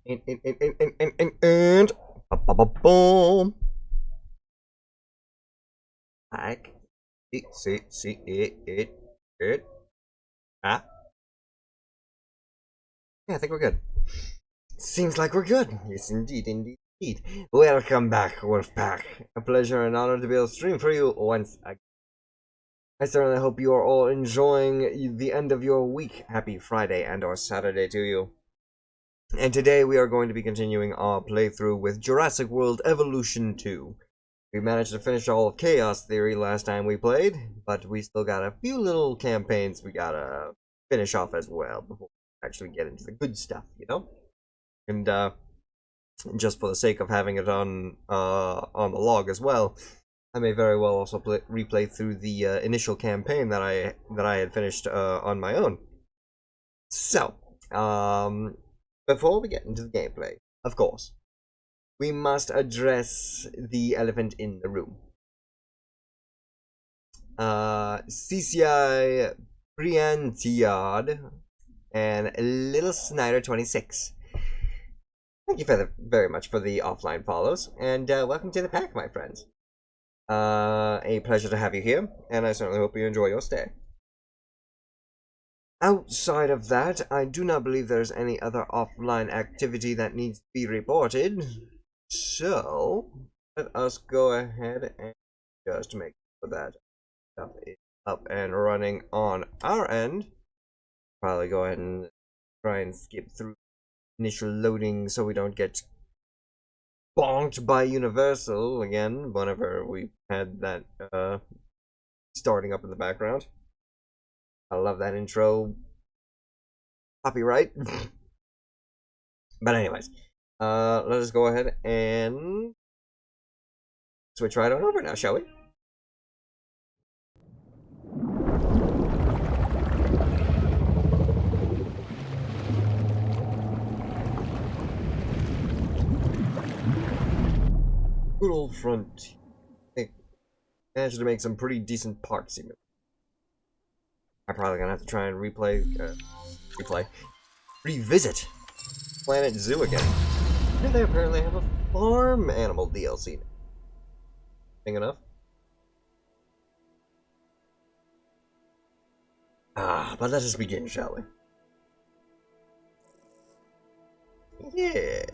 And boom. Like, see it. Ah, yeah, I think we're good. Seems like we're good. Yes, indeed. Welcome back, Wolfpack. A pleasure and honor to be able to stream for you once again. I certainly hope you are all enjoying the end of your week. Happy Friday and or Saturday to you. And today we are going to be continuing our playthrough with Jurassic World Evolution 2. We managed to finish all of Chaos Theory last time we played, but we still got a few little campaigns we gotta finish off as well before we actually get into the good stuff, you know? And just for the sake of having it on the log as well, I may very well also replay through the initial campaign that I had finished on my own. So, before we get into the gameplay, of course, we must address the elephant in the room. CCI Priantiad and Little Snyder 26. Thank you very much for the offline follows, and welcome to the pack, my friends. A pleasure to have you here, and I certainly hope you enjoy your stay. Outside of that, I do not believe there's any other offline activity that needs to be reported. So, let us go ahead and just make sure that stuff is up and running on our end. Probably go ahead and try and skip through initial loading so we don't get bonked by Universal again whenever we had that starting up in the background. I love that intro. Copyright. But anyways, let us go ahead and switch right on over now, shall we? Good old front. Hey, managed to make some pretty decent parts even. I'm probably gonna have to try and revisit Planet Zoo again. And they apparently have a farm animal DLC. Thing enough? But let us begin, shall we? Yeah.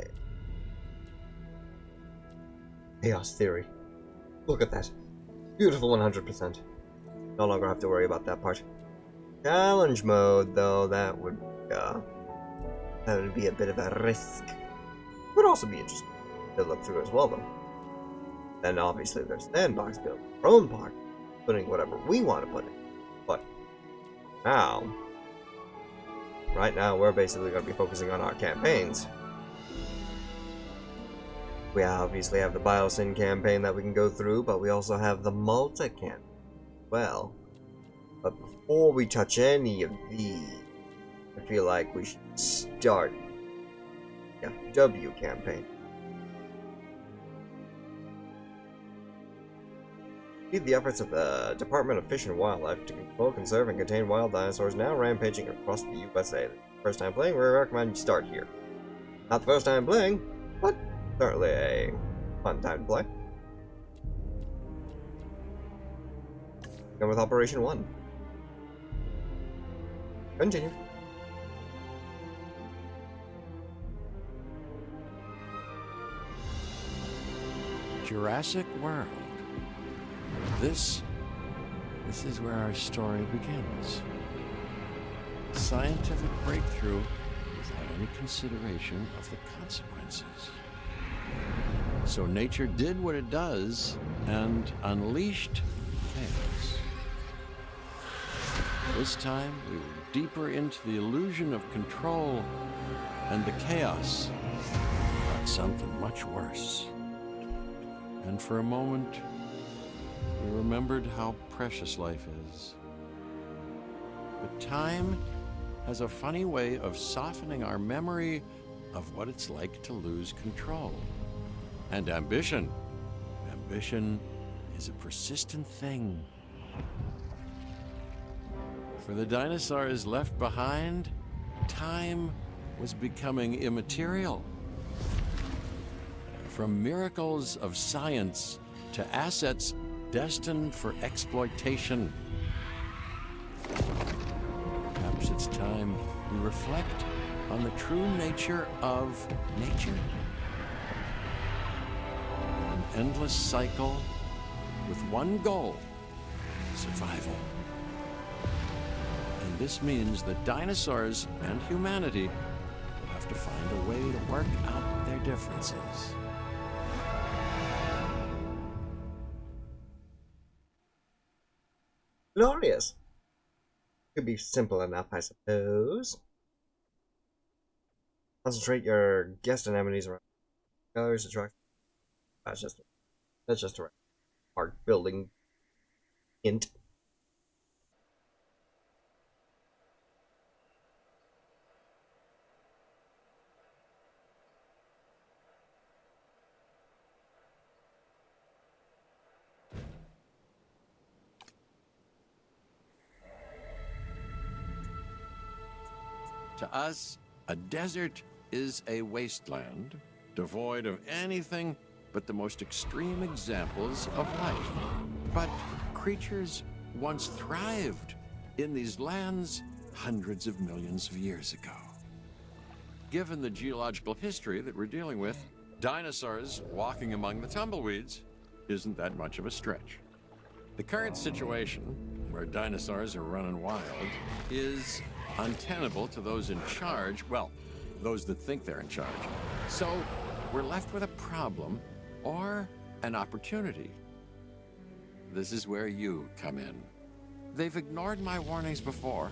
Chaos Theory. Look at that. Beautiful 100%. No longer have to worry about that part. Challenge mode, though, that would be a bit of a risk. Would also be interesting to look through as well, though. Then obviously there's sandbox build, our own part, putting whatever we want to put in. But now, right now, we're basically going to be focusing on our campaigns. We obviously have the Biosyn campaign that we can go through, but we also have the Malta campaign as well. But before we touch any of these, I feel like we should start the DFW campaign. Lead the efforts of the Department of Fish and Wildlife to control, conserve, and contain wild dinosaurs now rampaging across the USA. First time playing, we recommend you start here. Not the first time playing, but certainly a fun time to play. Go with Operation 1. Continue. Jurassic World. This is where our story begins. A scientific breakthrough without any consideration of the consequences. So nature did what it does and unleashed chaos. This time we were deeper into the illusion of control, and the chaos brought something much worse. And for a moment, we remembered how precious life is. But time has a funny way of softening our memory of what it's like to lose control. And ambition. Ambition is a persistent thing. For the dinosaurs left behind, time was becoming immaterial. From miracles of science to assets destined for exploitation. Perhaps it's time we reflect on the true nature of nature. An endless cycle with one goal: survival. And this means that dinosaurs and humanity will have to find a way to work out their differences. Glorious. Could be simple enough, I suppose. Concentrate your guest anemones around colors, attract. That's just a park building hint. To us, a desert is a wasteland, devoid of anything but the most extreme examples of life. But creatures once thrived in these lands hundreds of millions of years ago. Given the geological history that we're dealing with, dinosaurs walking among the tumbleweeds isn't that much of a stretch. The current situation, where dinosaurs are running wild, is untenable to those in charge, well, those that think they're in charge. So we're left with a problem or an opportunity. This is where you come in. They've ignored my warnings before,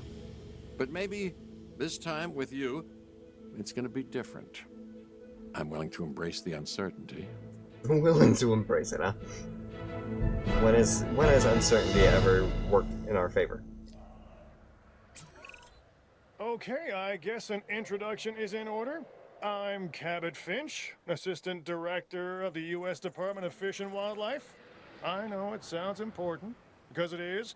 but maybe this time with you, it's going to be different. I'm willing to embrace the uncertainty. I'm willing to embrace it, huh? When has uncertainty ever worked in our favor? Okay, I guess an introduction is in order. I'm Cabot Finch, Assistant Director of the U.S. Department of Fish and Wildlife. I know it sounds important, because it is,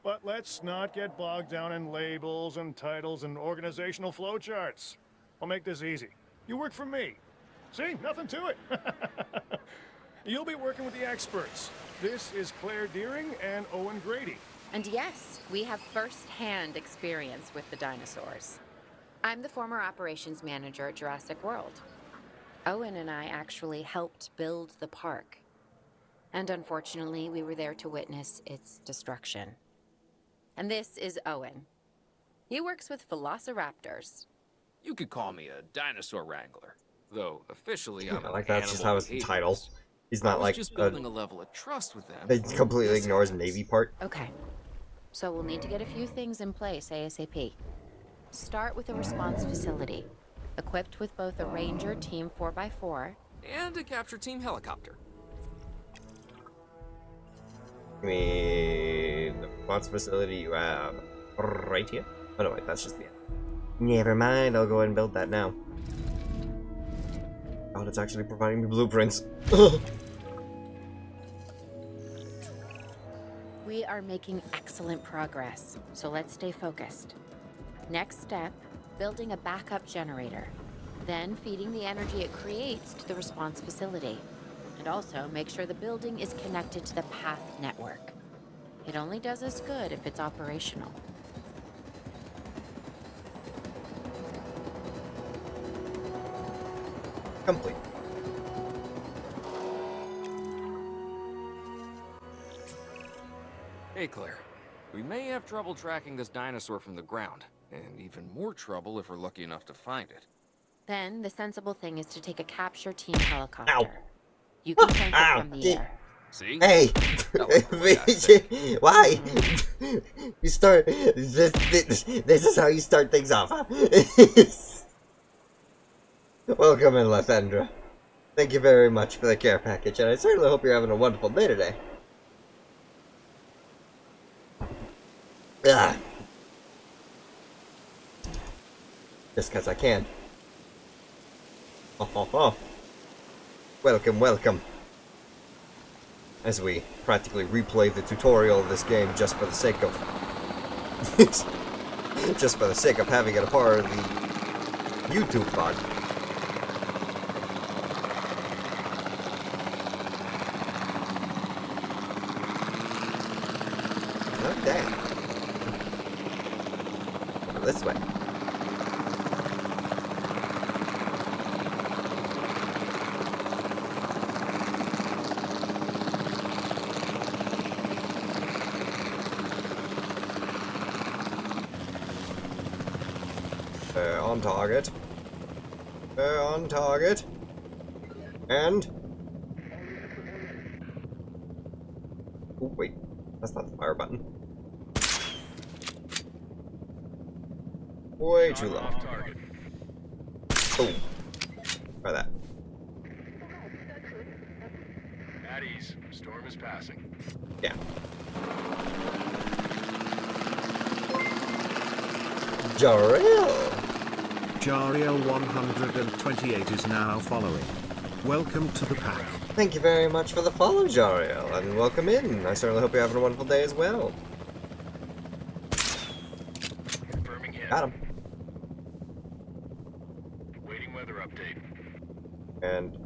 but let's not get bogged down in labels and titles and organizational flowcharts. I'll make this easy. You work for me. See, nothing to it. You'll be working with the experts. This is Claire Deering and Owen Grady. And yes, we have first-hand experience with the dinosaurs. I'm the former operations manager at Jurassic World. Owen and I actually helped build the park. And unfortunately, we were there to witness its destruction. And this is Owen. He works with velociraptors. You could call me a dinosaur wrangler, though officially I'm Like an that's just how it's the animal title. behaviorist. He's I not was like just building a level of trust with them. they completely ignores Navy part. Okay. So we'll need to get a few things in place ASAP. Start with a response facility, equipped with both a Ranger Team 4x4 And a capture team helicopter. I mean, the response facility you have right here. Oh no, wait, that's just the end. Never mind, I'll go ahead and build that now. Oh, it's actually providing me blueprints. We are making excellent progress, so let's stay focused. Next step, building a backup generator. Then feeding the energy it creates to the response facility. And also make sure the building is connected to the path network. It only does us good if it's operational. Complete. Hey Claire, we may have trouble tracking this dinosaur from the ground, and even more trouble if we're lucky enough to find it. Then the sensible thing is to take a capture team helicopter. Ow. You can tank Ow. it from the air. See? Hey! That was quick, I think. Why? You start. This is how you start things off, huh? Welcome in, Lathendra. Thank you very much for the care package, and I certainly hope you're having a wonderful day today. Ah. Just because I can. Oh. Welcome, welcome. As we practically replay the tutorial of this game just for the sake of... just for the sake of having it a part of the YouTube pod. Dang. This way. On target. On target. And... Oh, wait. That's not the fire button. Way too low. Boom. Try that. At ease. Storm is passing. Yeah. Jariel! Jariel 128 is now following. Welcome to the pack. Thank you very much for the follow, Jariel, and welcome in. I certainly hope you're having a wonderful day as well. Confirming hit. Got him. Waiting weather update. And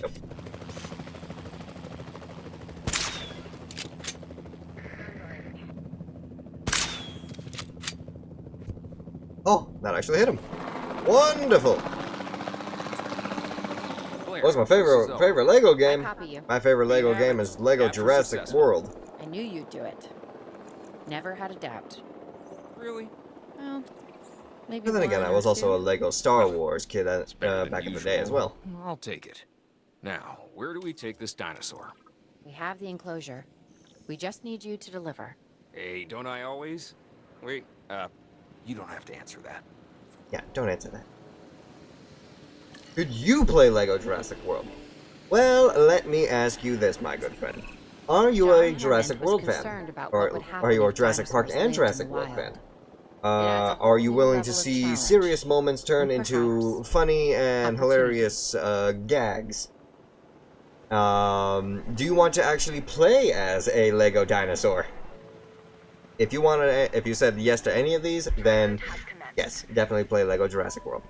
Nope. Oh, that actually hit him. Wonderful. Claire, What's my this is favorite Lego I game? copy you. My favorite Lego Yeah, game is Lego capture Jurassic successful. World. I knew you'd do it. Never had a doubt. Really? Well, maybe. But then again, one I or was also a two. Lego Star Wars kid Better than back in the day as well. usual. I'll take it. Now, where do we take this dinosaur? We have the enclosure. We just need you to deliver. Hey, don't I always? Wait, you don't have to answer that. Yeah, don't answer that. Could you play Lego Jurassic World? Well, let me ask you this, my good friend. Are you John a Hammond Jurassic was World concerned fan? about what Or would happen are you a if Jurassic Park dinosaurs and lived Jurassic in the World wild. fan? It adds a Are whole you new willing level to of see challenge. serious moments turn And into perhaps funny and opportunity. hilarious gags? Do you want to actually play as a Lego dinosaur? If you said yes to any of these, then yes, definitely play Lego Jurassic World.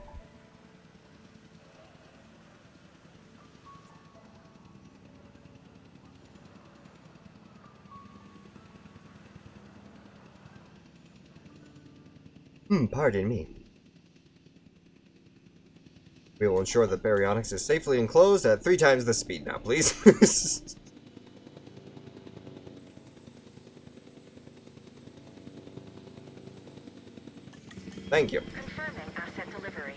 Pardon me. We will ensure that baryonyx is safely enclosed at 3 times the speed now, please. Thank you. Confirming asset delivery.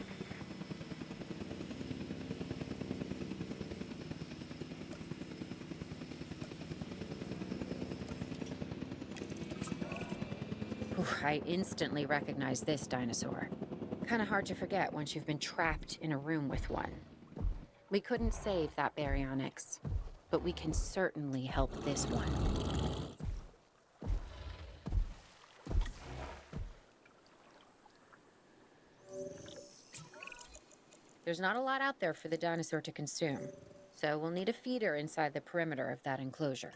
I instantly recognize this dinosaur. Kind of hard to forget once you've been trapped in a room with one. We couldn't save that baryonyx, but we can certainly help this one. There's not a lot out there for the dinosaur to consume, so we'll need a feeder inside the perimeter of that enclosure.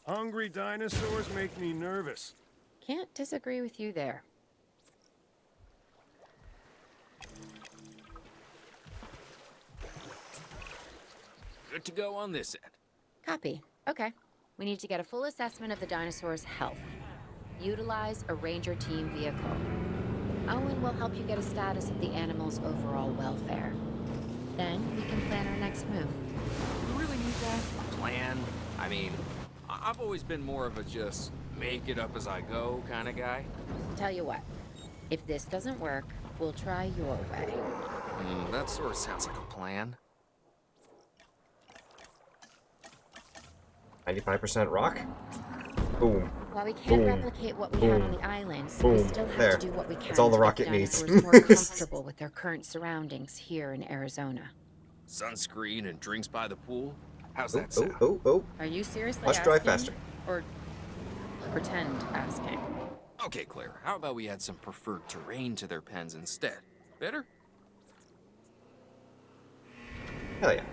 Hungry dinosaurs make me nervous. Can't disagree with you there. Good to go on this end. Copy. Okay. We need to get a full assessment of the dinosaur's health. Utilize a ranger team vehicle. Owen will help you get a status of the animal's overall welfare. Then we can plan our next move. Do we really need that? Plan? I mean, I've always been more of a just make it up as I go kind of guy. Tell you what, if this doesn't work, we'll try your way. That sort of sounds like a plan. 95% rock? Boom. While we can't Boom. replicate what we had on Boom. the islands, Boom. we still have There. to do what we can That's all the to rocket make needs. dinosaurs more comfortable with their current surroundings here in Arizona. Sunscreen and drinks by the pool? How's Oh, that sound? oh. Are you seriously Let's asking? drive faster. Or pretend asking? Okay, Claire, how about we add some preferred terrain to their pens instead? Better? Hell yeah.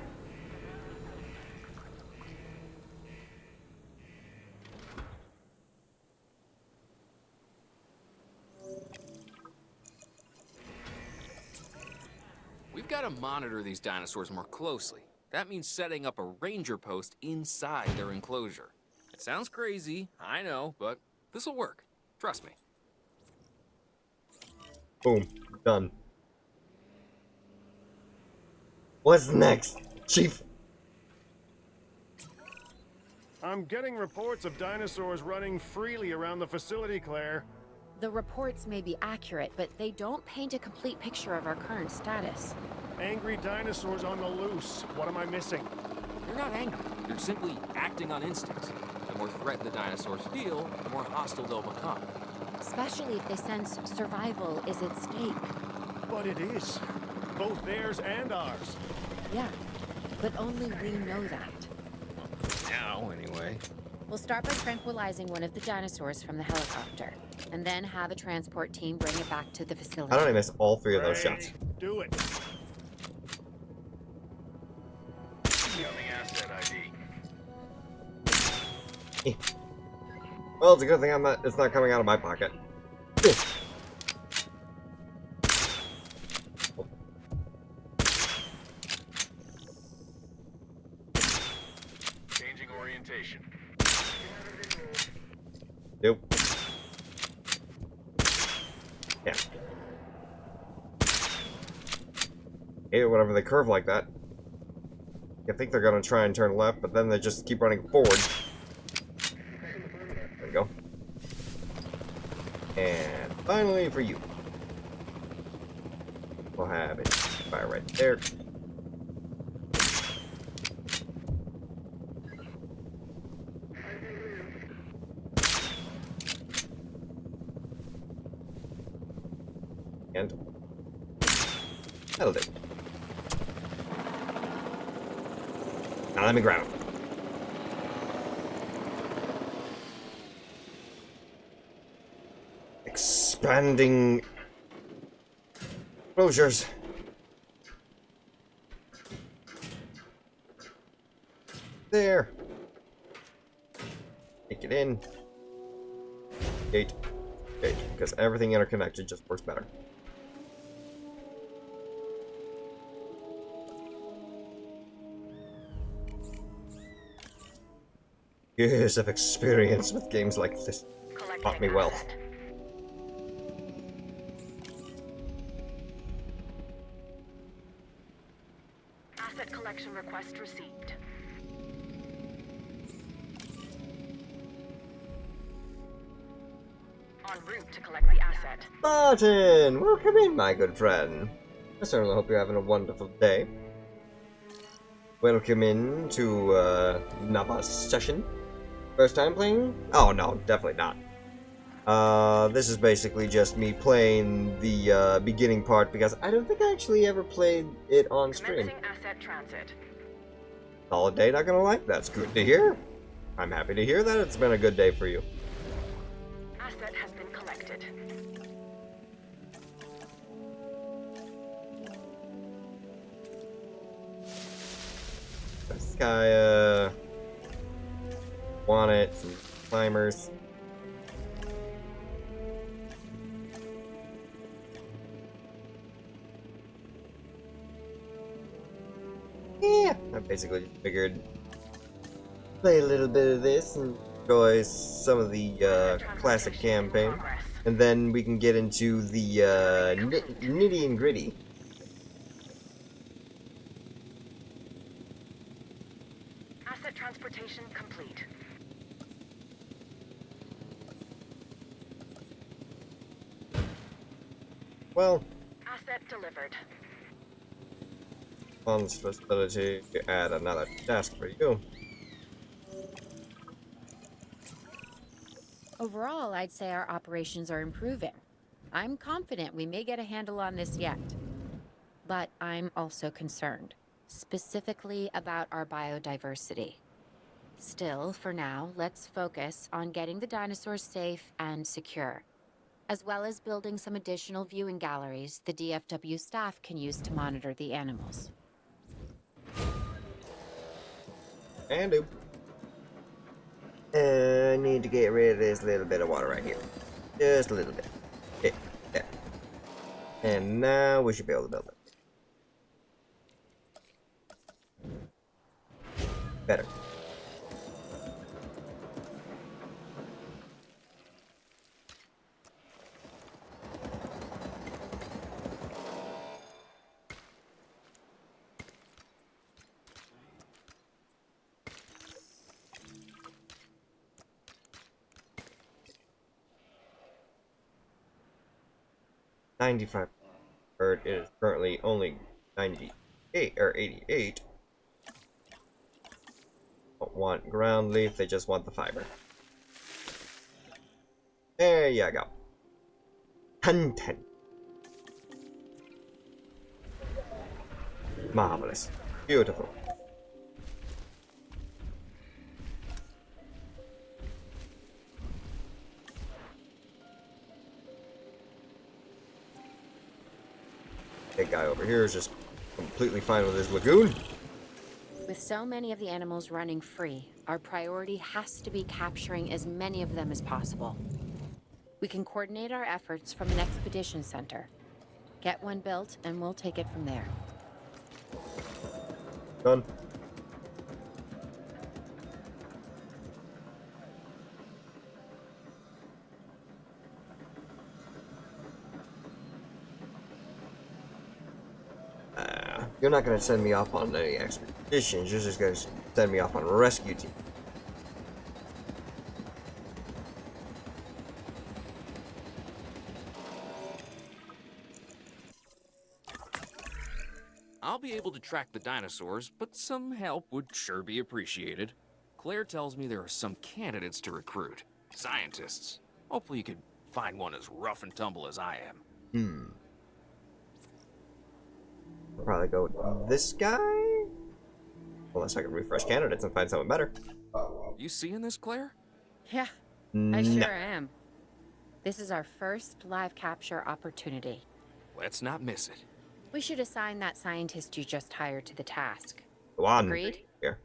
We've got to monitor these dinosaurs more closely. That means setting up a ranger post inside their enclosure. It sounds crazy, I know, but this'll work. Trust me. Boom. Done. What's next, Chief? I'm getting reports of dinosaurs running freely around the facility, Claire. The reports may be accurate, but they don't paint a complete picture of our current status. Angry dinosaurs on the loose. What am I missing? They're not angry. They're simply acting on instincts. The more threat the dinosaurs feel, the more hostile they'll become. Especially if they sense survival is at stake. But it is. Both theirs and ours. Yeah, but only we know that. Now, anyway. We'll start by tranquilizing one of the dinosaurs from the helicopter, and then have a transport team bring it back to the facility. How did I miss all three of those Great. shots? Do it. Incoming asset ID. Well, it's a good thing it's not coming out of my pocket. Changing orientation. Nope. Yeah. Hey, whenever they curve like that. I think they're gonna try and turn left, but then they just keep running forward. There we go. And finally for you. We'll have it fire right there. And that'll do. Now let me grab him. Expanding closures. There. Take it in. Gate. Gate. Because everything interconnected just works better. Years of experience with games like this taught me well. Asset collection request received. En route to collect the asset. Martin! Welcome in, my good friend. I certainly hope you're having a wonderful day. Welcome in to Nava's session. First time playing? Oh no, definitely not. This is basically just me playing the beginning part because I don't think I actually ever played it on stream. Commencing asset transit. Solid day, not gonna lie. That's good to hear. I'm happy to hear that it's been a good day for you. Asset has been collected. This guy, want it, some climbers. Yeah, I basically just figured play a little bit of this and enjoy some of the classic campaign, and then we can get into the nitty and gritty. Asset transportation complete. Well, Asset delivered. funds facility to add another task for you. Overall, I'd say our operations are improving. I'm confident we may get a handle on this yet. But I'm also concerned, specifically about our biodiversity. Still, for now, let's focus on getting the dinosaurs safe and secure, as well as building some additional viewing galleries the DFW staff can use to monitor the animals. And do. I need to get rid of this little bit of water right here. Just a little bit. Okay, there. And now we should be able to build it. Better. 95. It is currently only 98 or 88. Don't want ground leaf, they just want the fiber. There you go. Content. Marvelous. Beautiful. That guy over here is just completely fine with his lagoon. With so many of the animals running free, our priority has to be capturing as many of them as possible. We can coordinate our efforts from an expedition center. Get one built, and we'll take it from there. Done. You're not gonna send me off on any expeditions, you're just gonna send me off on a rescue team. I'll be able to track the dinosaurs, but some help would sure be appreciated. Claire tells me there are some candidates to recruit. Scientists. Hopefully you could find one as rough and tumble as I am. I'll probably go with this guy? Unless I can refresh candidates and find someone better. You seeing this, Claire? Yeah, I sure am. This is our first live capture opportunity. Let's not miss it. We should assign that scientist you just hired to the task. Go on. Agreed? Here.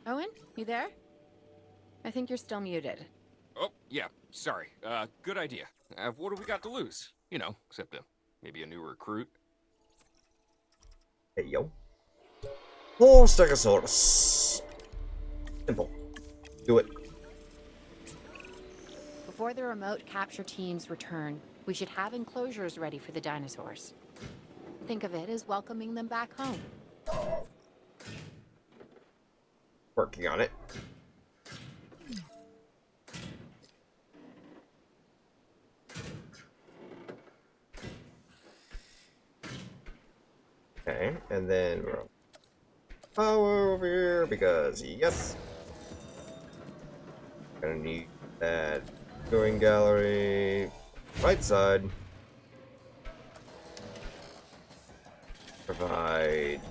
Owen, you there? I think you're still muted. Oh, yeah, sorry. Good idea. What have we got to lose? You know, except maybe a new recruit. Hey, yo. More Stegosaurus. Simple. Do it. Before the remote capture teams return, we should have enclosures ready for the dinosaurs. Think of it as welcoming them back home. Working on it. Okay, and then we're power over here because yes, gonna need that viewing gallery right side. Provide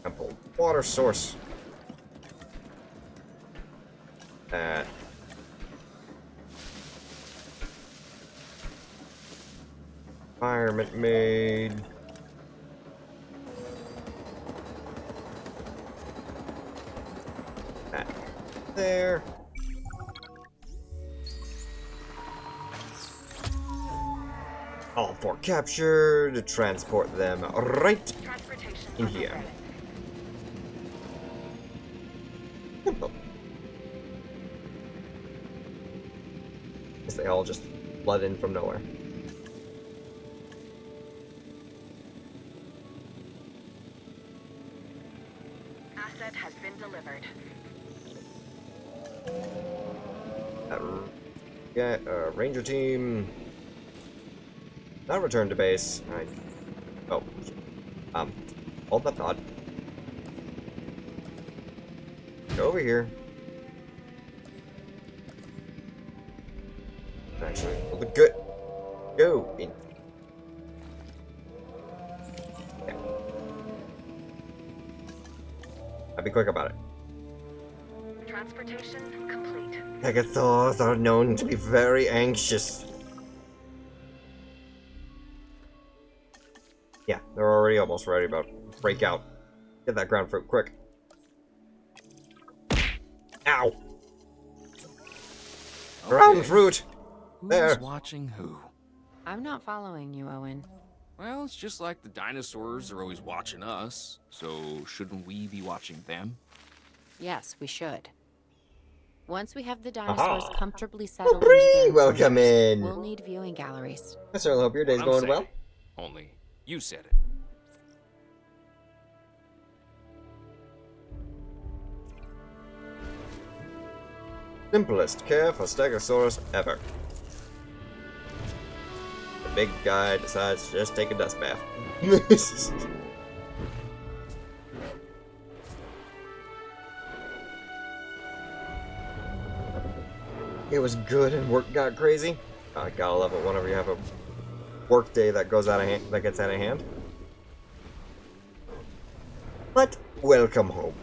ample water source. That environment made. That there. All four captured. To transport them right in here. Simple. Guess they all just flood in from nowhere. Asset has been delivered. Yeah, Ranger team. Not return to base. Oh, hold that thought. Go over here. Actually, look good. Go in. Yeah. I'll be quick about it. Transportation complete. Stegosaurs are known to be very anxious. Yeah, they're already almost ready about to break out. Get that ground fruit quick. Ow! Ground fruit! There. Who's watching who? I'm not following you, Owen. Well, it's just like the dinosaurs are always watching us, so shouldn't we be watching them? Yes, we should. Once we have the dinosaurs Aha. comfortably settled Hooray! into their Welcome enclosures, in. we'll need viewing galleries. I certainly hope your day's I'm going saying. well. Only you said it. Simplest care for Stegosaurus ever. big guy decides to just take a dust bath. It was good and work got crazy. I gotta love it whenever you have a work day that goes out of hand, that gets out of hand. But welcome home.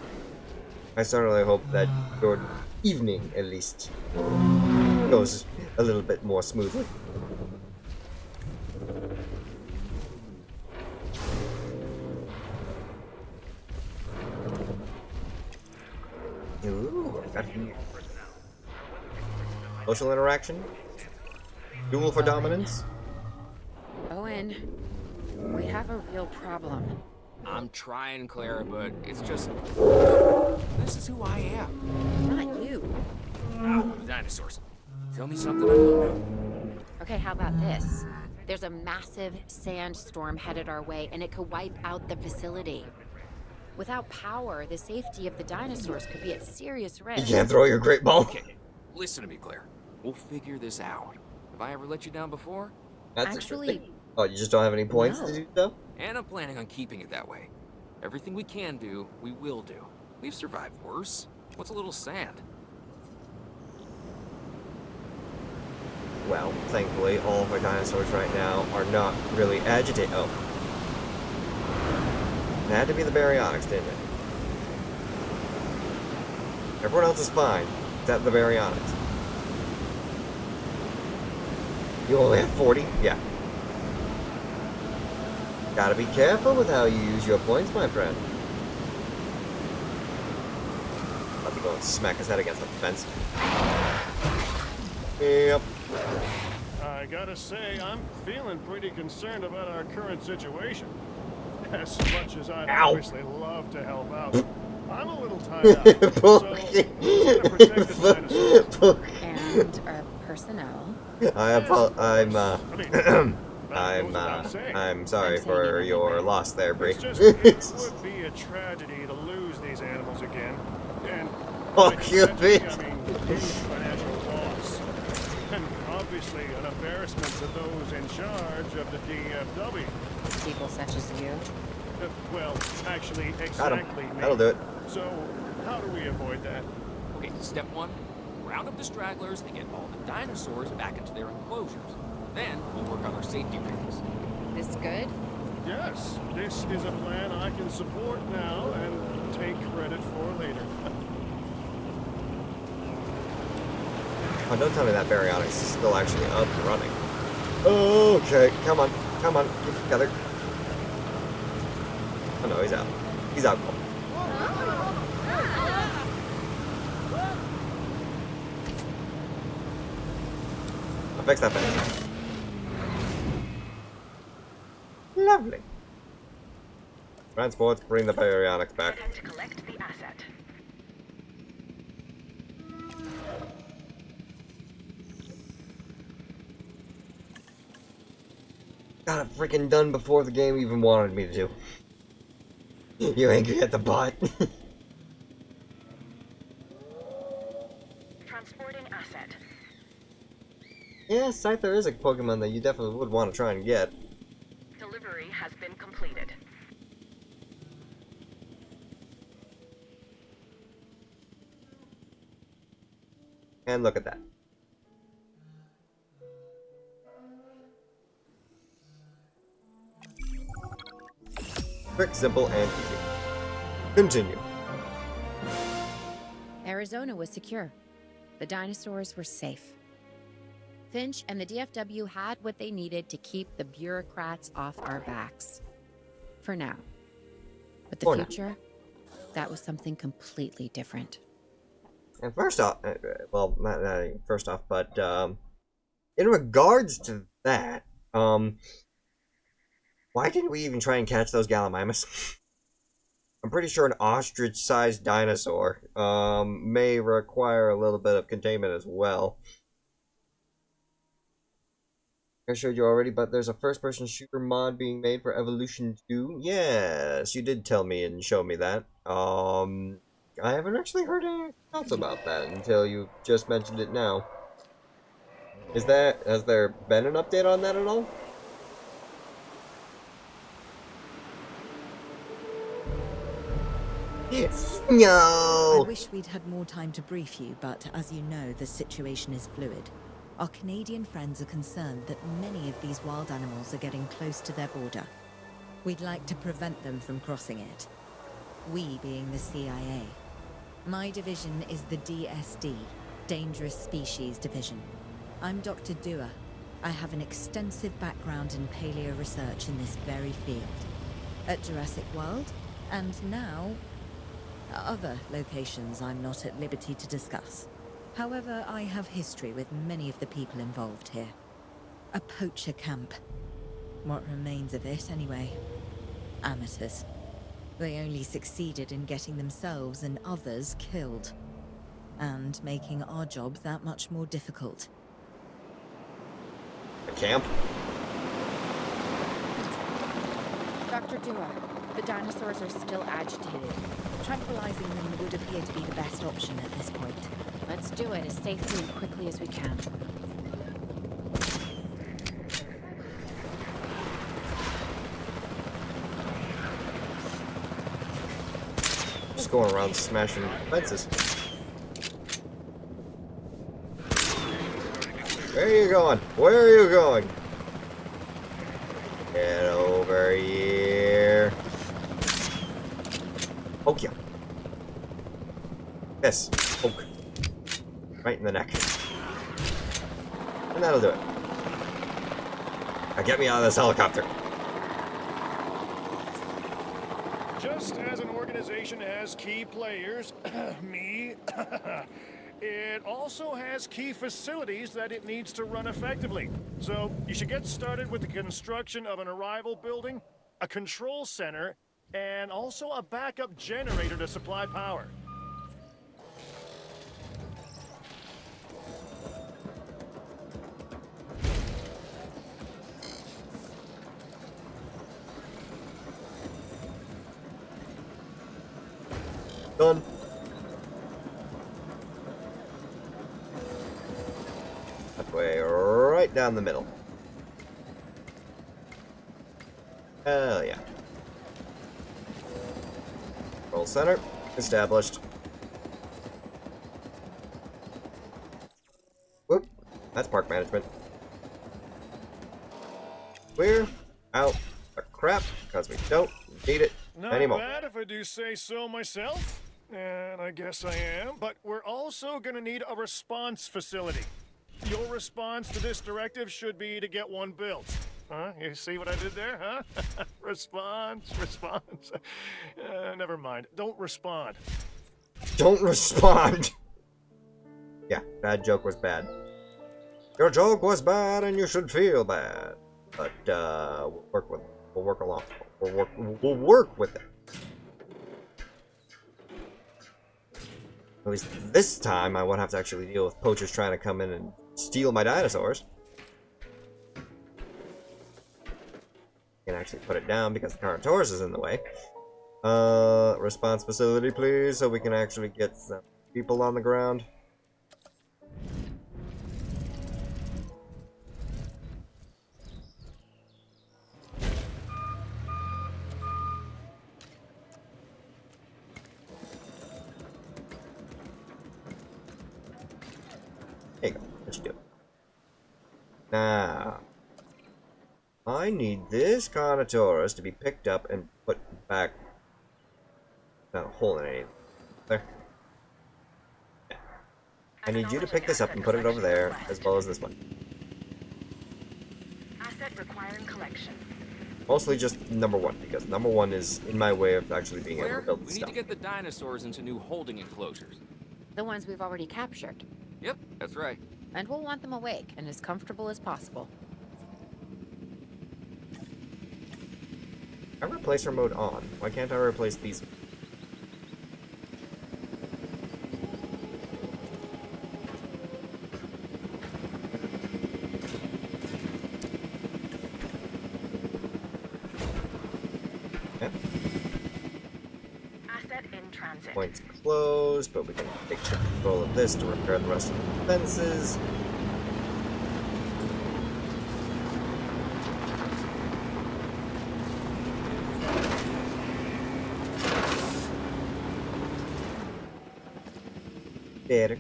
I certainly hope that your evening, at least, goes a little bit more smoothly. Ooh, got social interaction? Duel for dominance? Owen, we have a real problem. I'm trying, Clara, but it's just... This is who I am. Not you. Ow, dinosaurs. Tell me something I don't know. Okay, how about this? There's a massive sandstorm headed our way, and it could wipe out the facility. Without power, the safety of the dinosaurs could be at serious You risk. can't throw your great ball. Okay, listen to me, Claire. We'll figure this out. Have I ever let you down before? That's Actually, interesting. Oh, you just don't have any points no. to do so? And I'm planning on keeping it that way. Everything we can do, we will do. We've survived worse. What's a little sand? Well, thankfully, all of our dinosaurs right now are not really agitated. Oh. It had to be the baryonyx, didn't it? Everyone else is fine, except the baryonyx. You only have 40? Yeah. Gotta be careful with how you use your points, my friend. About to go and smack his head against the fence. Yep. I gotta say, I'm feeling pretty concerned about our current situation. As much as I'd Ow. obviously love to help out, I'm a little tied out. So, who's gonna protect the dinosaurs? And our personnel. I'm sorry for your loss there, Bree. It's just, it would be a tragedy to lose these animals again. And Oh, like cute tragedy, bitch. I mean, huge financial loss. And obviously an embarrassment to those in charge of the DFW. People such as you. Well, actually, Got him. exactly me. That'll do it. So, how do we avoid that? Okay, step one, round up the stragglers and get all the dinosaurs back into their enclosures. Then we'll work on our safety rings. This good? Yes, this is a plan I can support now and take credit for later. Oh, don't tell me that baryonyx is still actually up and running. Okay, come on, get together. Oh no, he's out. He's out. I'll fix that fence. Lovely. Transport, bring the baryonyx back. Attempt to collect the asset. Got it freaking done before the game even wanted me to do. You angry at the bot? Transporting asset. Yeah, Scyther is a Pokemon that you definitely would want to try and get. Delivery has been completed. And look at that. Quick, simple, and easy. Continue. Arizona was secure. The dinosaurs were safe. Finch and the DFW had what they needed to keep the bureaucrats off our backs. For now. But the For now. future, that was something completely different. And first off, well, not first off, but in regards to that, why didn't we even try and catch those Gallimimus? I'm pretty sure an ostrich-sized dinosaur may require a little bit of containment as well. I showed you already, but there's a first-person shooter mod being made for Evolution 2. Yes, you did tell me and show me that. I haven't actually heard any thoughts about that until you just mentioned it now. Has there been an update on that at all? I No! wish we'd had more time to brief you, but as you know, the situation is fluid. Our Canadian friends are concerned that many of these wild animals are getting close to their border. We'd like to prevent them from crossing it. We being the CIA. My division is the DSD, Dangerous Species Division. I'm Dr. Dua. I have an extensive background in paleo research in this very field. At Jurassic World, and now other locations I'm not at liberty to discuss. However, I have history with many of the people involved here. A poacher camp. What remains of it, anyway. Amateurs. They only succeeded in getting themselves and others killed. And making our job that much more difficult. A camp? Dr. Dua, the dinosaurs are still agitated. Tranquilizing them would appear to be the best option at this point. Let's do it as safely and quickly as we can. Just going around smashing fences. Where are you going? Where are you going? Get over here. Poke ya. Yes, poke. Right in the neck. And that'll do it. Now get me out of this helicopter. Just as an organization has key players, me, it also has key facilities that it needs to run effectively. So you should get started with the construction of an arrival building, a control center, and also a backup generator to supply power. Done. That way, right down the middle. Hell yeah. Control center established. Whoop. That's park management. We're out of crap because we don't need it Not anymore. bad if I do say so myself. And I guess I am. But we're also gonna need a response facility. Your response to this directive should be to get one built. Huh? You see what I did there, huh? Response. Never mind. Don't respond. Don't respond. Yeah, bad joke was bad. Your joke was bad, and you should feel bad. But we'll work with it. We'll work along. We'll work with it. At least this time, I won't have to actually deal with poachers trying to come in and steal my dinosaurs. Can actually put it down because the Carnotaurus is in the way. Response facility, please, so we can actually get some people on the ground. There you go. What you do? Now, I need this Carnotaurus to be picked up and put back. Not a hole in it. There. I need you to pick this up and put it over there, as well as this one. Asset requiring collection. Mostly just number one, because number one is in my way of actually being able to Claire, build we the need stuff. to get the dinosaurs into new holding enclosures. The ones we've already captured. Yep, that's right. And we'll want them awake and as comfortable as possible. I replacer mode on. Why can't I replace these? Okay. Asset in transit. Points closed, but we can take control of this to repair the rest of the fences. better.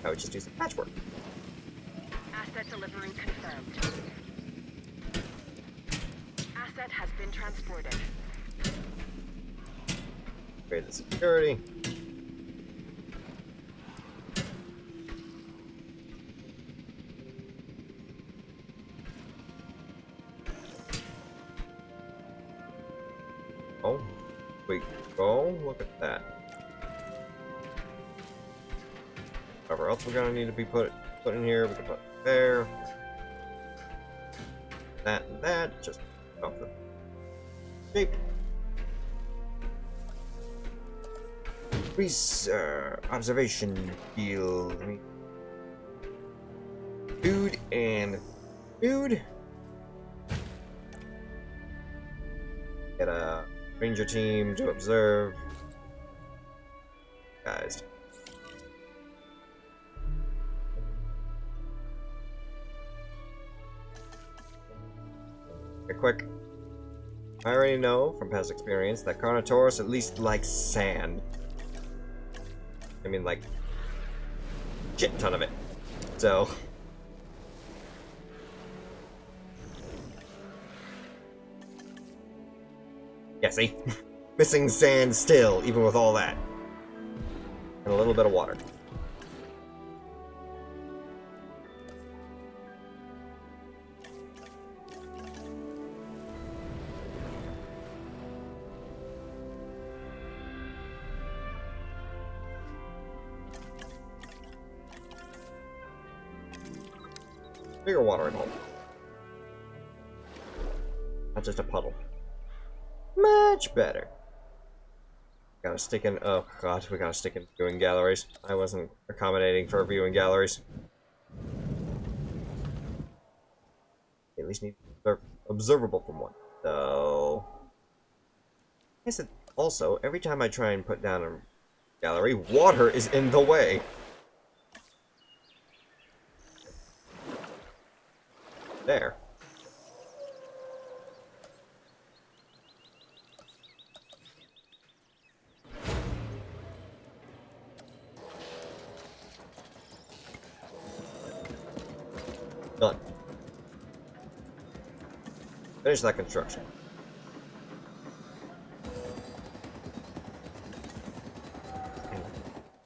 I would just do some patchwork. Asset delivery confirmed. Asset has been transported. Upgrade the security. Oh, we go. Look at that. Whatever else we're gonna need to be put in here, we can put there. That and that, just off the shape. Observation field. Food and food. Get a ranger team to observe. Guys. Okay, quick. I already know from past experience that Carnotaurus at least likes sand. I mean, like, shit ton of it. So. Yeah, see? Missing sand still, even with all that. And a little bit of water. Bigger watering hole. Not just a puddle. Much better. Gotta stick in. Oh god, we gotta stick in viewing galleries. I wasn't accommodating for viewing galleries. At least need observable from one. So. I said also, every time I try and put down a gallery, water is in the way. There. Done. Finish that construction.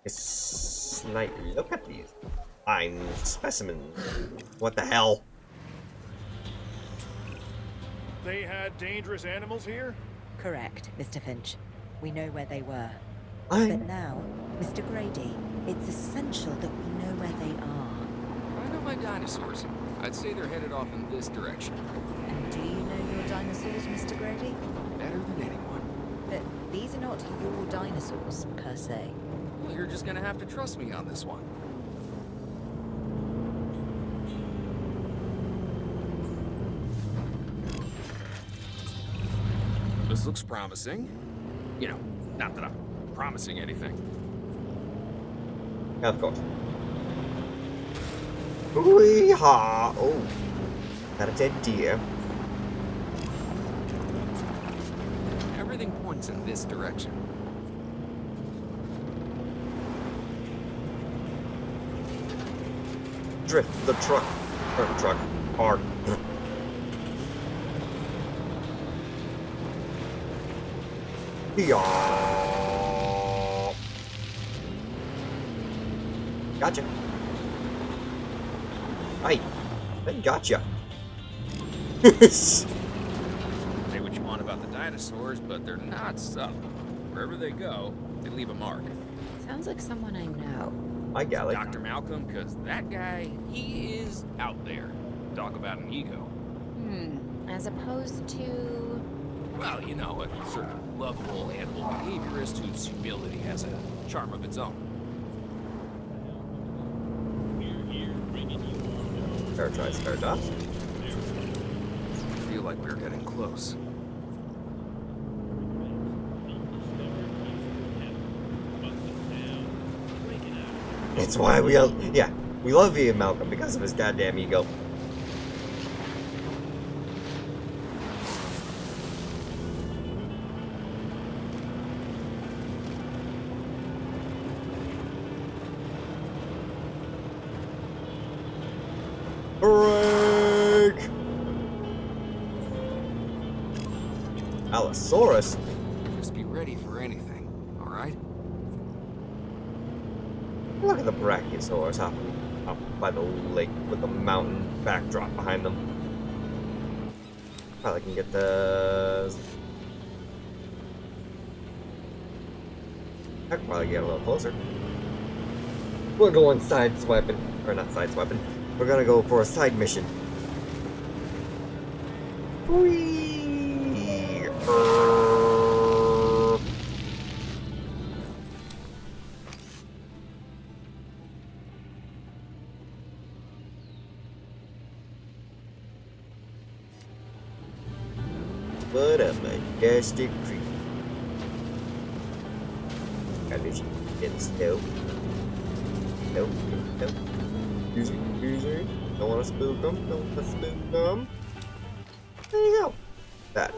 It's like, look at these fine specimens. What the hell? They had dangerous animals here? Correct, Mr. Finch. We know where they were. I'm But now, Mr. Grady, it's essential that we know where they are. I know my dinosaurs. I'd say they're headed off in this direction. And do you know your dinosaurs, Mr. Grady? Better than anyone. But these are not your dinosaurs, per se. Well, you're just gonna have to trust me on this one. This looks promising. You know, not that I'm promising anything. Of course. Hoo-ha! Oh. Got a dead deer. Everything points in this direction. Drift the truck. Or the truck. Hard. Yeah. Gotcha. Hey, they gotcha. Say what you want about the dinosaurs, but they're not subtle. Wherever they go, they leave a mark. Sounds like someone I know. Hi, Galley. Dr. Malcolm, because that guy, he is out there. Talk about an ego. As opposed to... Well, you know, a certain lovable animal behaviorist whose humility has a charm of its own. Fair tries, fair does. I feel like we're getting close. It's why we we love Ian Malcolm because of his goddamn ego. Allosaurus? Just be ready for anything, alright? Look at the Brachiosaurus up by the lake with the mountain backdrop behind them. Probably can get the... I could probably get a little closer. We're going sideswiping. Or not sideswiping. We're gonna go for a side mission. Whee! What a majestic creature. Got this in snow. Nope, nope. Easy, easy. Don't want to spook them. Don't want to spook them. There you go. That.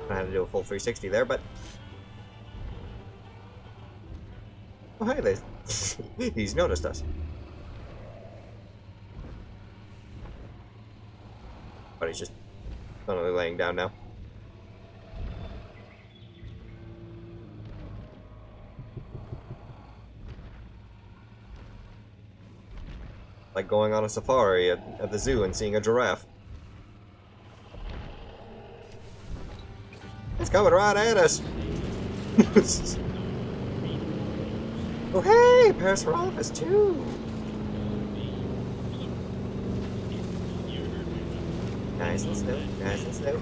I had to do a full 360 there, but. Oh, hey, he's noticed us. But he's just suddenly laying down now. Like going on a safari at the zoo and seeing a giraffe. It's coming right at us! Oh hey! Parasaurolophus too! Nice and slow, nice and slow.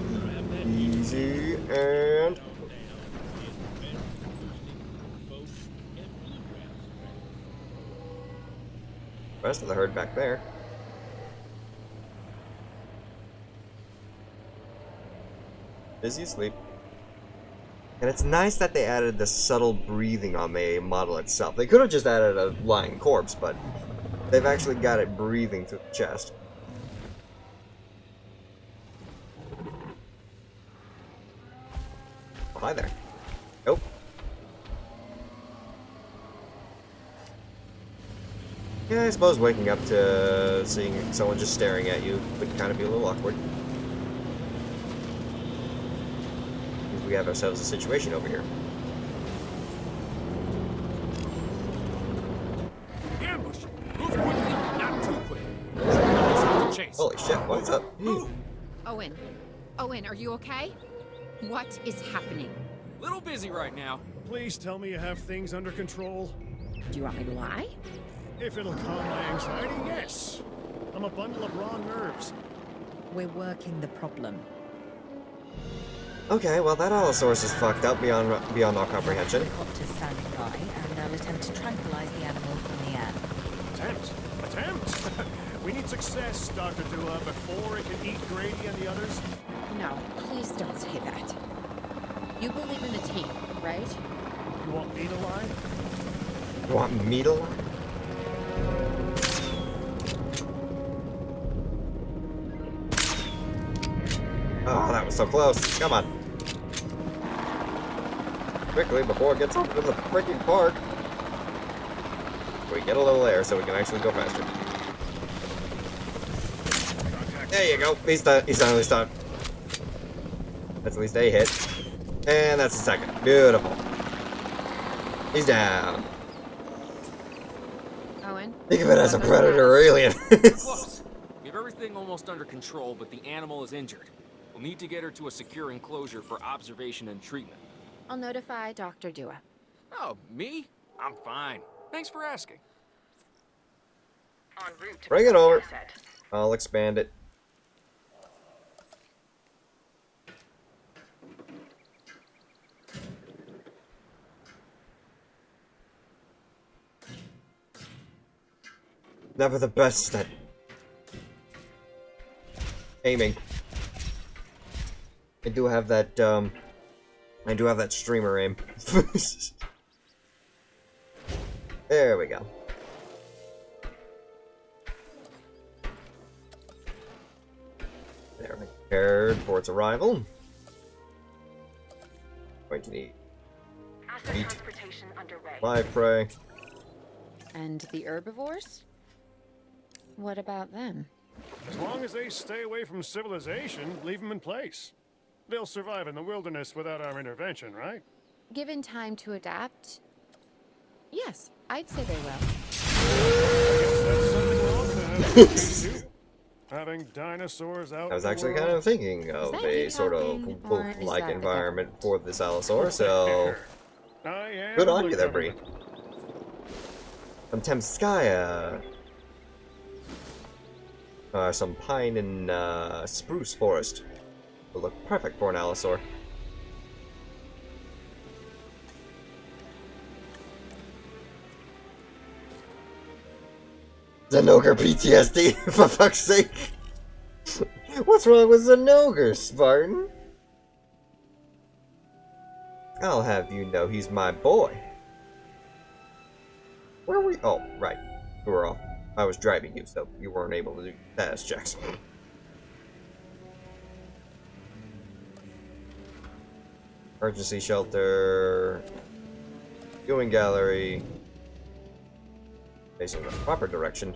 Easy and... Rest of the herd back there. Busy asleep. And it's nice that they added the subtle breathing on the model itself. They could have just added a lying corpse, but they've actually got it breathing through the chest. Oh, hi there. Nope. Yeah, I suppose waking up to seeing someone just staring at you would kind of be a little awkward. We have ourselves a situation over here. Ambush! Move quickly, not too quick. Chase. Holy shit, what's up? Owen. Owen, are you okay? What is happening? Little busy right now. Please tell me you have things under control. Do you want me to lie? If it'll calm my anxiety, yes. I'm a bundle of raw nerves. We're working the problem. Okay, well that Allosaurus is fucked up beyond our comprehension. Helicopter standing by, and they'll attempt to tranquilize the animal from the air. Attempt? We need success, Dr. Dua, before it can eat Grady and the others. No, please don't say that. You believe in the team, right? You want me to lie? You want me to lie? Oh, that was so close. Come on. Quickly, before it gets over to the freaking park. We get a little air so we can actually go faster. There you go. He's finally stunned. That's at least a hit. And that's the second. Beautiful. He's down. Owen? Think of it as a predator or alien. Close. We have everything almost under control, but the animal is injured. We'll need to get her to a secure enclosure for observation and treatment. I'll notify Dr. Dua. Oh, me? I'm fine. Thanks for asking. En route to Bring it the over. asset. I'll expand it. Never the best at aiming. I do have that streamer aim. There we go. There, prepared for its arrival. Going to need Asset meat, transportation underway. live prey. And the herbivores? What about them? As long as they stay away from civilization, leave them in place. They'll survive in the wilderness without our intervention, right? Given time to adapt, yes, I'd say they will. That's something we're all gonna have to look into. Having dinosaurs out I was in the actually kind world. of thinking of that a you sort of talking, or is wolf-like that the environment government? for this allosaur, so I am good on the you there, Bree. government. Some Temskaya. Some pine and spruce forest. Will look perfect for an allosaur. Zenogre PTSD, for fuck's sake! What's wrong with Zenogre, Spartan? I'll have you know he's my boy. Where were we? Oh, right. We were off. I was driving you, so you weren't able to do status checks. Emergency shelter. Viewing gallery. Facing the proper direction.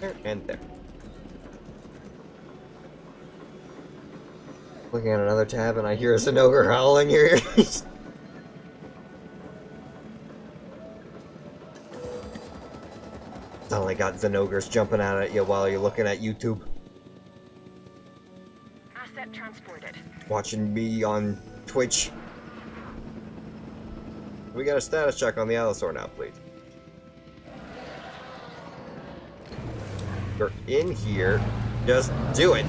There and there. Looking at another tab and I hear a Zenogre howling in your ears. Suddenly got Zenogres jumping out at you while you're looking at YouTube. Asset transported. Watching me on Twitch. We got a status check on the allosaur now, please. You're in here. Just do it.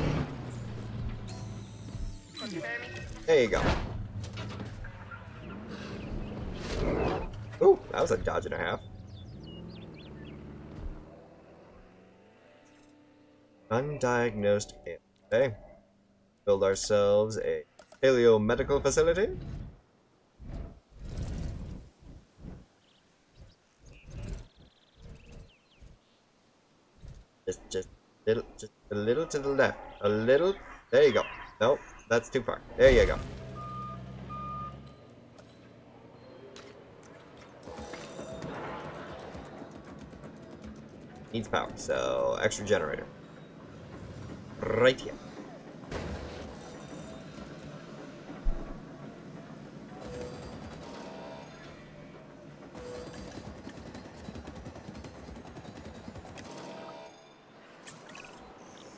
There you go. Ooh, that was a dodge and a half. Undiagnosed. Okay. Build ourselves a paleo medical facility. Just a little to the left. A little. There you go. Nope, that's too far. There you go. Needs power, so extra generator. Right here.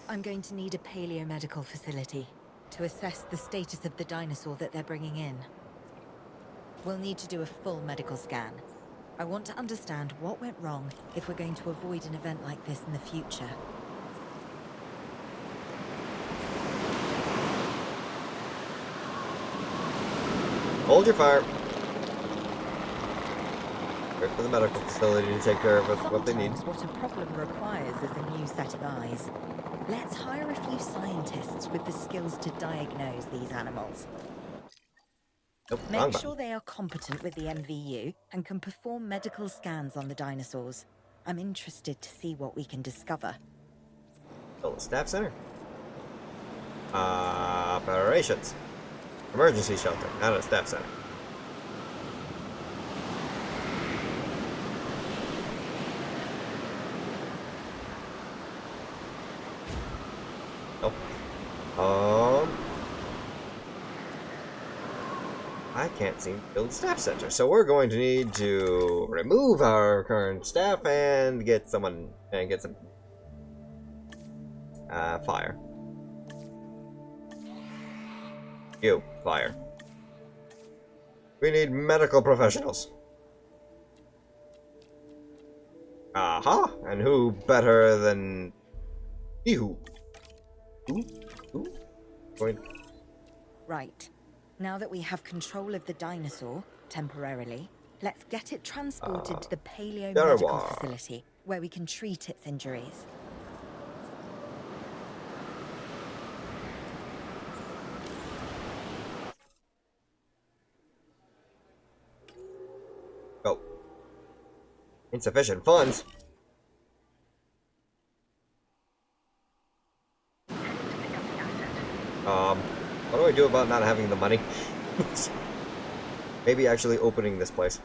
I'm going to need a paleomedical facility to assess the status of the dinosaur that they're bringing in. We'll need to do a full medical scan. I want to understand what went wrong if we're going to avoid an event like this in the future. Hold your fire. Wait for the medical facility to take care of what they need. Sometimes what a problem requires is a new set of eyes. Let's hire a few scientists with the skills to diagnose these animals. Nope, wrong Make button. sure they are competent with the MVU and can perform medical scans on the dinosaurs. I'm interested to see what we can discover. Build a staff center. Operations. Emergency shelter, not a staff center. Nope. I can't seem to build a staff center, so we're going to need to remove our current staff and get someone and get some fire. You, fire. We need medical professionals. Aha! And who better than you? Who? Going. Right. Now that we have control of the dinosaur, temporarily, let's get it transported to the paleomedical Darwa. facility, where we can treat its injuries. Go. Insufficient funds. What do I do about not having the money? Maybe actually opening this place.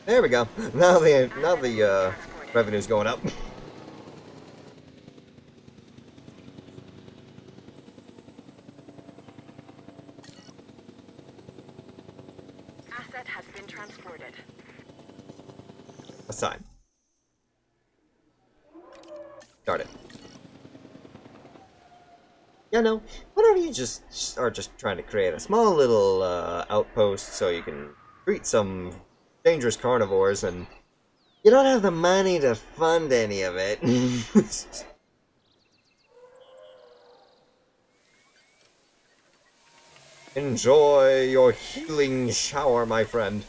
There we go. Now the revenue's going up. Asset has been transported. Aside. Start it. Yeah, no. Why don't you just are just trying to create a small little outpost so you can greet some dangerous carnivores, and you don't have the money to fund any of it. Enjoy your healing shower, my friend.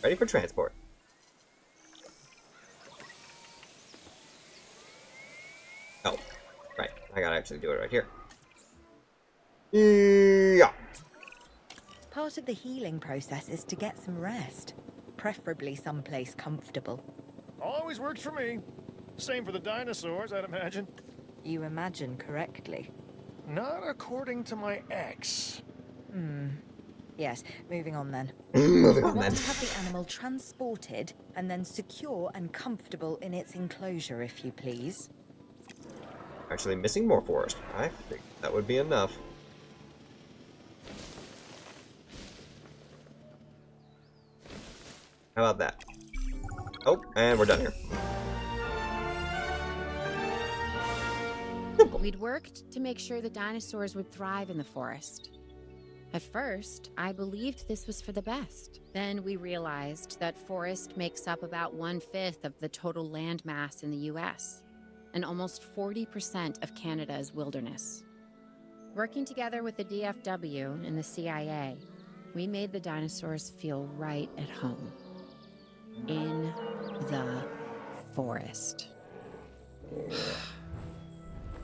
Ready for transport. Oh, right. I gotta actually do it right here. Yeah. Part of the healing process is to get some rest, preferably someplace comfortable. Always works for me. Same for the dinosaurs, I'd imagine. You imagine correctly. Not according to my ex. Yes, moving on then. Moving I on want then. to have the animal transported and then secure and comfortable in its enclosure, if you please. Actually, missing more forest. I think that would be enough. How about that? Oh, and we're done here. We'd worked to make sure the dinosaurs would thrive in the forest. At first, I believed this was for the best. Then we realized that forest makes up about 1/5 of the total land mass in the US, and almost 40% of Canada's wilderness. Working together with the DFW and the CIA, we made the dinosaurs feel right at home. In the forest.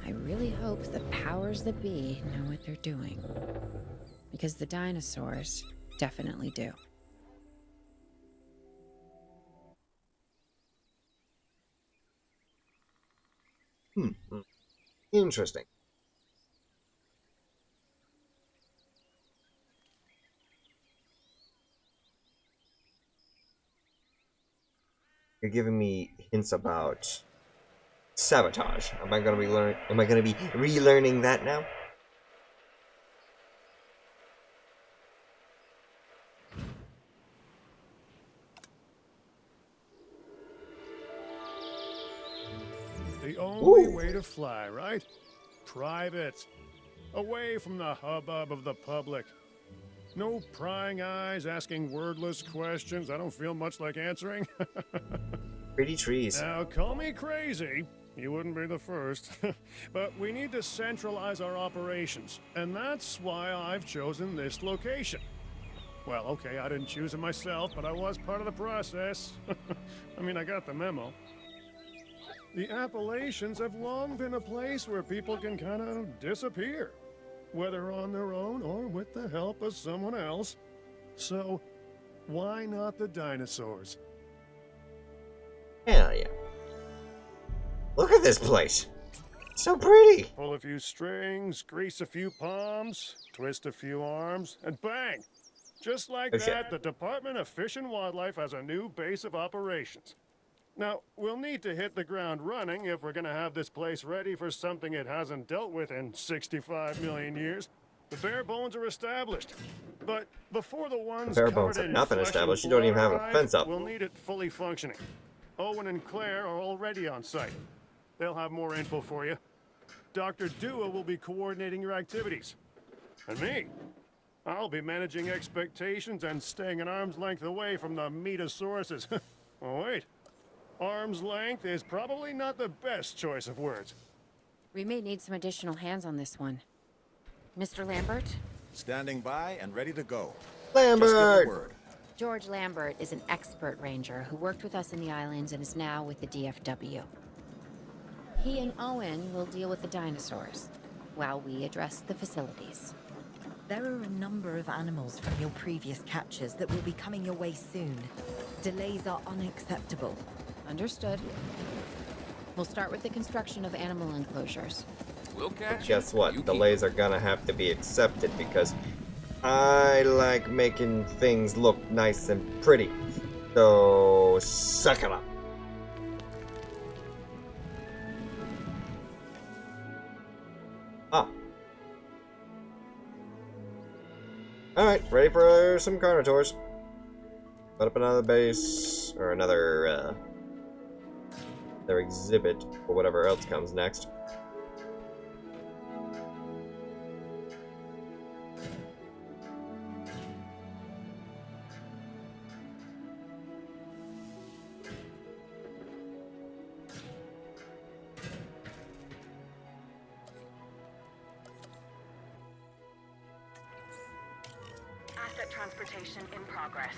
I really hope the powers that be know what they're doing. Because the dinosaurs definitely do. Interesting. You're giving me hints about sabotage. Am I gonna be relearning that now? The only Ooh. way to fly, right? Private. Away from the hubbub of the public. No prying eyes asking wordless questions I don't feel much like answering. Pretty trees. Now, call me crazy. You wouldn't be the first. But we need to centralize our operations. And that's why I've chosen this location. Well, okay, I didn't choose it myself, but I was part of the process. I mean, I got the memo. The Appalachians have long been a place where people can kind of disappear, whether on their own or with the help of someone else. So, why not the dinosaurs? Hell yeah. Look at this place. So pretty. Pull a few strings, grease a few palms, twist a few arms, and bang! Just like Oh, that, shit. the Department of Fish and Wildlife has a new base of operations. Now, we'll need to hit the ground running if we're gonna have this place ready for something it hasn't dealt with in 65 million years. The bare bones are established. But before the ones bare covered bones have in not been flesh and established. You don't even blood have a arrive, fence up. We'll need it fully functioning. Owen and Claire are already on site. They'll have more info for you. Dr. Dua will be coordinating your activities. And me, I'll be managing expectations and staying an arm's length away from the meatosauruses. Oh, wait. Arm's length is probably not the best choice of words. We may need some additional hands on this one. Mr. Lambert? Standing by and ready to go. Just give the Lambert! word. George Lambert is an expert ranger who worked with us in the islands and is now with the DFW. He and Owen will deal with the dinosaurs, while we address the facilities. There are a number of animals from your previous captures that will be coming your way soon. Delays are unacceptable. Understood. We'll start with the construction of animal enclosures. We'll catch Guess you. what? You keep Delays are gonna have to be accepted because I like making things look nice and pretty. So, suck it up. Ah. Alright, ready for some Carnotaurs. Put up another base, or another exhibit, or whatever else comes next. Asset transportation in progress.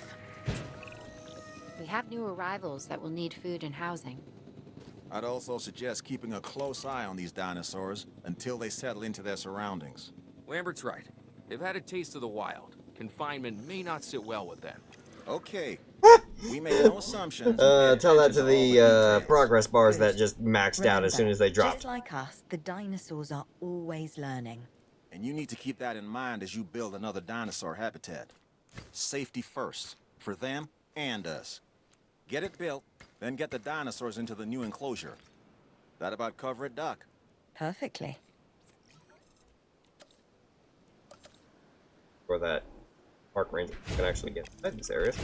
We have new arrivals that will need food and housing. I'd also suggest keeping a close eye on these dinosaurs until they settle into their surroundings. Lambert's right. They've had a taste of the wild. Confinement may not sit well with them. Okay. We make no assumptions. Tell that to the progress bars that just maxed out as soon as they dropped. Just like us, the dinosaurs are always learning. And you need to keep that in mind as you build another dinosaur habitat. Safety first, for them and us. Get it built, then get the dinosaurs into the new enclosure. That about cover it, Doc? Perfectly. For that park ranger can actually get inside these areas.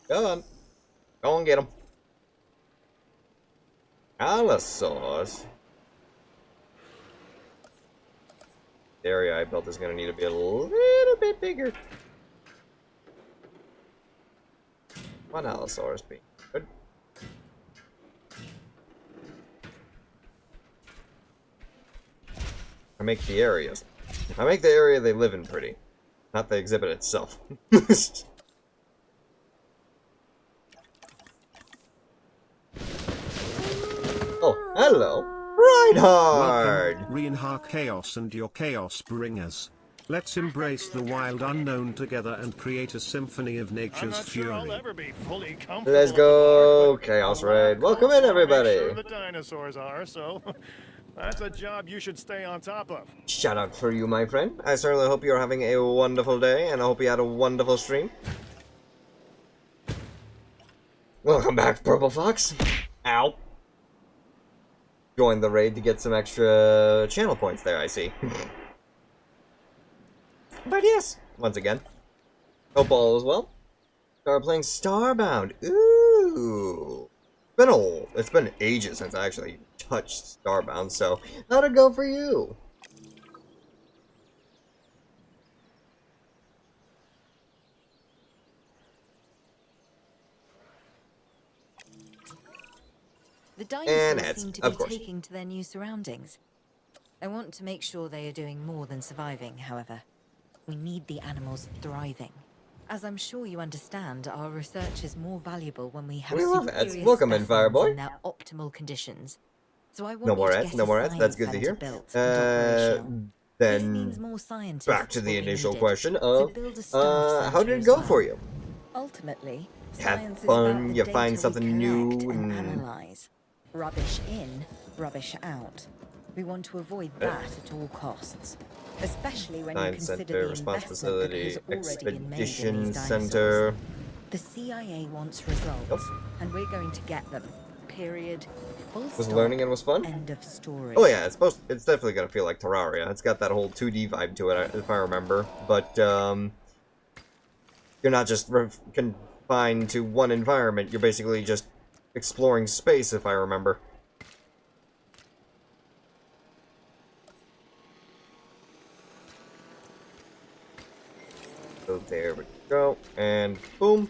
Go on. Go and get them. Allosaurus. The area I built is going to need to be a little bit bigger. One Allosaurus be good. I make the areas. I make the area they live in pretty, not the exhibit itself. Oh, hello, Reinhard! Welcome, Reinhard Chaos and your Chaos Bringers. Let's embrace the wild unknown together and create a symphony of I'm nature's not sure I'll fury. ever be fully comfortable. Let's at go, the park, but Chaos I'll Raid. Welcome in, also make everybody. sure the dinosaurs are, so that's a job you should stay on top of. Shout out for you, my friend. I certainly hope you're having a wonderful day, and I hope you had a wonderful stream. Welcome back, Purple Fox. Ow. Joined the raid to get some extra channel points there, I see. But yes, once again, hope all is well. Start playing Starbound. Ooh. It's been ages since I actually touched Starbound, so how'd it go for you? The And dinosaurs heads, seem to of be course. taking to their new surroundings. I want to make sure they are doing more than surviving, however. We need the animals thriving. As I'm sure you understand, our research is more valuable when we have We love ads. superior Welcome in, specimens Fireboy. in their optimal conditions. So I want No you more to ads, get no a more ads. That's science good to center hear. built and operational. This means Then more scientists back to the will be initial needed. question So of, build a staff how center did it as go well. for you? Ultimately, Have science is fun, about the you data find we something new, collect and and- analyze. Rubbish in, rubbish out. We want to avoid that at all costs. Especially when you Science consider Center, the Response investment that has Facility, already been made in Expedition these dinosaurs. Center. The CIA wants results, and we're going to get them. Period. Full Was stop. learning and was fun? End of story. Oh yeah, it's definitely gonna feel like Terraria. It's got that whole 2D vibe to it, if I remember. But you're not just confined to one environment. You're basically just exploring space, if I remember. So there we go, and boom,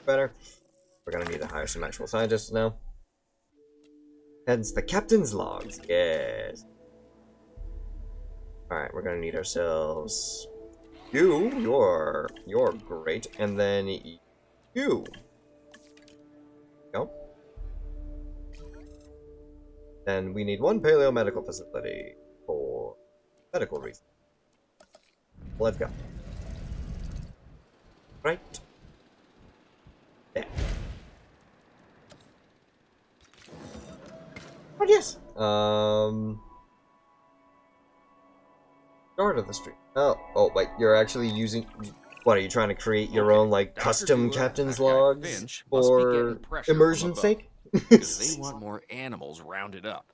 better. We're gonna need to hire some actual scientists now. Hence the captain's logs, yes. Alright, we're gonna need ourselves you're great, and then you. Go. Then we need one paleo medical facility for medical reasons. Let's go. Right. There. But yes, start of the stream. Oh, wait, you're actually using. What are you trying to create your own like Dr. custom Dua captain's and Captain logs Finch must be getting for pressure from immersion's above, sake? because they want more animals rounded up.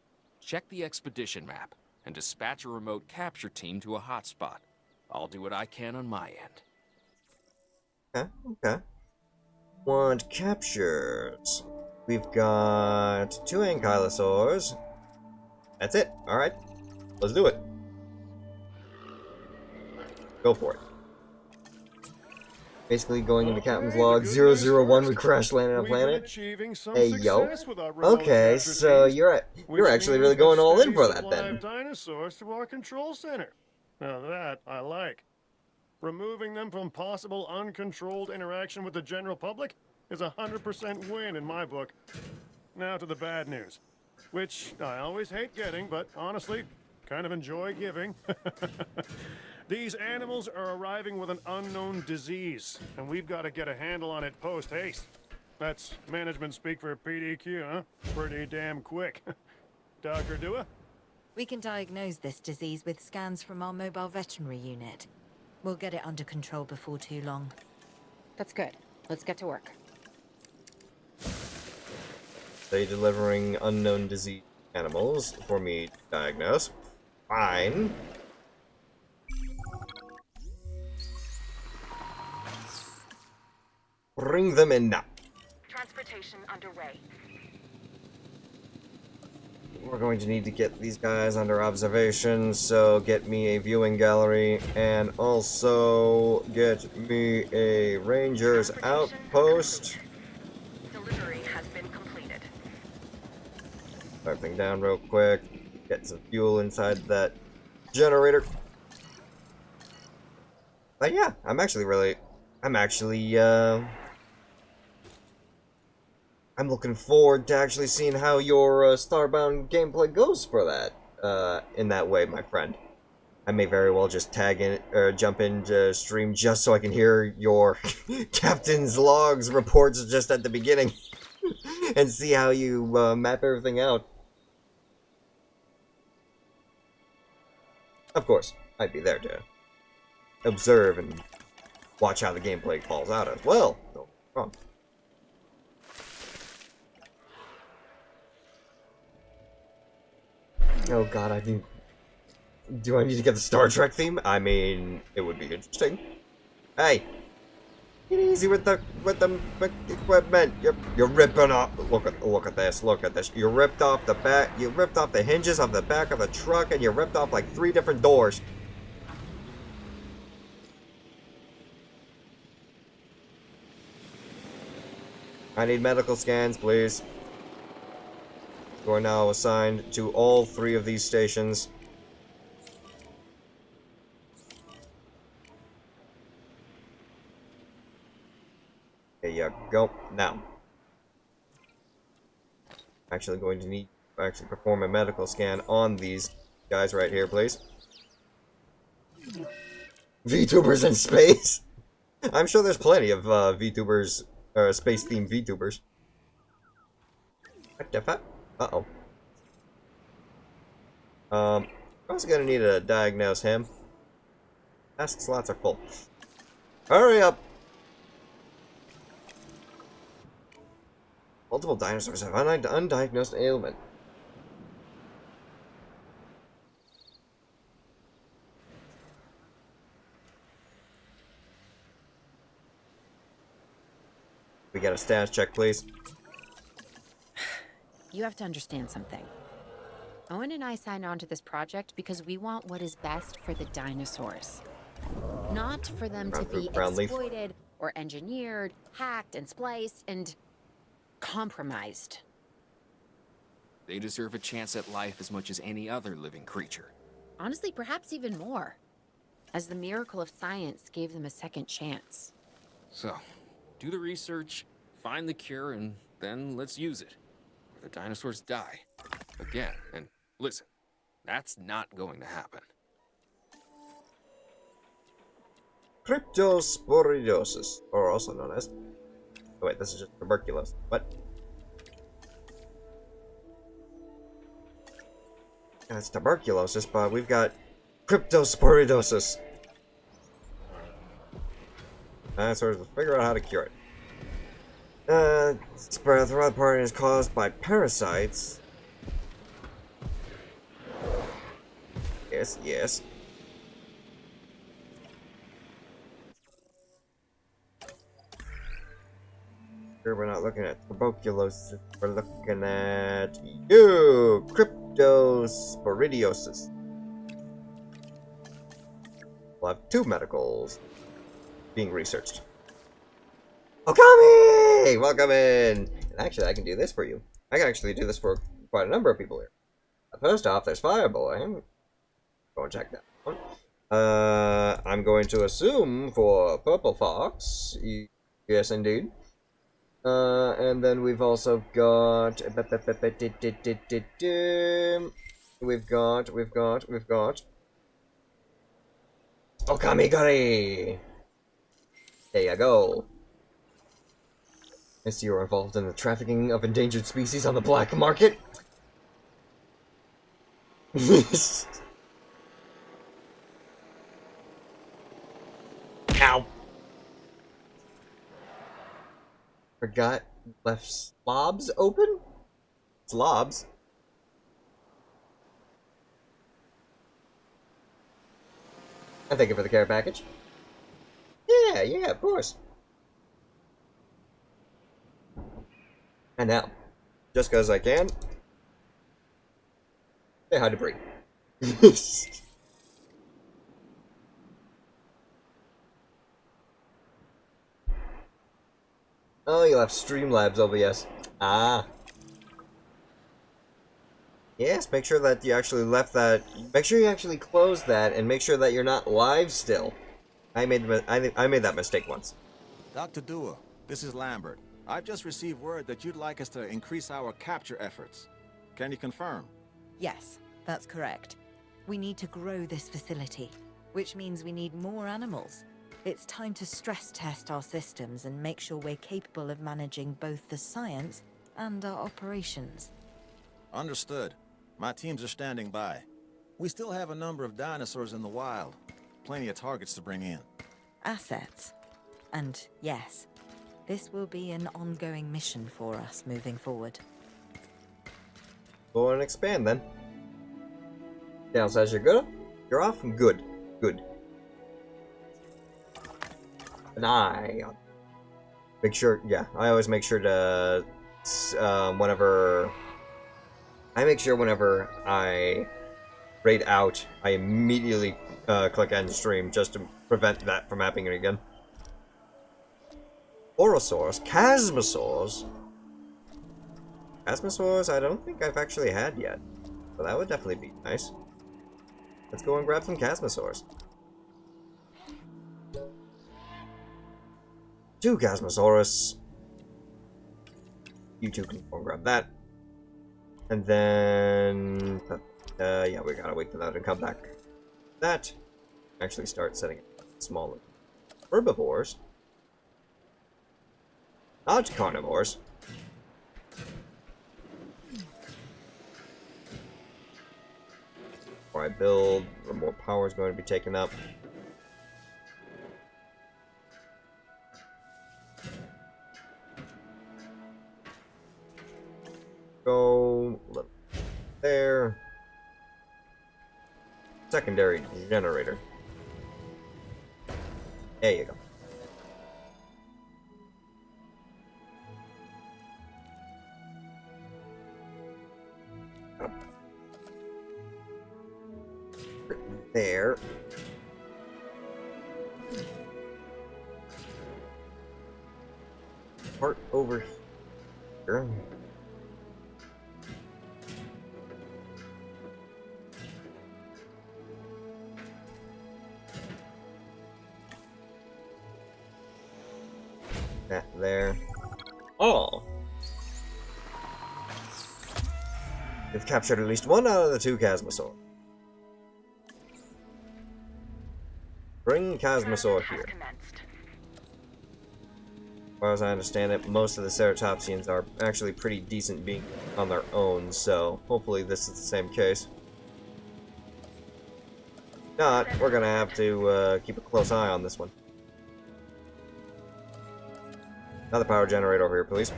Check the expedition map and dispatch a remote capture team to a hotspot. I'll do what I can on my end. Okay. Want captures. We've got 2 ankylosaurs. That's it. Alright. Let's do it. Go for it. Basically going into Captain's Log 001, we crash landed on a planet. Hey, yo. Okay, so you're actually really going all in for that then. Dinosaurs to our control center. Now that I like. Removing them from possible uncontrolled interaction with the general public is a 100% win in my book. Now to the bad news, which I always hate getting, but honestly, kind of enjoy giving. These animals are arriving with an unknown disease, and we've got to get a handle on it post-haste. That's management speak for PDQ, huh? Pretty damn quick. Dr. Dua? We can diagnose this disease with scans from our mobile veterinary unit. We'll get it under control before too long. That's good. Let's get to work. They delivering unknown disease animals for me to diagnose. Fine. Bring them in now. Transportation underway. We're going to need to get these guys under observation, so get me a viewing gallery, and also get me a ranger's outpost. Delivery has been completed. Everything down real quick. Get some fuel inside that generator. But yeah, I'm looking forward to actually seeing how your Starbound gameplay goes for that, in that way, my friend. I may very well just tag in, or jump into stream just so I can hear your captain's logs reports just at the beginning, and see how you map everything out. Of course, I'd be there to observe and watch how the gameplay falls out as well. Don't get me wrong. Oh god, do I need to get the Star Trek theme? I mean, it would be interesting. Hey! Get easy with the equipment. You're ripping off. Look at this. Look at this. You ripped off the back. You ripped off the hinges of the back of the truck, and you ripped off like 3 different doors. I need medical scans, please. You are now assigned to all 3 of these stations. There you go. Now, actually going to need to actually perform a medical scan on these guys right here, please. VTubers in space. I'm sure there's plenty of VTubers, space-themed VTubers. What the fuck? Uh-oh. I'm also gonna need to diagnose him. Task slots are full. Hurry up! Multiple dinosaurs have undiagnosed ailment. We get a status check, please. You have to understand something. Owen and I signed on to this project because we want what is best for the dinosaurs. Not for them to be exploited or engineered, hacked and spliced and compromised. They deserve a chance at life as much as any other living creature. Honestly, perhaps even more, as the miracle of science gave them a second chance. So, do the research, find the cure, and then let's use it. The dinosaurs die. Again. And listen, that's not going to happen. Cryptosporidosis, or also known as... Oh wait, this is just tuberculosis. What? That's tuberculosis, but we've got cryptosporidosis. So we'll figure out how to cure it. Spread throughout the party is caused by parasites. Yes, yes. Sure, we're not looking at tuberculosis. We're looking at you, cryptosporidiosis. We'll have 2 medicals being researched. Okami! Welcome in! And actually, I can do this for you. I can actually do this for quite a number of people here. First off, there's Fireboy. Go and check that one. I'm going to assume for Purple Fox. Yes, indeed. And then we've also got... We've got... Okamigari! There you go. I see you're involved in the trafficking of endangered species on the black market. Ow! Forgot left slobs open? Slobs? And thank you for the care package. Yeah, of course. And now, just because I can, say hi to Bree. Oh, you'll have Streamlabs OBS. Ah. Yes, make sure that you actually left that. Make sure you actually close that, and make sure that you're not live still. I made that mistake once. Dr. Dua, this is Lambert. I've just received word that you'd like us to increase our capture efforts. Can you confirm? Yes, that's correct. We need to grow this facility, which means we need more animals. It's time to stress test our systems and make sure we're capable of managing both the science and our operations. Understood. My teams are standing by. We still have a number of dinosaurs in the wild. Plenty of targets to bring in. Assets. And yes, this will be an ongoing mission for us moving forward. Go and expand then. Dale says you're good. You're off. Good. Good. And I make sure. Yeah, I always make sure to whenever I raid out, I immediately click end stream just to prevent that from happening again. Orosaurs, Chasmosaurs. Chasmosaurs, I don't think I've actually had yet. So that would definitely be nice. Let's go and grab some Chasmosaurs. 2 Chasmosaurus. You 2 can go and grab that. And then... yeah, we gotta wait for that and come back. That. Actually start setting up smaller herbivores. Not carnivores. Before I build, the more power is going to be taken up. Go there. Secondary generator. There you go. There. Part over here. That there. Oh! We've captured at least 1 out of the 2 Chasmosaurs. Bring Chasmosaur here. As far as I understand it, most of the Ceratopsians are actually pretty decent beings on their own, so hopefully this is the same case. Not, we're gonna have to keep a close eye on this one. Another power generator over here, please.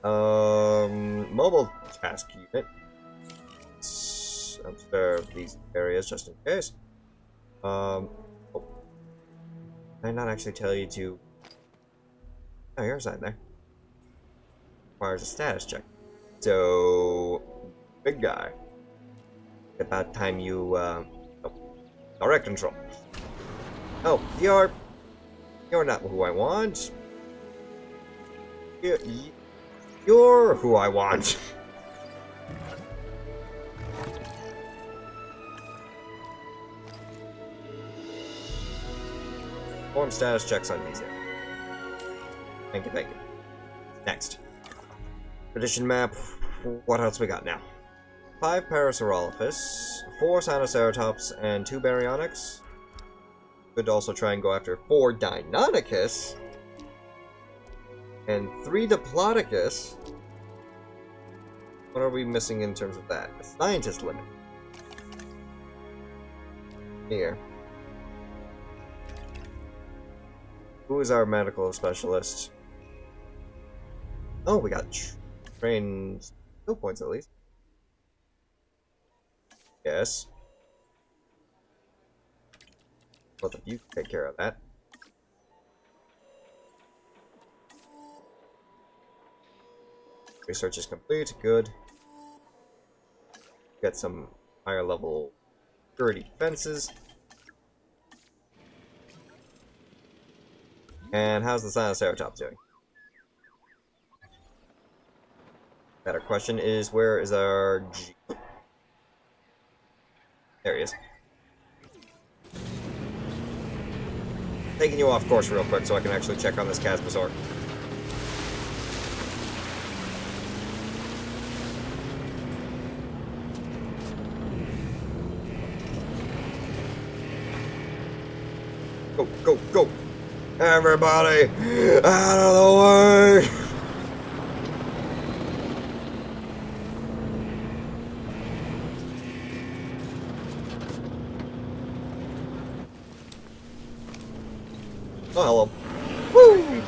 Mobile task unit. Let's observe these areas just in case. Oh. Did I not actually tell you to... Oh, you're inside there. Requires a status check. So... Big guy. About time you, oh. Direct control. Oh, you're not who I want. You're who I want. Perform status checks on these here. Thank you, thank you. Next. Tradition map. What else we got now? 5 Parasaurolophus, 4 Sinoceratops, and 2 Baryonyx. Could also try and go after 4 Deinonychus. And 3 Diplodocus. What are we missing in terms of that? A scientist limit. Here. Who is our medical specialist? Oh, we got trained skill points at least. Yes. Both of you take care of that. Research is complete. Good. Get some higher level security defenses. And how's the Sinoceratops doing? Better question is, where is our G? There he is. Taking you off course real quick so I can actually check on this Casmosaur. Go, go, go! Everybody, out of the way! Oh, hello. Woo!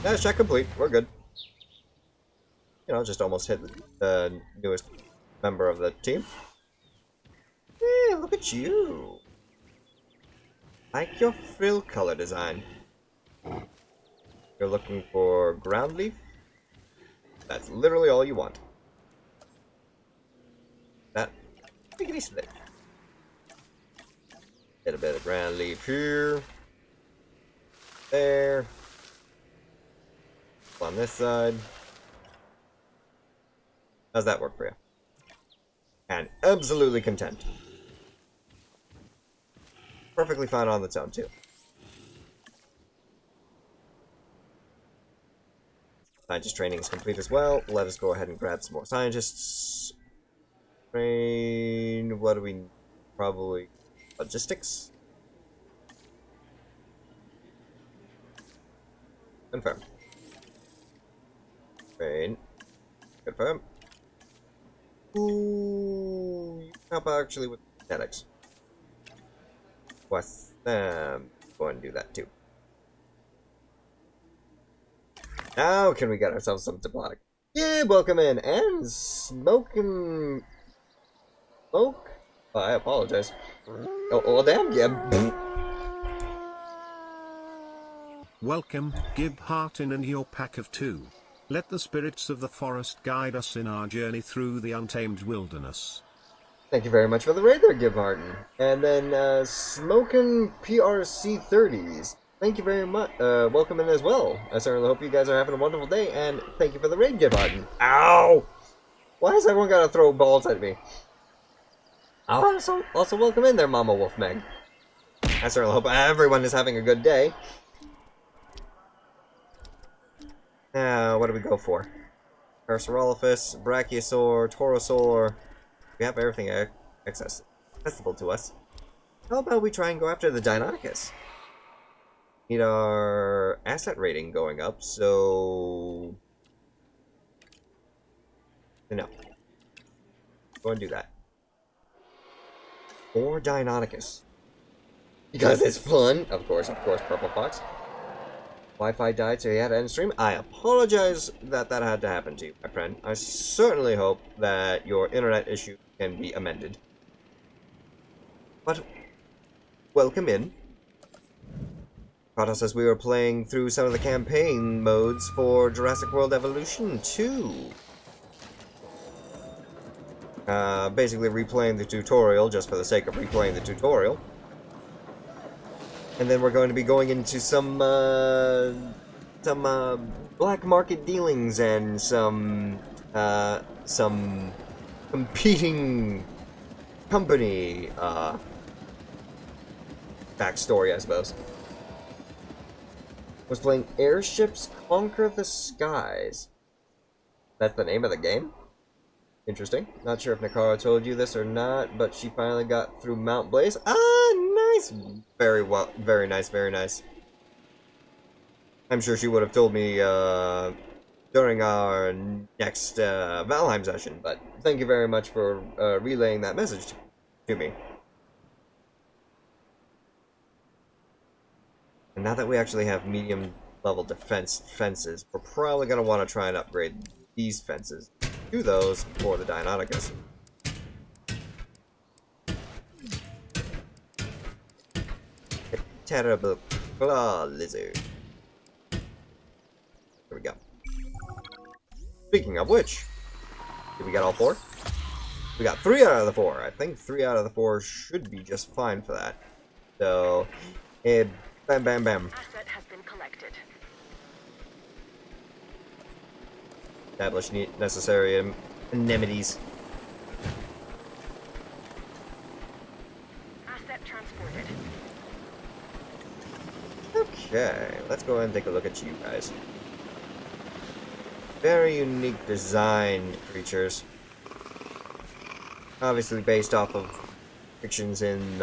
Yeah, check complete. We're good. You know, just almost hit the newest member of the team. Yeah, look at you. Like your frill color design. You're looking for ground leaf? That's literally all you want. That. Take it easy there. Get a bit of ground leaf here. There. On this side. How's that work for you? And absolutely content. Perfectly fine on its own, too. Scientist training is complete as well. Let us go ahead and grab some more scientists. Train... What do we... Probably... Logistics? Confirm. Train. Confirm. Ooh... Help actually with genetics. What's them? Go and do that too. Now can we get ourselves some Diplodocus? Yeah, welcome in. And smoking... Smoke? Oh, I apologize. Oh, damn, yeah. Welcome, give heart in and your pack of 2. Let the spirits of the forest guide us in our journey through the untamed wilderness. Thank you very much for the raid there, Give Martin. And then, Smokin' PRC 30s. Thank you very much. Welcome in as well. I certainly hope you guys are having a wonderful day, and thank you for the raid, Give Martin. Ow! Why has everyone got to throw balls at me? Also welcome in there, Mama Wolf Meg. I certainly hope everyone is having a good day. What do we go for? Parasaurolophus, Brachiosaur, Torosaur. We have everything accessible to us. How about we try and go after the Deinonychus? Need our asset rating going up, so... No. Go and do that. or Deinonychus. Because it's fun. Of course, Purple Fox. Wi-Fi died, so he had to end stream. I apologize that that had to happen to you, my friend. I certainly hope that your internet issue can be amended. But, welcome in. Caught us as we were playing through some of the campaign modes for Jurassic World Evolution 2. Basically replaying the tutorial just for the sake of replaying the tutorial. And then we're going to be going into some black market dealings and some competing company backstory, I suppose. Was playing Airships Conquer the Skies. That's the name of the game? Interesting. Not sure if Nakara told you this or not, but she finally got through Mount Blaze. Ah, nice! Very well, very nice, very nice. I'm sure she would have told me during our next Valheim session, but thank you very much for relaying that message to me. And now that we actually have medium level fences, we're probably going to want to try and upgrade these fences to those for the Deinonychus. A terrible claw lizard. There we go. Speaking of which, did we get all 4? We got 3 out of the 4. I think 3 out of the 4 should be just fine for that. So, bam, bam, bam. Asset has been collected. Establish necessary amenities. Asset transported. Okay, let's go ahead and take a look at you guys. Very unique designed creatures. Obviously based off of fictions in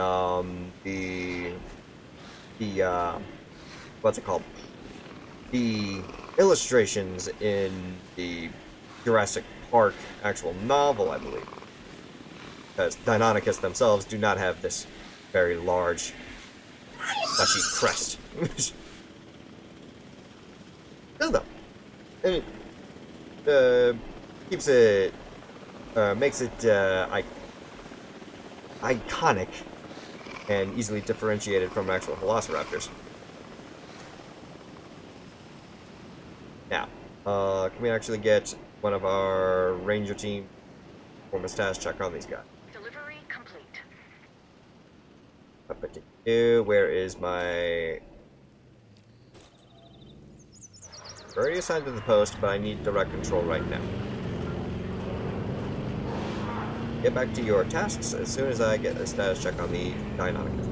the what's it called? The illustrations in the Jurassic Park actual novel, I believe. Because Deinonychus themselves do not have this very large fleshy crest. Still though. And it keeps it makes it iconic and easily differentiated from actual velociraptors. Now, can we actually get one of our ranger team perform a status check on these guys? Delivery complete. Up at 2. Where is my... Already assigned to the post, but I need direct control right now. Get back to your tasks as soon as I get a status check on the Deinonychus.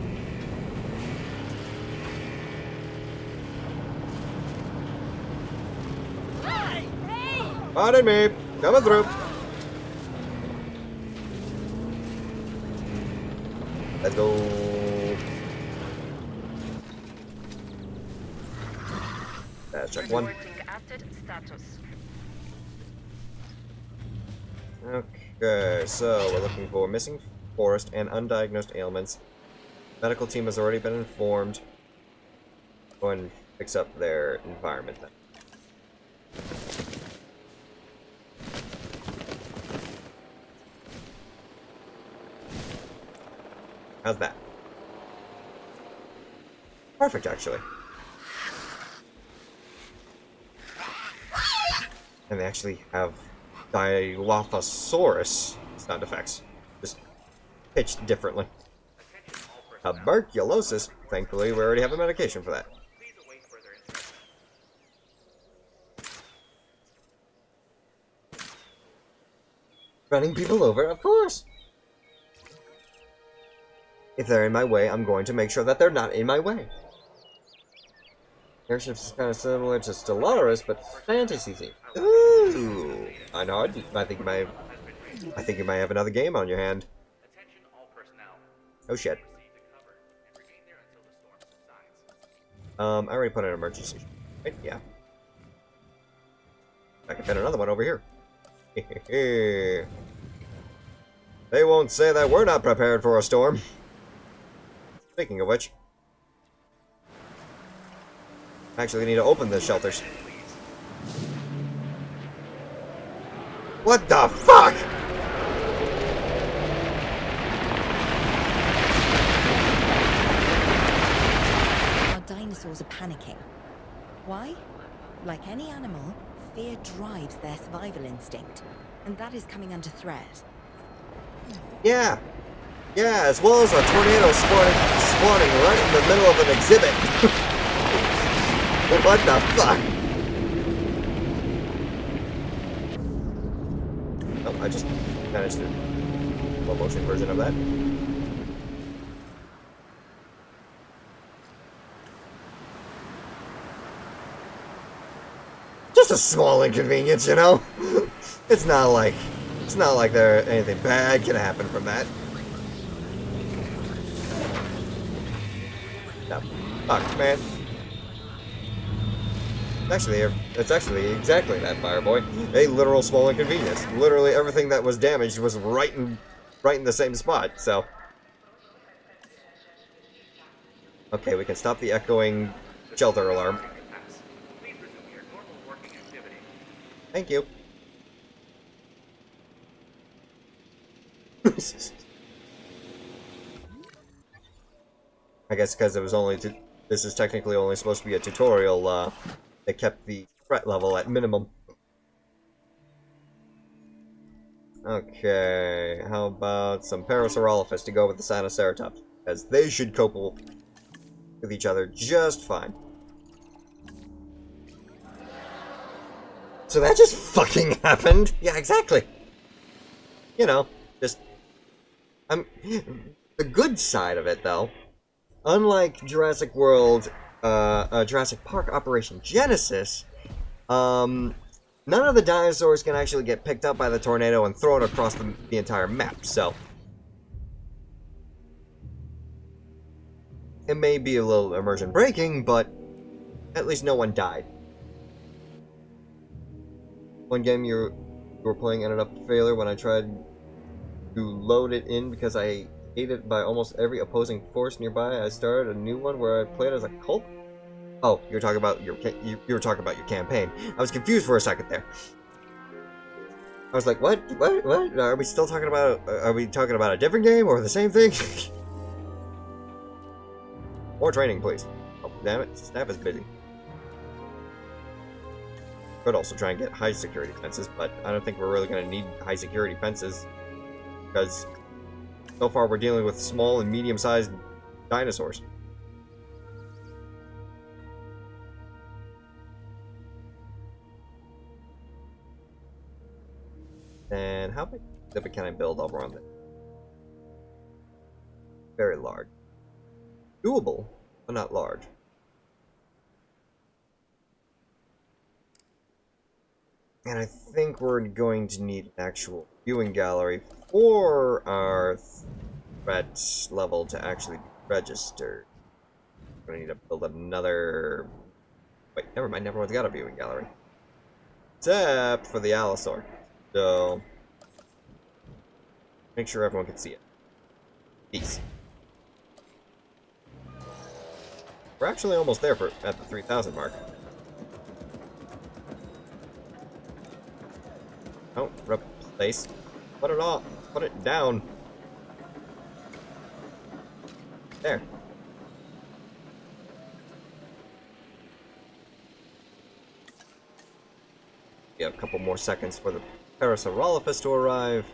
Pardon me, coming through. Let's go. Status check 1. Reporting asset status. Okay, so we're looking for missing forest and undiagnosed ailments. Medical team has already been informed. Go ahead and fix up their environment then. How's that? Perfect, actually. And they actually have Dilophosaurus sound effects, just pitched differently. Tuberculosis. Thankfully, we already have a medication for that. Running people over, of course. If they're in my way, I'm going to make sure that they're not in my way. Airships is kind of similar to Stellaris, but fantasy themed. Ooh, I know. I think you might have another game on your hand. Oh shit. I already put an emergency. Right? Yeah. I can fit another one over here. They won't say that we're not prepared for a storm. Speaking of which, actually need to open the shelters. What the fuck? Our dinosaurs are panicking. Why? Like any animal, fear drives their survival instinct, and that is coming under threat. Yeah. Yeah, as well as a tornado spawning right in the middle of an exhibit. What the fuck? Oh, I just managed to slow motion version of that. Just a small inconvenience, you know? It's not like there anything bad can happen from that. No. Fuck, man. It's actually exactly that, Fireboy. A literal small inconvenience. Literally everything that was damaged was right in the same spot, so. Okay, we can stop the echoing shelter alarm. Thank you. I guess because it was only this is technically only supposed to be a tutorial, they kept the threat level at minimum. Okay, how about some Parasaurolophus to go with the Sinoceratops? Because they should cope with each other just fine. So that just fucking happened? Yeah, exactly. You know, just... the good side of it, though, unlike Jurassic World, Jurassic Park Operation Genesis, none of the dinosaurs can actually get picked up by the tornado and thrown across the entire map, so... It may be a little immersion breaking, but at least no one died. One game you were playing ended up a failure when I tried to load it in because I hated by almost every opposing force nearby. I started a new one where I played as a cult. Oh, you were talking about your campaign. I was confused for a second there. I was like, what? Are we still talking about? Are we talking about a different game or the same thing? More training, please. Oh, damn it! Snap is busy. Could also try and get high security fences, but I don't think we're really going to need high security fences because so far we're dealing with small and medium-sized dinosaurs. And how big of it can I build over on this? Very large. Doable, but not large. And I think we're going to need an actual viewing gallery for our threat level to actually be registered. We're going to need to build another... Wait, never mind, everyone's got a viewing gallery. Except for the Allosaur. So... make sure everyone can see it. Peace. We're actually almost there at the 3,000 mark. Oh, replace. Put it off. Put it down. There. We have a couple more seconds for the Parasaurolophus to arrive.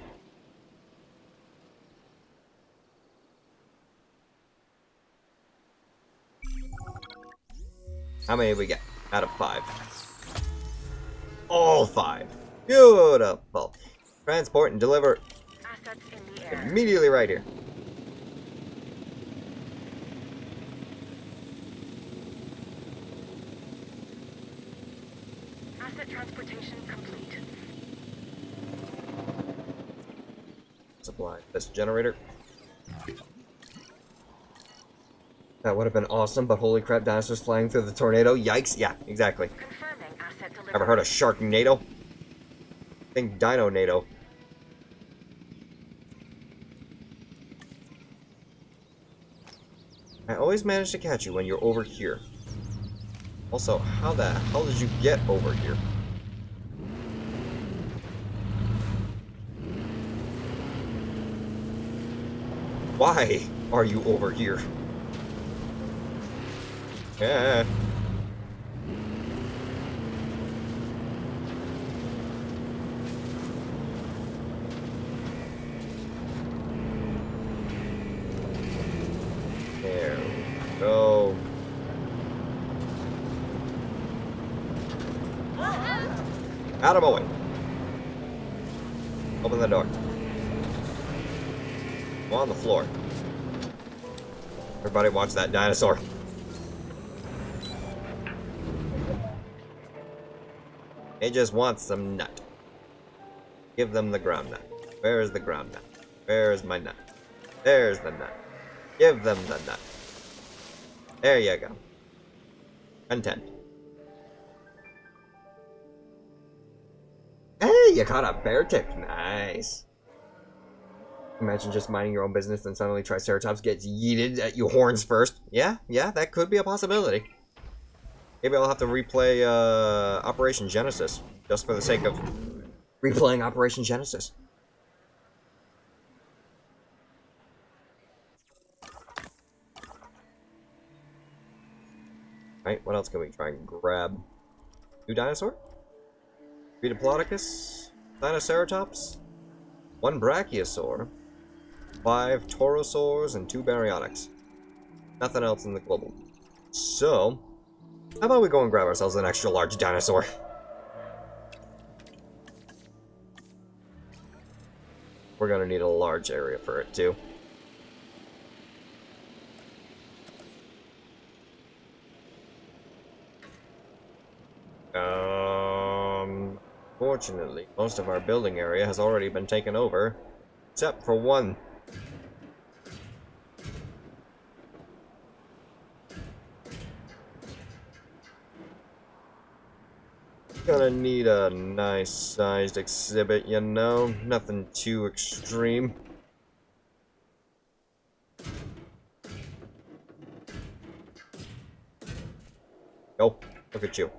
How many did we get out of 5? All 5. Beautiful. Transport and deliver Assets in the air. immediately right here. Asset transportation complete. Supply this generator. That would have been awesome, but holy crap, dinosaurs flying through the tornado. Yikes. Yeah, exactly. Confirming asset delivery. Ever heard of Sharknado? Think Dino-nado. I always manage to catch you when you're over here. Also, how the hell did you get over here? Why are you over here? Yeah. There we go. Out of my way. Open the door. I'm on the floor. Everybody watch that dinosaur. It just wants some nut. Give them the ground nut. Where is the ground nut? Where is my nut? There's the nut. Give them the nut. There you go. Content. Hey, you caught a bear tick. Nice. Imagine just minding your own business and suddenly Triceratops gets yeeted at your horns first. Yeah, that could be a possibility. Maybe I'll have to replay Operation Genesis, just for the sake of replaying Operation Genesis. Right, what else can we try and grab? New dinosaur? Diplodocus? Dinoceratops? 1 Brachiosaur? 5 Taurosaurs and 2 Baryonyx. Nothing else in the global. So, how about we go and grab ourselves an extra large dinosaur? We're gonna need a large area for it too. Fortunately, most of our building area has already been taken over, except for one. Gonna need a nice sized exhibit, you know? Nothing too extreme. Oh, look at you.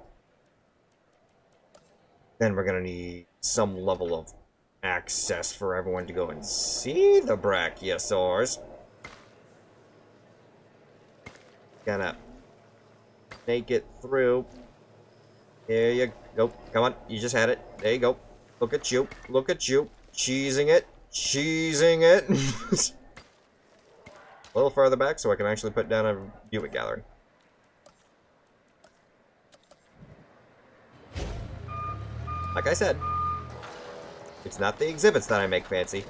Then we're gonna need some level of access for everyone to go and see the Brachiosaurs. Gonna make it through. Here you go. Come on, you just had it. There you go. Look at you. Look at you. Cheesing it. Cheesing it. A little further back so I can actually put down a viewing gallery. Like I said, it's not the exhibits that I make fancy.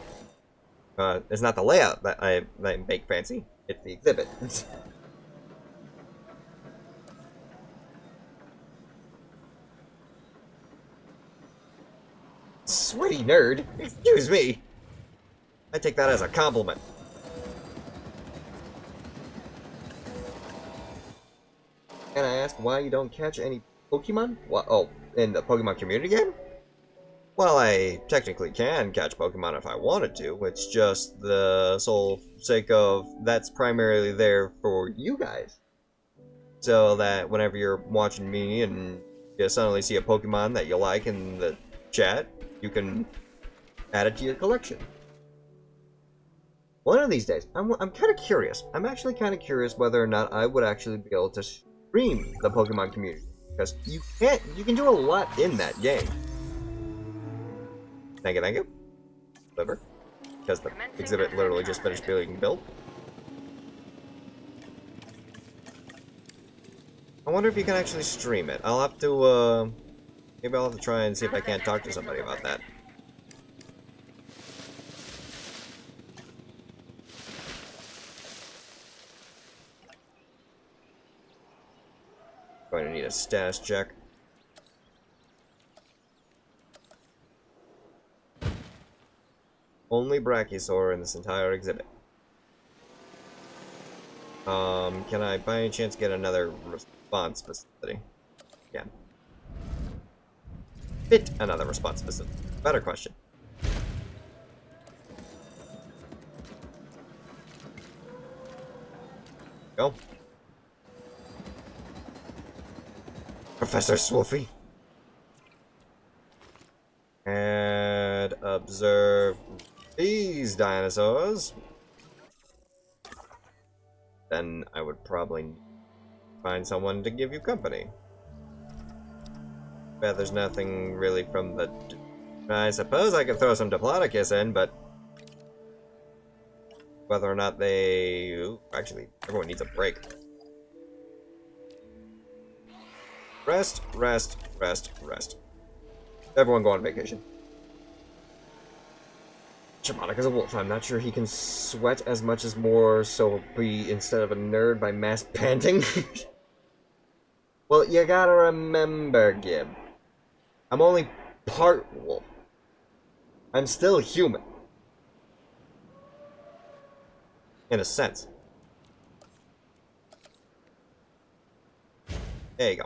It's not the layout that I make fancy. It's the exhibit. Sweaty nerd? Excuse me. I take that as a compliment. And I asked why you don't catch any Pokemon? What? Oh, in the Pokemon community game? Well, I technically can catch Pokemon if I wanted to. It's just the sole sake of that's primarily there for you guys. So that whenever you're watching me and you suddenly see a Pokemon that you like in the chat, you can add it to your collection. One of these days, I'm kind of curious. I'm actually kind of curious whether or not I would actually be able to stream the Pokemon community. Because you can do a lot in that game. Thank you. Liver. Because the exhibit literally just finished being built. I wonder if you can actually stream it. I'll have to, maybe I'll have to try and see if I can't talk to somebody about that. Going to need a status check. Only Brachiosaur in this entire exhibit. Can I by any chance get another response facility? Yeah. Fit another response facility. Better question. Go. Professor Swoofy. And observe these dinosaurs. Then I would probably find someone to give you company. Bet there's nothing really from the... I suppose I could throw some Diplodocus in, but... whether or not they... Ooh, actually, everyone needs a break. Rest, rest, rest, rest. Everyone go on vacation. Shamanic is a wolf. I'm not sure he can sweat as much as more, so be instead of a nerd by mass panting. Well, you gotta remember, Gib. I'm only part wolf. I'm still human. In a sense. There you go.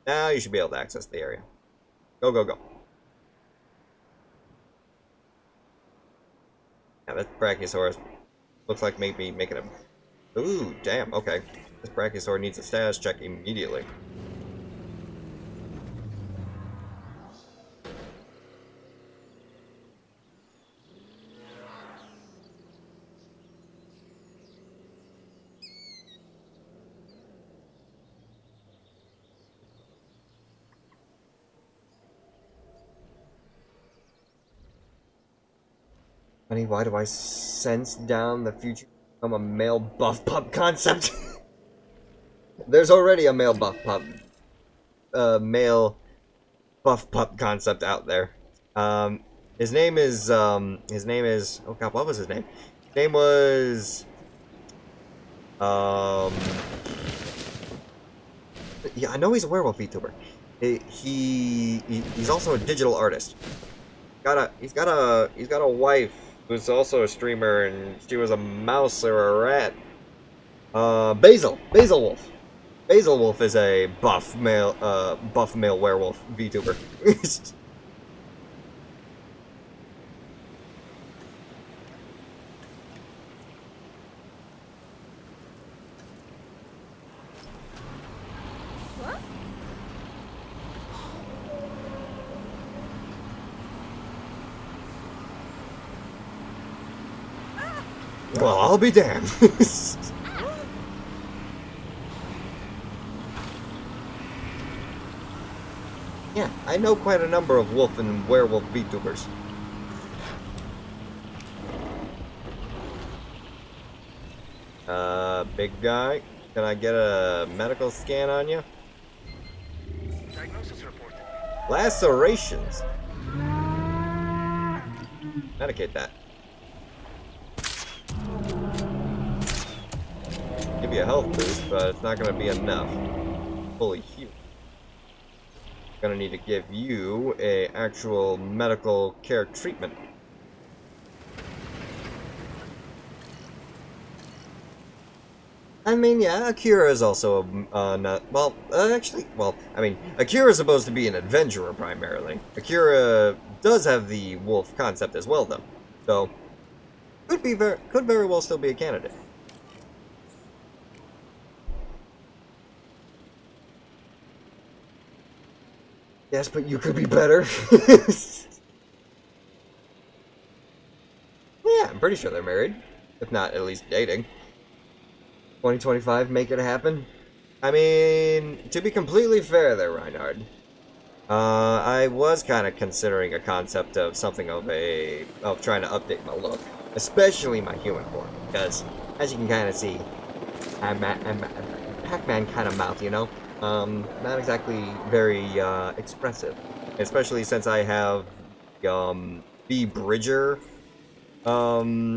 Now you should be able to access the area. Go, go, go. Yeah, that Brachiosaurus looks like maybe making a... Ooh, damn, okay. This Brachiosaur needs a status check immediately. Honey, why do I sense down the future from a male buff pup concept? There's already a male buff pup. Male buff pup concept out there. His name is, oh god, what was his name? His name was, yeah, I know he's a werewolf VTuber. He's also a digital artist. He's got a wife who's also a streamer, and she was a mouse or a rat. Basil Wolf. Basil Wolf is a buff male werewolf VTuber. Well, I'll be damned. Yeah, I know quite a number of wolf and werewolf VTubers. Big guy, can I get a medical scan on you? Diagnosis reported. Lacerations. Medicate that. Give you a health boost, but it's not going to be enough. Fully healed. Gonna need to give you a actual medical care treatment. I mean, yeah, Akira is also not, well, actually, well, I mean, Akira is supposed to be an adventurer primarily. Akira does have the wolf concept as well, though, so could very well still be a candidate. Yes, but you could be better. Yeah, I'm pretty sure they're married, if not at least dating. 2025, make it happen. I mean, to be completely fair there, Reinhard, I was kind of considering a concept of something of trying to update my look, especially my human form, because as you can kind of see, I'm Pac-Man kind of mouth, you know? Not exactly very expressive, especially since I have the Bridger, what's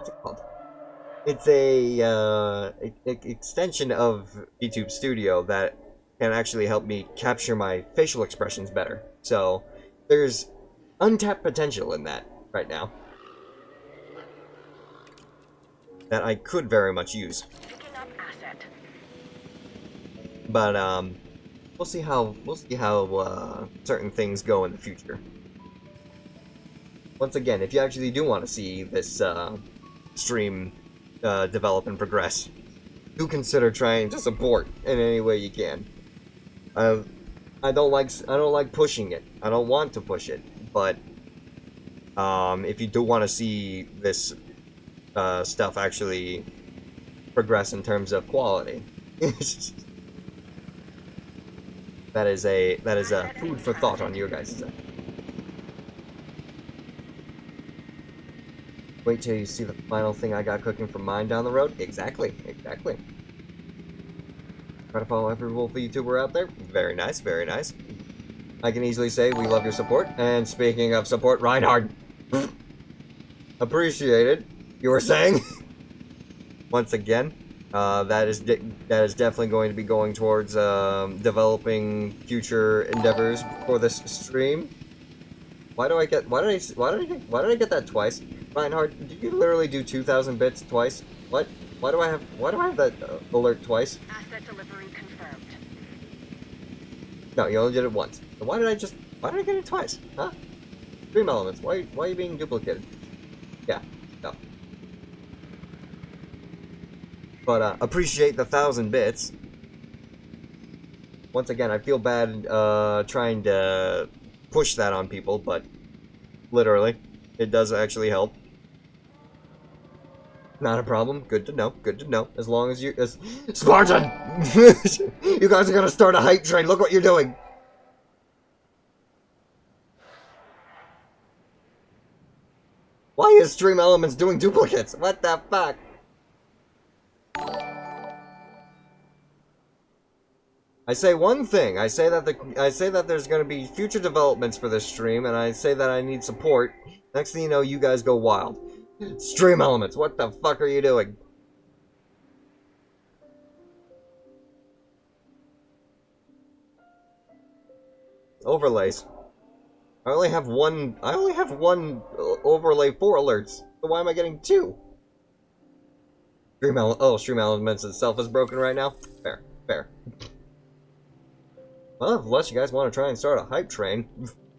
it called? It's a extension of YouTube Studio that can actually help me capture my facial expressions better. So there's untapped potential in that right now that I could very much use. Picking up asset. But we'll see how certain things go in the future. Once again, if you actually do want to see this stream develop and progress. Do consider trying to support in any way you can. I don't like pushing it. I don't want to push it, but if you do want to see this stuff actually progress in terms of quality, that is a food for thought on your guys' end. Wait till you see the final thing I got cooking for mine down the road. Exactly. Try to follow every wolf YouTuber out there. Very nice, very nice. I can easily say we love your support. And speaking of support, Reinhard, appreciated. You were saying? Once again, that is definitely going to be going towards developing future endeavors for this stream. Why did I get that twice? Reinhard, did you literally do 2,000 bits twice? What? Why do I have that alert twice? Asset delivery confirmed. No, you only did it once. So why did I get it twice? Huh? Stream elements. Why are you being duplicated? Yeah. No. But appreciate the 1,000 bits. Once again, I feel bad trying to push that on people, but literally, it does actually help. Not a problem. Good to know. Good to know. As long as you... Spartan! You guys are gonna start a hype train. Look what you're doing. Why is Stream Elements doing duplicates? What the fuck? I say one thing. I say that there's gonna be future developments for this stream, and I say that I need support. Next thing you know, you guys go wild. Stream Elements, what the fuck are you doing? Overlays. I only have one overlay for alerts. So why am I getting two? Stream Elements itself is broken right now? Fair. Well, unless you guys want to try and start a hype train.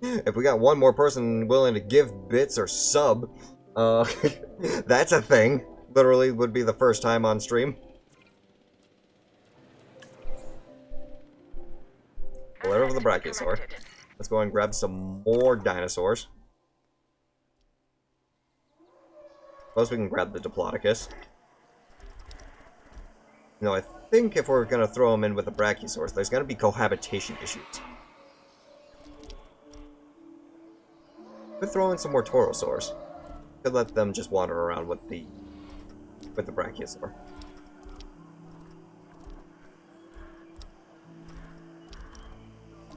If we got one more person willing to give bits or sub, that's a thing. Literally would be the first time on stream. Alert over the Brachiosaur. Let's go and grab some more dinosaurs. Suppose we can grab the Diplodocus. No, I think if we're gonna throw them in with the Brachiosaurs, there's gonna be cohabitation issues. Could throw in some more Taurosaurs. Could let them just wander around with the Brachiosaur.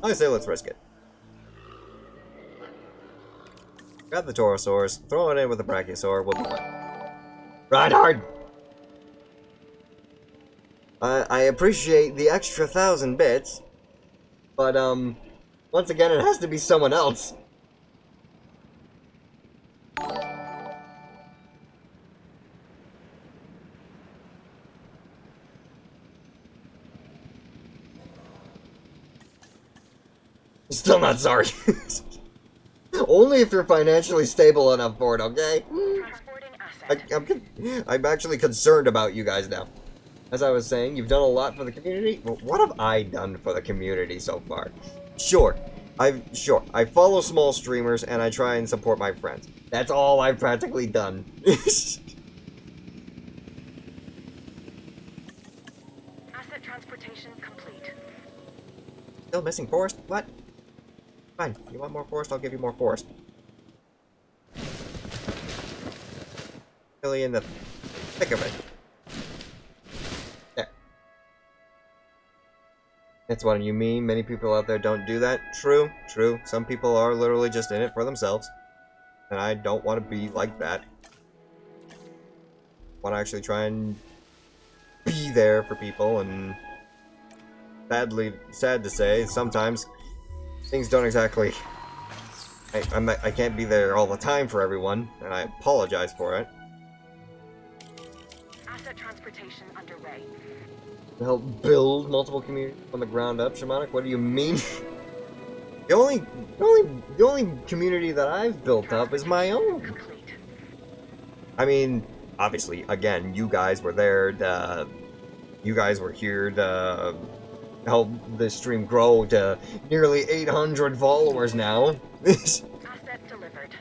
I say let's risk it. Grab the Taurosaurs, throw it in with the Brachiosaur, we'll be fine. Reinhard! I appreciate the extra 1,000 bits, but once again it has to be someone else. Still not sorry. Only if you're financially stable enough for it, okay? I'm actually concerned about you guys now. As I was saying, you've done a lot for the community. Well, what have I done for the community so far? Sure, I follow small streamers and I try and support my friends. That's all I've practically done. Asset transportation complete. Still missing forest? What? Fine, you want more forest? I'll give you more forest. Really in the thick of it. There. That's what you mean. Many people out there don't do that. True. Some people are literally just in it for themselves. And I don't want to be like that. I want to actually try and be there for people, and sad to say, sometimes things don't exactly... I can't be there all the time for everyone, and I apologize for it. Asset transportation underway. To help build multiple communities from the ground up, Shamanic? What do you mean? The only community that I've built up is my own. Complete. I mean, obviously, again, you guys were there to, you guys were here to help the stream grow to nearly 800 followers now. Asset delivered.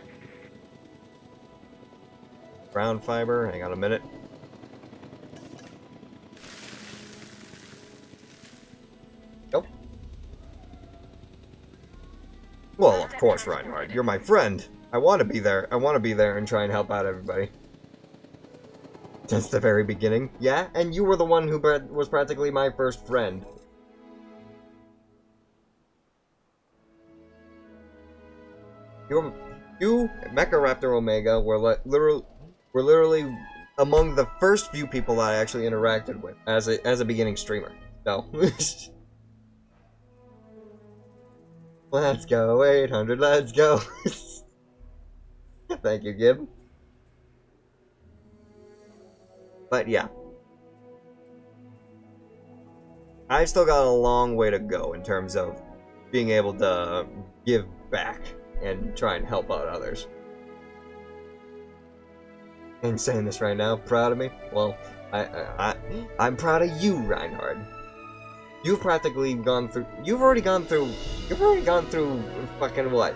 Ground fiber, hang on a minute. Nope. Well, of course, Reinhardt, you're my friend. I want to be there. I want to be there and try and help out everybody. Since the very beginning, yeah? And you were the one who was practically my first friend. You, Mecharaptor Omega, were literally among the first few people that I actually interacted with as a beginning streamer. So, let's go 800. Let's go. Thank you, Gib. But yeah, I've still got a long way to go in terms of being able to give back and try and help out others. And saying this right now, proud of me? Well, I'm proud of you, Reinhardt. You've practically gone through. You've already gone through fucking what?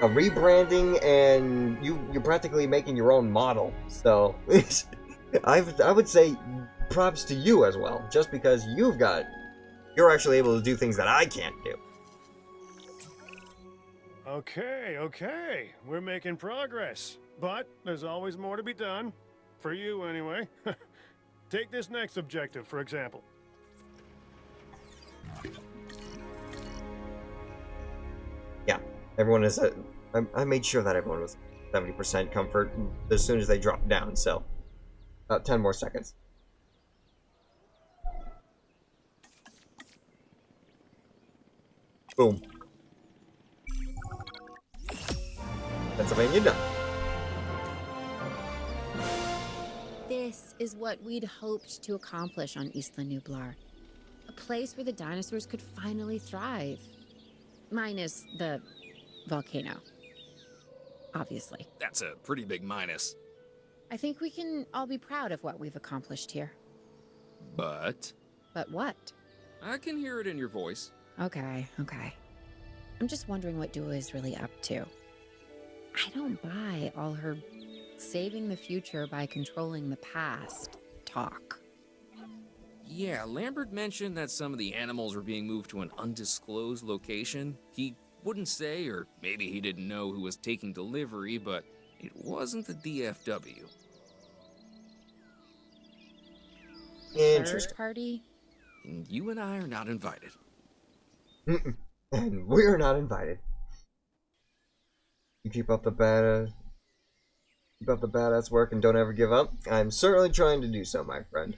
A rebranding, and you're practically making your own model. So, I would say props to you as well, just because you're actually able to do things that I can't do. Okay, we're making progress. But there's always more to be done. For you, anyway. Take this next objective, for example. Yeah, everyone is I made sure that everyone was 70% comfort as soon as they dropped down, so about 10 more seconds. Boom. Pennsylvania done. This is what we'd hoped to accomplish on Isla Nublar. A place where the dinosaurs could finally thrive. Minus the volcano. Obviously. That's a pretty big minus. I think we can all be proud of what we've accomplished here. But? But what? I can hear it in your voice. Okay. I'm just wondering what Dua is really up to. I don't buy all her saving the future by controlling the past talk. Yeah, Lambert mentioned that some of the animals were being moved to an undisclosed location. He wouldn't say, or maybe he didn't know who was taking delivery, but it wasn't the DFW. Third party? And you and I are not invited. And we're not invited. You keep up the badass work and don't ever give up. I'm certainly trying to do so, my friend.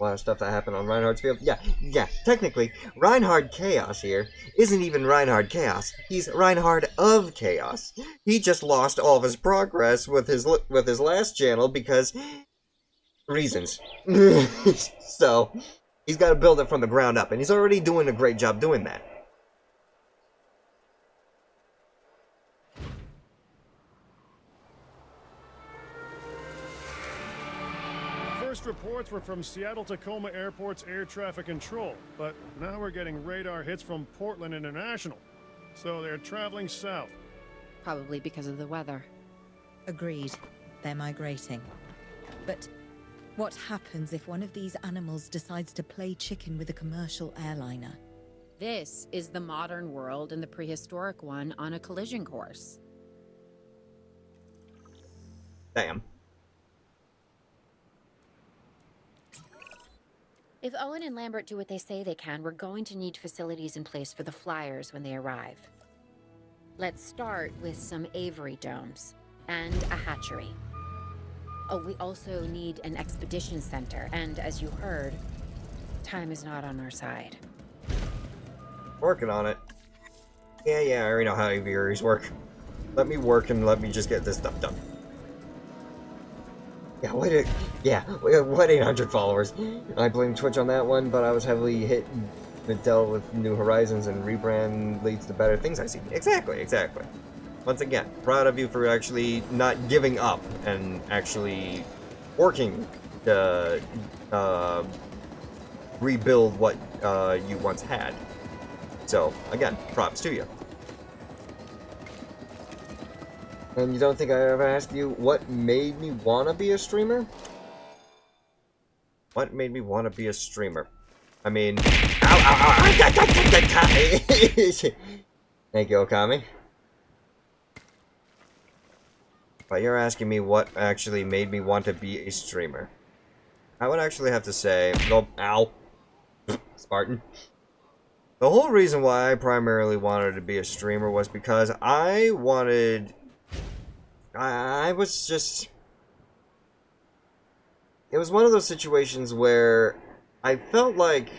A lot of stuff that happened on Reinhardt's field. Yeah, technically, Reinhardt Chaos here isn't even Reinhardt Chaos. He's Reinhardt of Chaos. He just lost all of his progress with his last channel because reasons. So, he's got to build it from the ground up, and he's already doing a great job doing that. First reports were from Seattle-Tacoma Airport's air traffic control, but now we're getting radar hits from Portland International. So they're traveling south. Probably because of the weather. Agreed. They're migrating. But what happens if one of these animals decides to play chicken with a commercial airliner? This is the modern world and the prehistoric one on a collision course. Damn. If Owen and Lambert do what they say they can, we're going to need facilities in place for the flyers when they arrive. Let's start with some aviary domes and a hatchery. Oh, we also need an expedition center, and as you heard, time is not on our side. Working on it. Yeah, I already know how aviaries work. Let me work and let me just get this stuff done. Yeah, what 800 followers? I blame Twitch on that one, but I was heavily hit and dealt with New Horizons, and rebrand leads to better things I see. Exactly. Once again, proud of you for actually not giving up and actually working to rebuild what you once had. So, again, props to you. And you don't think I ever asked you what made me want to be a streamer? What made me want to be a streamer? I mean... Thank you, Okami. But you're asking me what actually made me want to be a streamer. I would actually have to say... Oh, ow. Spartan. The whole reason why I primarily wanted to be a streamer was because I wanted... I was just... It was one of those situations where I felt like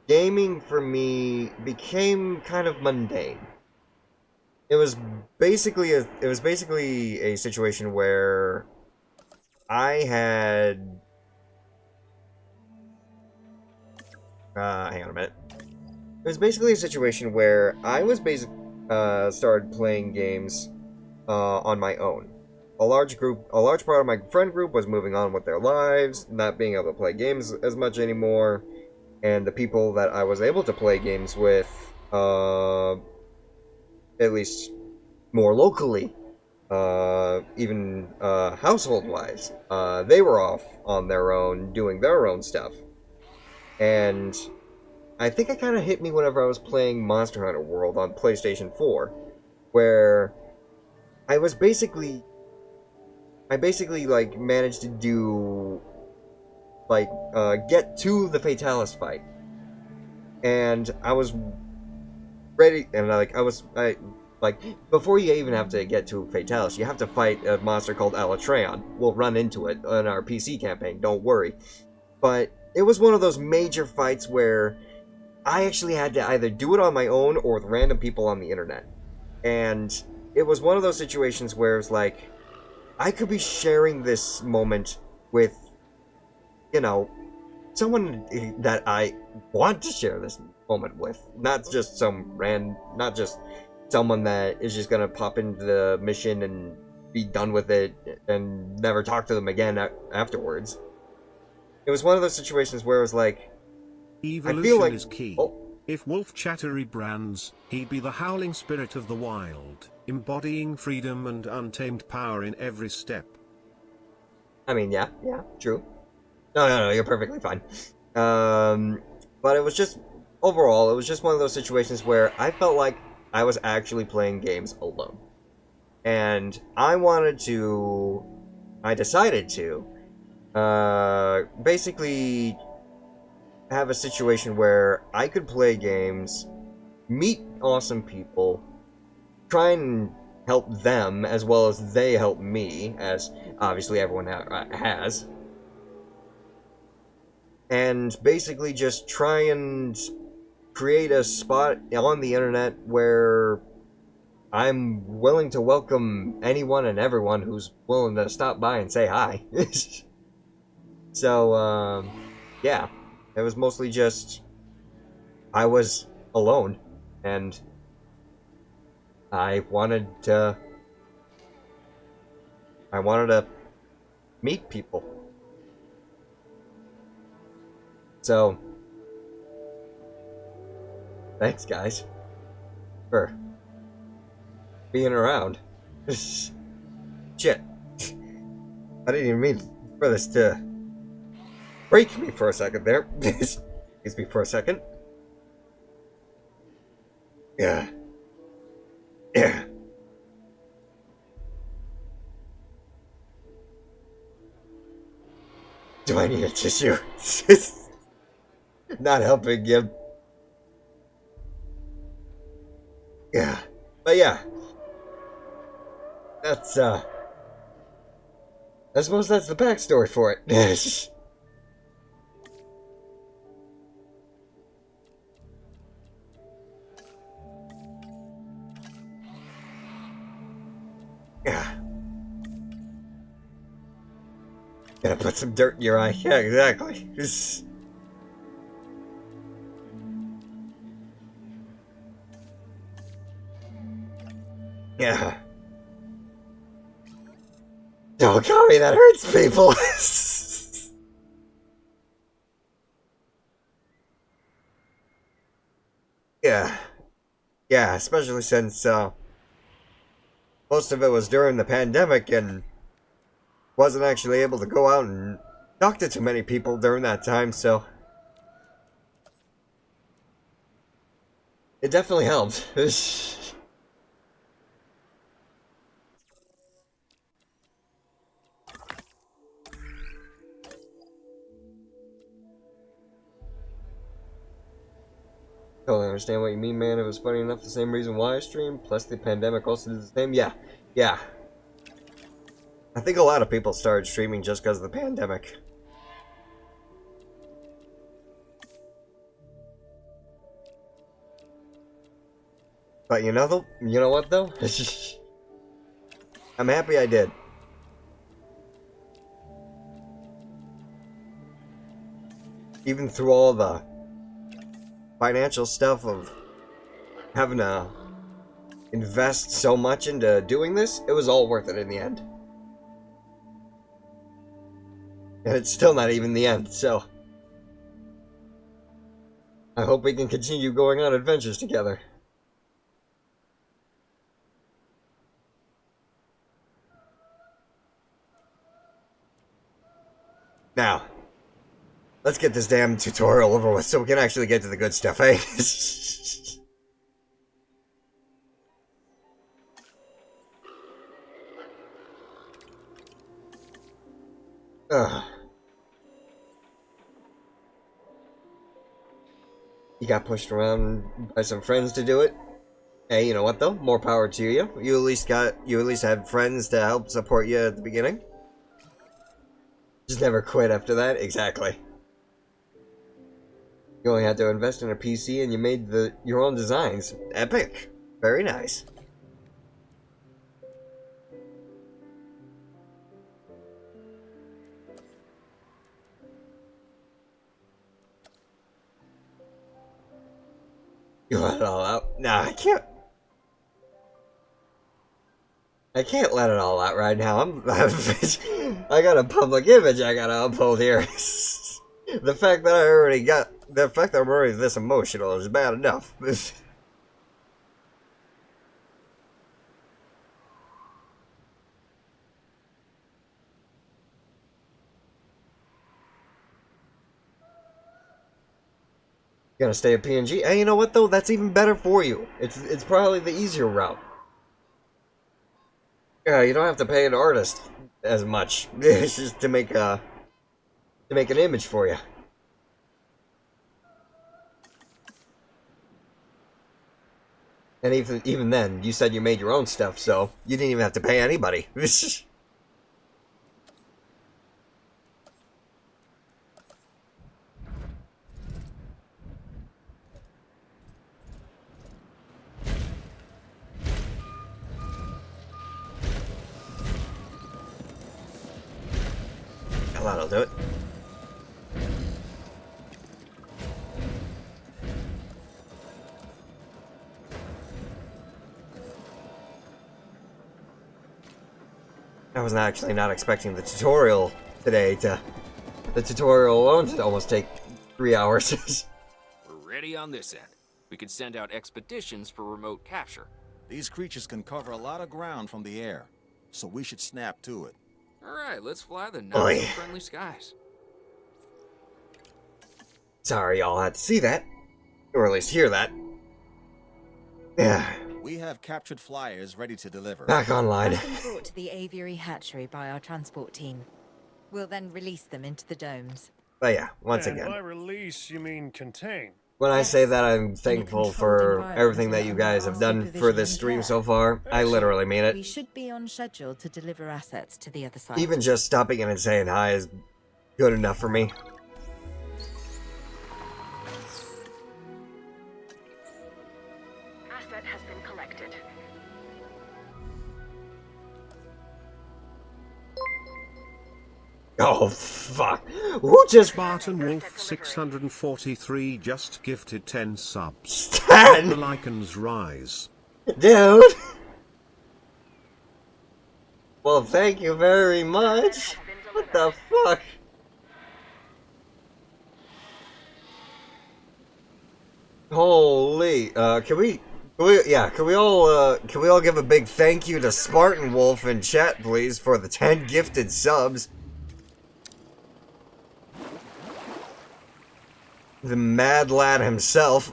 gaming for me became kind of mundane. It was basically a situation where I had hang on a minute. It was basically a situation where I was started playing games on my own. A large part of my friend group was moving on with their lives, not being able to play games as much anymore, and the people that I was able to play games with, at least more locally, even household-wise, they were off on their own, doing their own stuff. And I think it kind of hit me whenever I was playing Monster Hunter World on PlayStation 4, where I basically like managed to do like get to the Fatalis fight, and I was ready, and before you even have to get to Fatalis, you have to fight a monster called Alatreon. We'll run into it in our PC campaign, don't worry. But it was one of those major fights where I actually had to either do it on my own or with random people on the internet. And it was one of those situations where it's like, I could be sharing this moment with, someone that I want to share this moment with. Not just not just someone that is just gonna pop into the mission and be done with it and never talk to them again afterwards. It was one of those situations where it was like, evolution I feel like, is key. oh, If Wolf Chattery brands, he'd be the howling spirit of the wild, embodying freedom and untamed power in every step. I mean, yeah, true. No, you're perfectly fine. But it was just, overall, it was just one of those situations where I felt like I was actually playing games alone. And I decided to, basically have a situation where I could play games, meet awesome people, try and help them as well as they help me, as obviously everyone has, and basically just try and create a spot on the internet where I'm willing to welcome anyone and everyone who's willing to stop by and say hi. So, yeah, it was mostly just I was alone, and I wanted to meet people. So, thanks guys for being around. Shit. I didn't even mean for this to break me for a second there. Excuse me for a second. Yeah. Do I need a tissue? Not helping you. Yeah. But yeah. That's, I suppose that's the backstory for it. Yeah. Gotta put some dirt in your eye. Yeah, exactly. Yeah. Don't call me, that hurts people. Yeah. Yeah, especially since most of it was during the pandemic and wasn't actually able to go out and talk to too many people during that time, so it definitely helped. Totally understand what you mean, man. It was funny enough, the same reason why I streamed, plus the pandemic also did the same. Yeah, yeah. I think a lot of people started streaming just because of the pandemic. But you know what though? I'm happy I did. Even through all the financial stuff of having to invest so much into doing this, it was all worth it in the end. And it's still not even the end, so I hope we can continue going on adventures together. Now, let's get this damn tutorial over with so we can actually get to the good stuff, eh? Ugh. You got pushed around by some friends to do it. Hey, you know what though? More power to you. You at least had friends to help support you at the beginning. Just never quit after that. Exactly. You only had to invest in a PC and you made your own designs. Epic. Very nice. You let it all out? Nah, I can't. I can't let it all out right now. I got a public image I gotta uphold here. The fact that I'm already this emotional is bad enough. Gonna stay at PNG? Hey, you know what though? That's even better for you. It's probably the easier route. Yeah, you don't have to pay an artist as much. It's just to make an image for you. And even then, you said you made your own stuff, so you didn't even have to pay anybody. Hell, that'll do it. I was actually not expecting the tutorial today the tutorial alone to almost take 3 hours. We're ready on this end. We could send out expeditions for remote capture. These creatures can cover a lot of ground from the air, so we should snap to it. Alright, let's fly the not-so-friendly skies. Sorry y'all had to see that. Or at least hear that. Yeah. We have captured flyers ready to deliver. Back online. They've been brought to the aviary hatchery by our transport team. We'll then release them into the domes. But yeah, once And again. by release, you mean contain. When I say that I'm thankful for everything that you guys have done for this stream so far, I literally mean We it. should be on schedule to deliver assets to the other side. Even just stopping in and saying hi is good enough for me. Asset has been collected. Oh, fuck. Who just... Spartan Wolf 643 just gifted 10 subs. Stan! The lichens rise. Dude! Well, thank you very much. What the fuck? Holy, can we all give a big thank you to Spartan Wolf in chat, please, for the 10 gifted subs. The mad lad himself.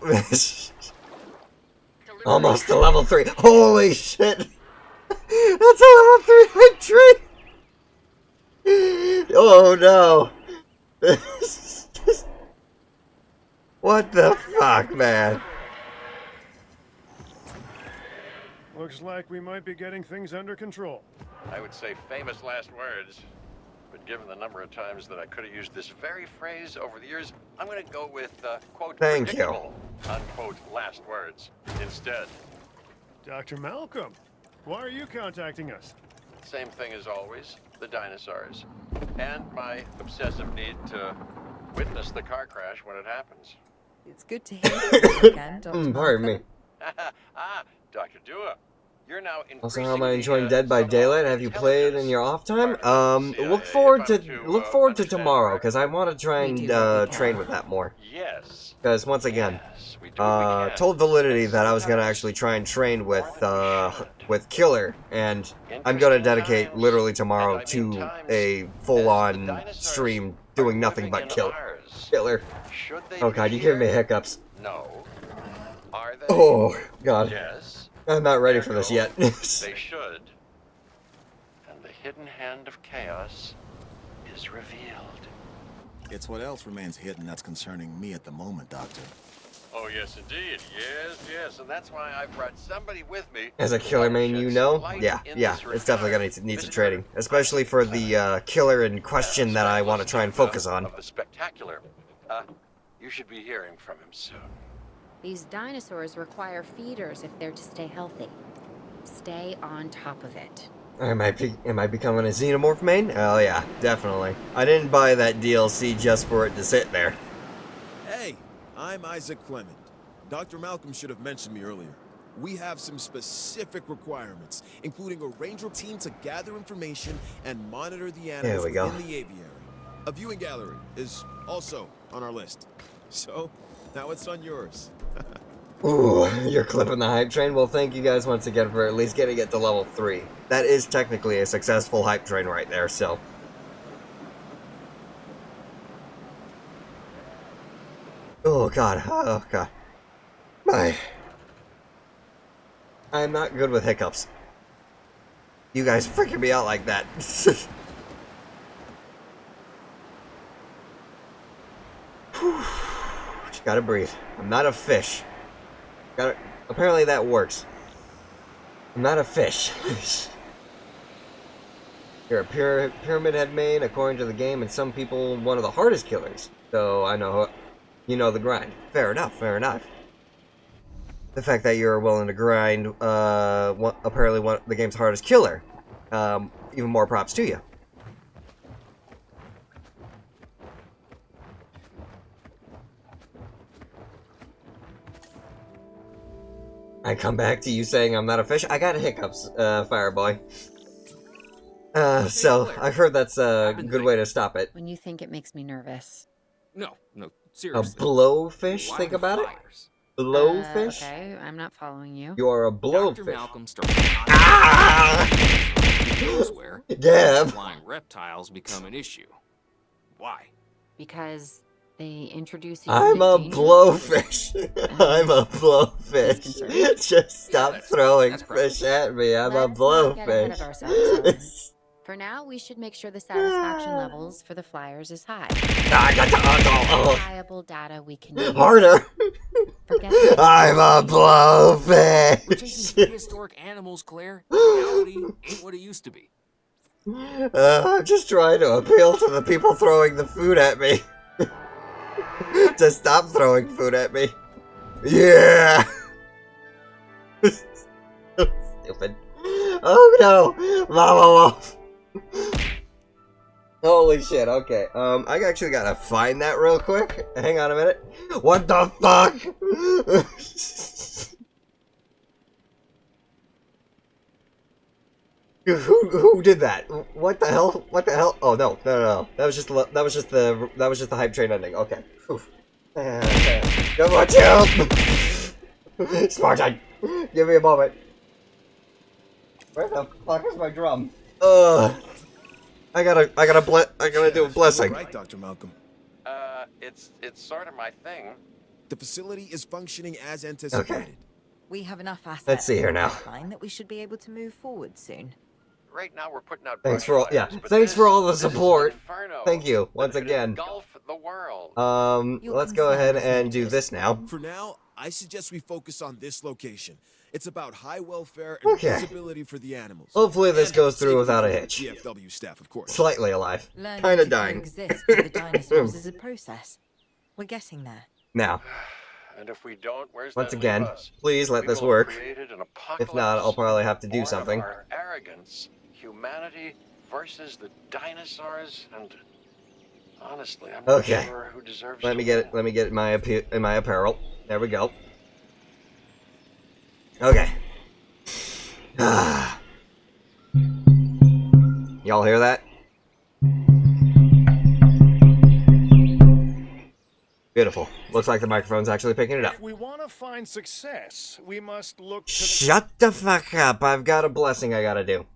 Almost to level 3. Holy shit! That's a level 3 hype tree! Oh no! What the fuck, man? Looks like we might be getting things under control. I would say famous last words, but given the number of times that I could have used this very phrase over the years, I'm going to go with, quote, Thank you. predictable, unquote, last words instead. Dr. Malcolm, why are you contacting us? Same thing as always, the dinosaurs. And my obsessive need to witness the car crash when it happens. It's good to hear from you again, Dr. Pardon me. Ah, Dr. Dua, you're now Also, how am I enjoying increasingly, Dead by Daylight? Have you played in your off time? Look forward to tomorrow, because I want to try and train with that more. Yes. Because once again, Yes, we do what we can. told Validity that I was gonna actually try and train with Killer, and I'm gonna dedicate literally tomorrow to a full-on stream doing nothing but Killer. Should they Oh god, be you giving me here? hiccups. No. Are they? Oh god, Yes. I'm not ready There for this go. yet. They should. And the hidden hand of chaos is revealed. It's what else remains hidden that's concerning me at the moment, Doctor. Oh, yes, indeed. Yes, yes. And that's why I brought somebody with me. As a Killer main, you know? Yeah, it's definitely gonna need some training. Especially for the Killer in question that I want to try and focus on. Of the spectacular. You should be hearing from him soon. These dinosaurs require feeders if they're to stay healthy. Stay on top of it. Am I becoming a Xenomorph main? Oh yeah, definitely. I didn't buy that DLC just for it to sit there. Hey, I'm Isaac Clement. Dr. Malcolm should have mentioned me earlier. We have some specific requirements, including a ranger team to gather information and monitor the animals There we go. within the aviary. A viewing gallery is also on our list. So, now it's on yours. Ooh, you're clipping the hype train? Well, thank you guys once again for at least getting it to level 3. That is technically a successful hype train right there, so. Oh god, oh god. I'm not good with hiccups. You guys freaking me out like that. Just gotta breathe. I'm not a fish. Apparently that works. I'm not a fish. You're a pyramid head main, according to the game, and some people one of the hardest killers. So I know you know the grind. Fair enough, fair enough. The fact that you're willing to grind, apparently the game's hardest killer, even more props to you. I come back to you saying I'm not a fish. I got hiccups, Fireboy. So I've heard that's a good way to stop it. When you think it makes me nervous. No, A seriously. blowfish? Why Think the about it. fires? Blowfish? Okay, I'm not following you. You're a Dr. blowfish. Malcolm started where Gab. flying reptiles become an issue. Why? Because they introduce I'm a danger? blowfish. I'm a blowfish. Disconcerting. Just stop that's- throwing that's correct. fish at me. I'm a Let's not get ahead of blowfish. ourselves, Owen. For now, we should make sure the satisfaction levels for the flyers is high. Reliable data we can use. Harder. Forget the I'm a We're chasing blowfish. prehistoric animals, Claire. Reality ain't what it used to be. I'm just trying to appeal to the people throwing the food at me. To stop throwing food at me. Yeah. So stupid. Oh no, Mama Wolf. Holy shit, okay. I actually gotta find that real quick. Hang on a minute. What the fuck? Who did that? What the hell? What the hell? Oh no, no. That was just the hype train ending. Okay. Oof. Come on, jump! Spartan, give me a moment. Where the fuck is my drum? I gotta do a blessing. Right, Dr. Malcolm. It's sort of my thing. The facility is functioning as anticipated. Okay. We have enough assets Let's see here in the now. pipeline that we should be able to move forward soon. Right now we're putting out Thanks brush for all, fires, but thanks for all the this is an support. inferno Thank you once that could again. engulf the world. Let's go ahead and do this now. For now, I suggest we focus on this location. It's about high welfare and Okay. visibility for the animals. Hopefully this And goes through safety without a for the hitch. DFW staff, of course. Slightly alive. Learning Kinda to dying. coexist with the dinosaurs is a process. We're getting there. Now, And if we don't, where's once that again, leave us? please let We this will have work. created an If not, I'll probably have to do born of something. Our arrogance, humanity versus the dinosaurs, and honestly, I'm not Okay. sure who deserves Let to me get it. win. Let me get it in my apparel. There we go. Okay. Y'all hear that? Beautiful. Looks like the microphone's actually picking it up. If we want to find success, we must look to Shut the fuck up. I've got a blessing I gotta do.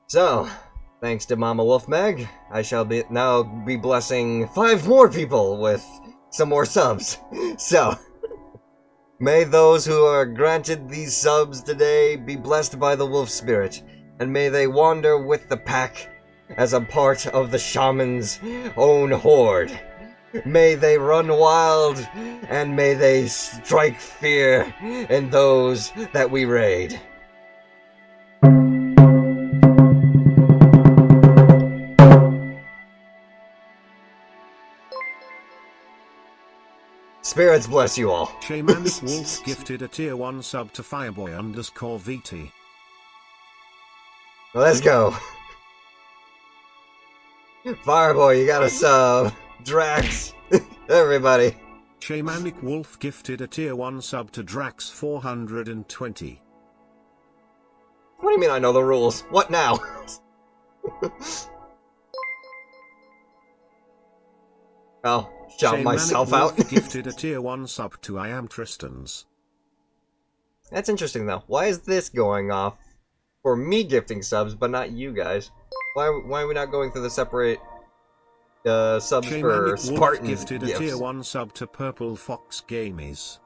So, thanks to Mama Wolf Meg, I shall now be blessing 5 more people with some more subs. So, may those who are granted these subs today be blessed by the wolf spirit, and may they wander with the pack as a part of the shaman's own horde. May they run wild, and may they strike fear in those that we raid. Spirits bless you all. Shamanic Wolf gifted a tier 1 sub to Fireboy_VT. Let's go. Fireboy, you got a sub. Drax. Everybody. Shamanic Wolf gifted a tier 1 sub to Drax420. What do you mean I know the rules? What now? Oh, shout myself out. Wolf gifted a tier 1 sub to I Am Tristan's. That's interesting though. Why is this going off for me gifting subs, but not you guys? Why are we not going through the separate subs for Shamanic Wolf Spartan gifted a gifts? tier 1 sub to Purple Fox Gamies.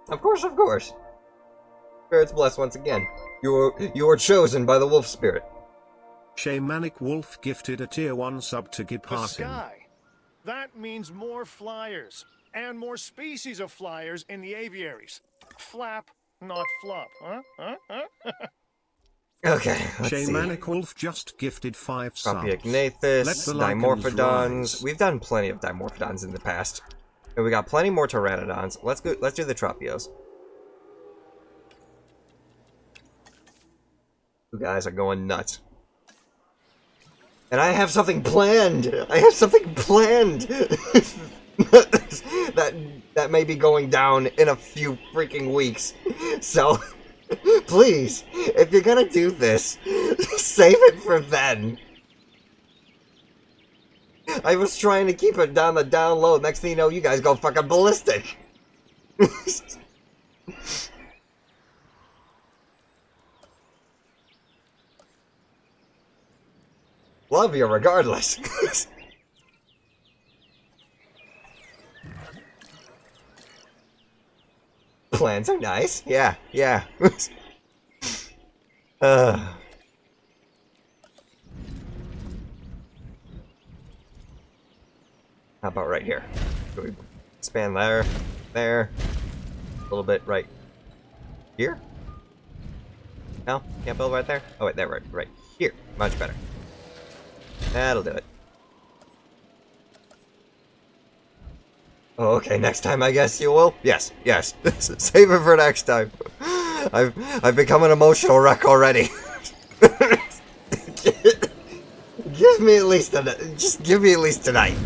Of course, of course. Spirits blessed once again. You are chosen by the wolf spirit. Shamanic Wolf gifted a tier 1 sub to the Gipartin. sky. That means more flyers, and more species of flyers in the aviaries. Flap, not flop, huh? Okay, let's Shamanic see. Wolf just gifted 5 subs. Tropiognathus, Let the lichens Dimorphodons. rise. We've done plenty of Dimorphodons in the past. And we got plenty more Pteranodons. Let's do the Tropios. You guys are going nuts. And I have something planned! I have something planned! that may be going down in a few freaking weeks. So, please, if you're gonna do this, save it for then. I was trying to keep it down the down low. Next thing you know, you guys go fucking ballistic. Love you regardless. Plans are nice. Yeah, yeah. How about right here? Should we expand there, there, a little bit right here? No? Can't build right there? Oh wait, there, right here. Much better. That'll do it. Oh, okay, next time I guess you will? Yes, yes. Save it for next time. I've become an emotional wreck already. Give me at least just give me at least tonight.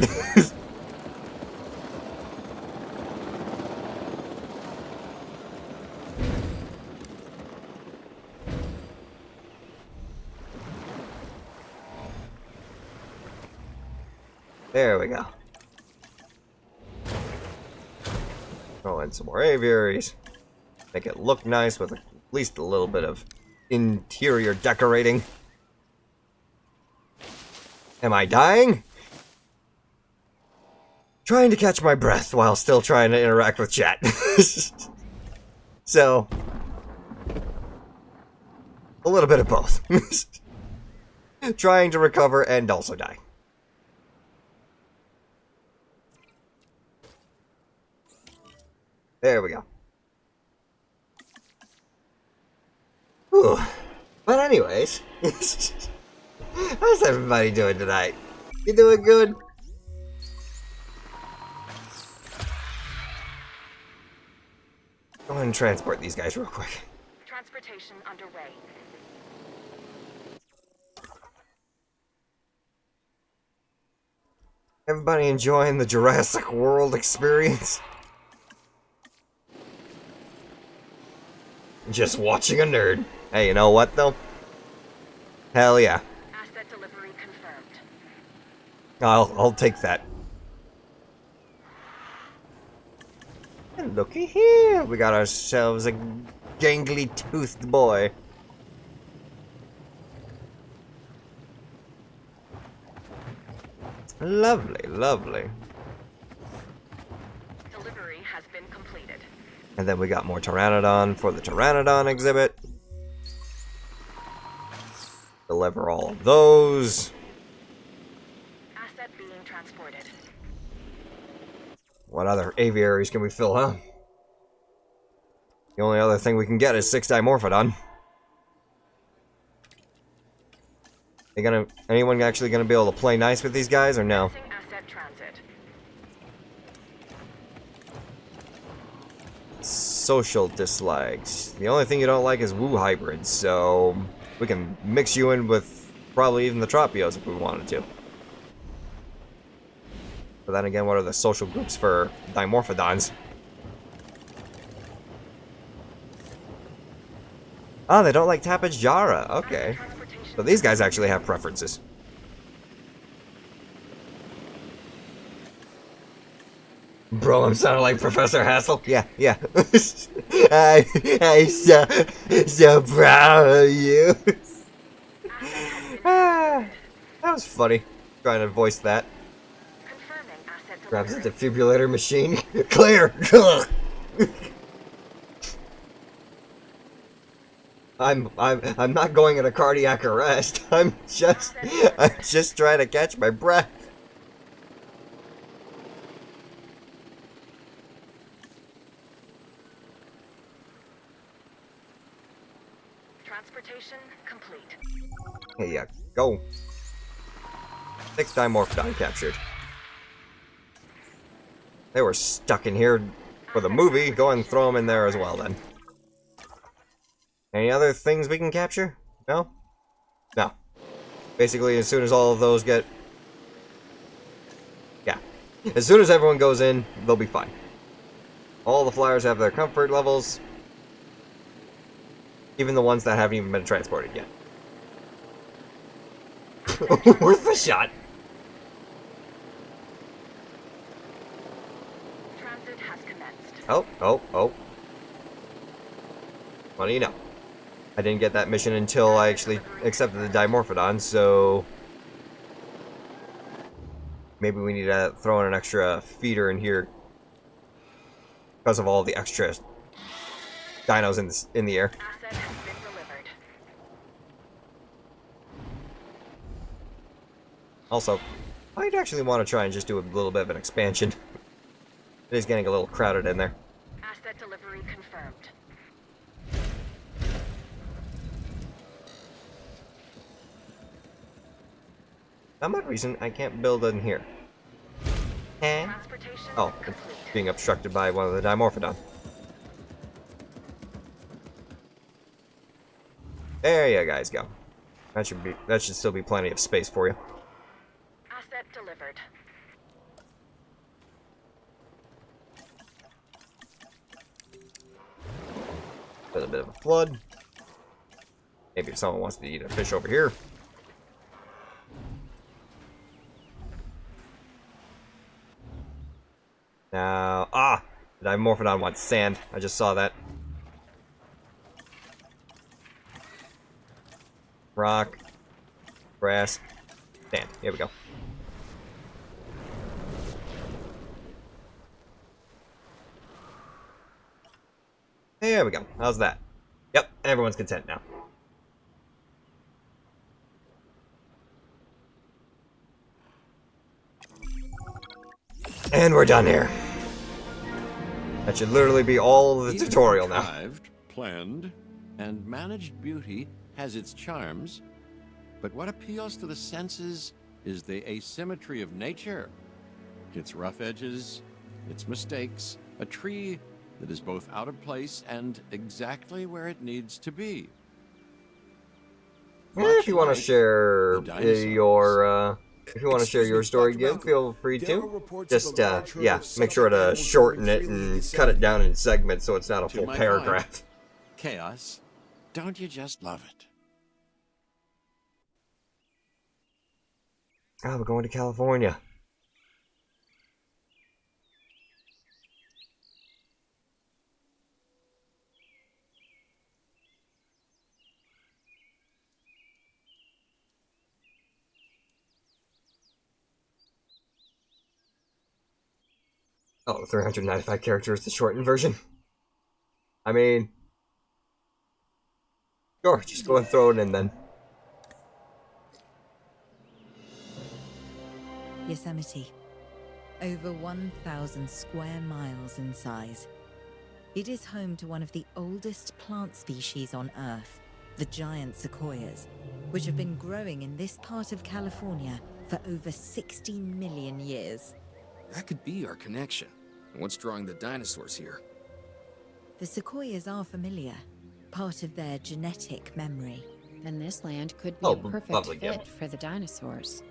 There we go. Throw in some more aviaries. Make it look nice with at least a little bit of interior decorating. Am I dying? Trying to catch my breath while still trying to interact with chat. So, a little bit of both. Trying to recover and also die. There we go. Whew. But anyways, how's everybody doing tonight? You doing good? Go ahead and transport these guys real quick. Transportation underway. Everybody enjoying the Jurassic World experience? Just watching a nerd. Hey, you know what though? Hell yeah. Asset delivery confirmed. I'll take that. And looky here, we got ourselves a gangly toothed boy. Lovely, lovely. Delivery has been completed. And then we got more Pteranodon for the Pteranodon exhibit. Deliver all of those. Asset being transported. What other aviaries can we fill, huh? The only other thing we can get is 6 Dimorphodon. Anyone actually gonna be able to play nice with these guys, or no? Asset transit. Social dislikes. The only thing you don't like is woo hybrids, so we can mix you in with probably even the Tropios if we wanted to. But then again, what are the social groups for Dimorphodons? Oh, they don't like Tapage Jara. Okay. So these guys actually have preferences. Bro, I'm sounding like Professor Hassel. Yeah. I'm so proud of you. That was funny. Trying to voice that. Grabs a defibrillator machine. Clear. I'm not going in a cardiac arrest. I'm just trying to catch my breath. Transportation complete. Hey, yeah, go. 6 Dimorphodon captured. They were stuck in here for the movie. Go and throw them in there as well, then. Any other things we can capture? No? No. Basically, as soon as all of those get... Yeah. As soon as everyone goes in, they'll be fine. All the flyers have their comfort levels. Even the ones that haven't even been transported yet. Worth the shot. Transit has commenced. Oh. What do you know? I didn't get that mission until I actually accepted the Dimorphodon, so... Maybe we need to throw in an extra feeder in here. Because of all the extra dinos in the air. Asset has been delivered. Also, I'd actually want to try and just do a little bit of an expansion. It is getting a little crowded in there. Asset delivery confirmed. Some odd reason I can't build in here. Oh, it's being obstructed by one of the Dimorphodon. There you guys go. That should still be plenty of space for you. Asset delivered. A bit of a flood. Maybe if someone wants to eat a fish over here. Now, did I morph it on what? Sand. I just saw that. Rock. Grass. Sand. Here we go. There we go. How's that? Yep, everyone's content now. And we're done here. That should literally be all of the Even tutorial now. contrived, planned, and managed beauty has its charms, but what appeals to the senses is the asymmetry of nature. Its rough edges, its mistakes, a tree that is both out of place and exactly where it needs to be. If you want to like share the dinosaurs. if you want to share your story, Dr. Gib, Malcolm. feel free There are to. reports Just of a large herd yeah, of make sure suspect to animals shorten roaming it freely in and these cut it sands. down in segments so it's not a To full my paragraph. Chaos, don't you just love it? Oh, we're going to California. Oh, 395 characters, the shortened version. I mean, sure, just go and throw it in then. Yosemite. Over 1,000 square miles in size. It is home to one of the oldest plant species on Earth, the giant sequoias, which have been growing in this part of California for over 60 million years. That could be our connection. What's drawing the dinosaurs here? The sequoias are familiar, part of their genetic memory. Then this land could be Oh, a perfect lovely, fit Gib. for the dinosaurs.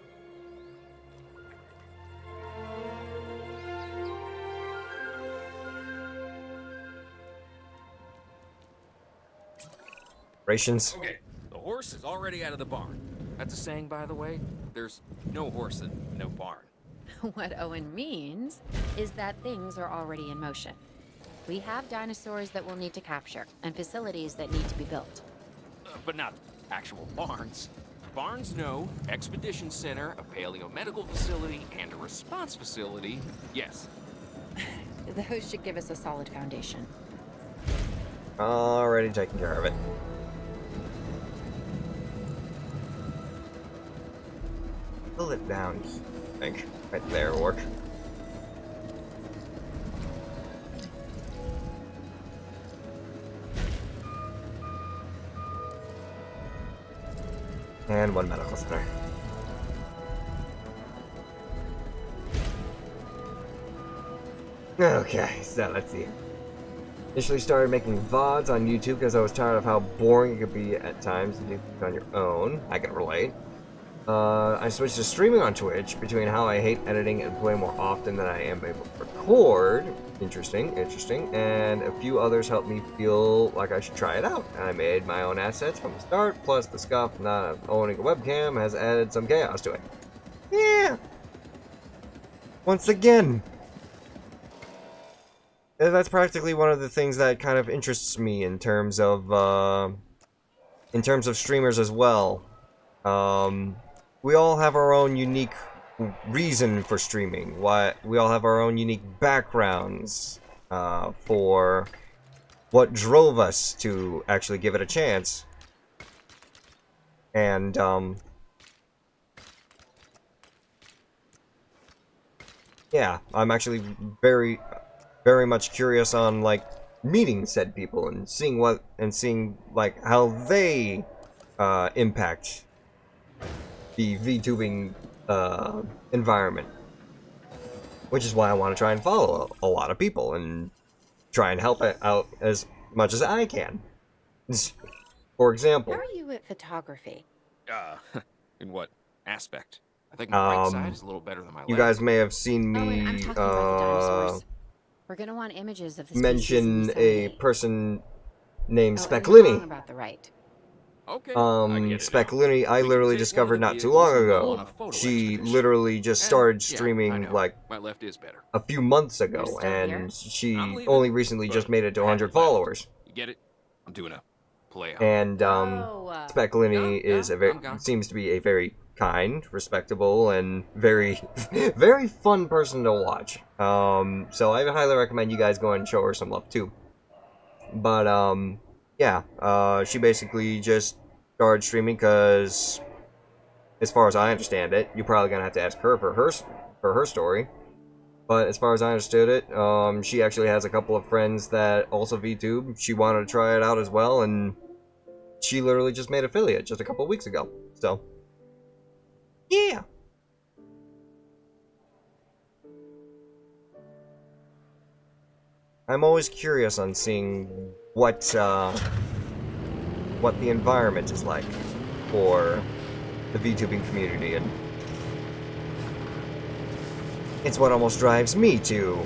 Rations. Okay, the horse is already out of the barn. That's a saying, by the way. There's no horse and no barn. What Owen means is that things are already in motion. We have dinosaurs that we'll need to capture, and facilities that need to be built. But not actual barns. Barns, no. Expedition center, a paleomedical facility, and a response facility. Yes. Those should give us a solid foundation. Already taking care of it. Pull it down, I think. Right there will work. And one medical center. Okay, so let's see. Initially started making VODs on YouTube because I was tired of how boring it could be at times to do things on your own. I can relate. I switched to streaming on Twitch between how I hate editing and play more often than I am able to record. Interesting. And a few others helped me feel like I should try it out. I made my own assets from the start, plus the scuff not owning a webcam has added some chaos to it. Yeah! Once again! That's practically one of the things that kind of interests me in terms of streamers as well. We all have our own unique reason for streaming. We all have our own unique backgrounds for what drove us to actually give it a chance. And yeah, I'm actually very much curious on like meeting said people and seeing like how they impact the VTubing environment, which is why I want to try and follow a lot of people and try and help it out as much as I can. For example, How are you at photography? In what aspect? I think my right side is a little better than my left. you guys may have seen Owen, I'm me talking about the dinosaurs. We're gonna want images of the species in mention a Yosemite. person named Oh, and you're wrong Speclini. about the right. Okay, I get it Spec now. Looney, I We can literally take one discovered of the not too vehicles long and go on ago. a photo She expedition. literally just And, started yeah, I streaming know. like My left is better. a few months You're ago, still and here? I'm she leaving, only recently just but made it to I 100 haven't left. followers. You get it? I'm doing a play out. And Oh, Spec Looney Yeah, is a I'm gone. seems to be a very kind, respectable, and very very fun person to watch. So I highly recommend you guys go and show her some love too. But yeah, she basically just started streaming because, as far as I understand it, you're probably gonna have to ask her for her story. But as far as I understood it, she actually has a couple of friends that also VTube. She wanted to try it out as well, and she literally just made affiliate just a couple of weeks ago. So, yeah. I'm always curious on seeing what the environment is like for the VTubing community, and it's what almost drives me to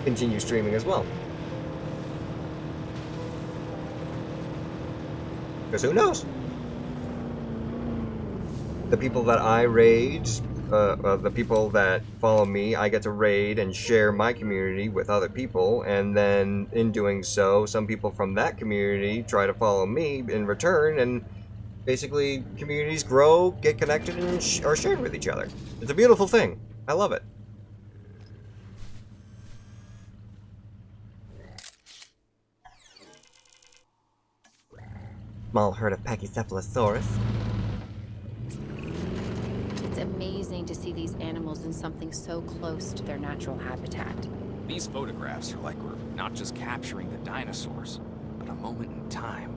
continue streaming as well. Because who knows? The people that I raid, the people that follow me, I get to raid and share my community with other people, and then in doing so, some people from that community try to follow me in return, and basically communities grow, get connected, and are shared with each other. It's a beautiful thing. I love it. Small herd of Pachycephalosaurus. It's amazing to see these animals in something so close to their natural habitat. These photographs are like we're not just capturing the dinosaurs, but a moment in time.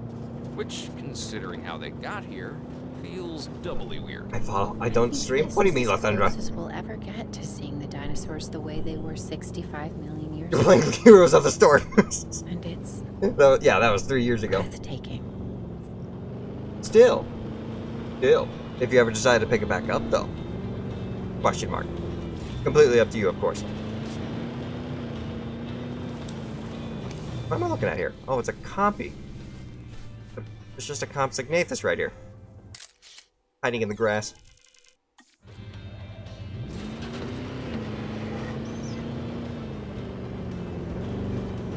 Which, considering how they got here, feels doubly weird. I don't stream? What do you mean, Lathandra? Closest we'll ever get to seeing the dinosaurs the way they were 65 million years You're ago. playing Heroes of the Storm. And it's Yeah, that was 3 years ago. breathtaking. Still. If you ever decide to pick it back up, though. Question mark. Completely up to you, of course. What am I looking at here? Oh, it's a compy. It's just a Compsognathus right here. Hiding in the grass.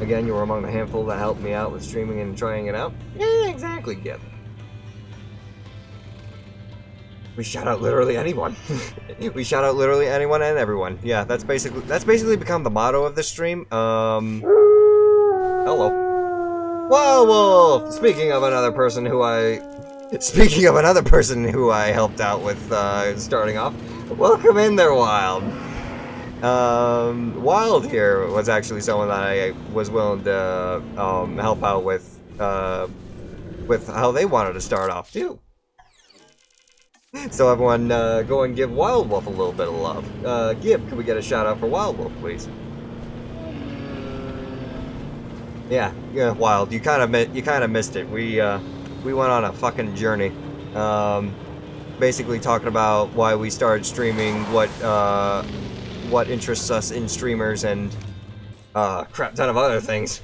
Again, you were among the handful that helped me out with streaming and trying it out. Yeah, exactly, Gib. We shout out literally anyone. We shout out literally anyone and everyone. Yeah, that's basically become the motto of this stream. Hello. Whoa, Wolf! Speaking of another person who I helped out with starting off. Welcome in there, Wild. Wild here was actually someone that I was willing to help out with how they wanted to start off too. So everyone, go and give Wild Wolf a little bit of love. Gib, can we get a shout out for Wild Wolf, please? Yeah, Wild. You kind of missed it. We went on a fucking journey. Basically talking about why we started streaming, what interests us in streamers, and crap ton of other things.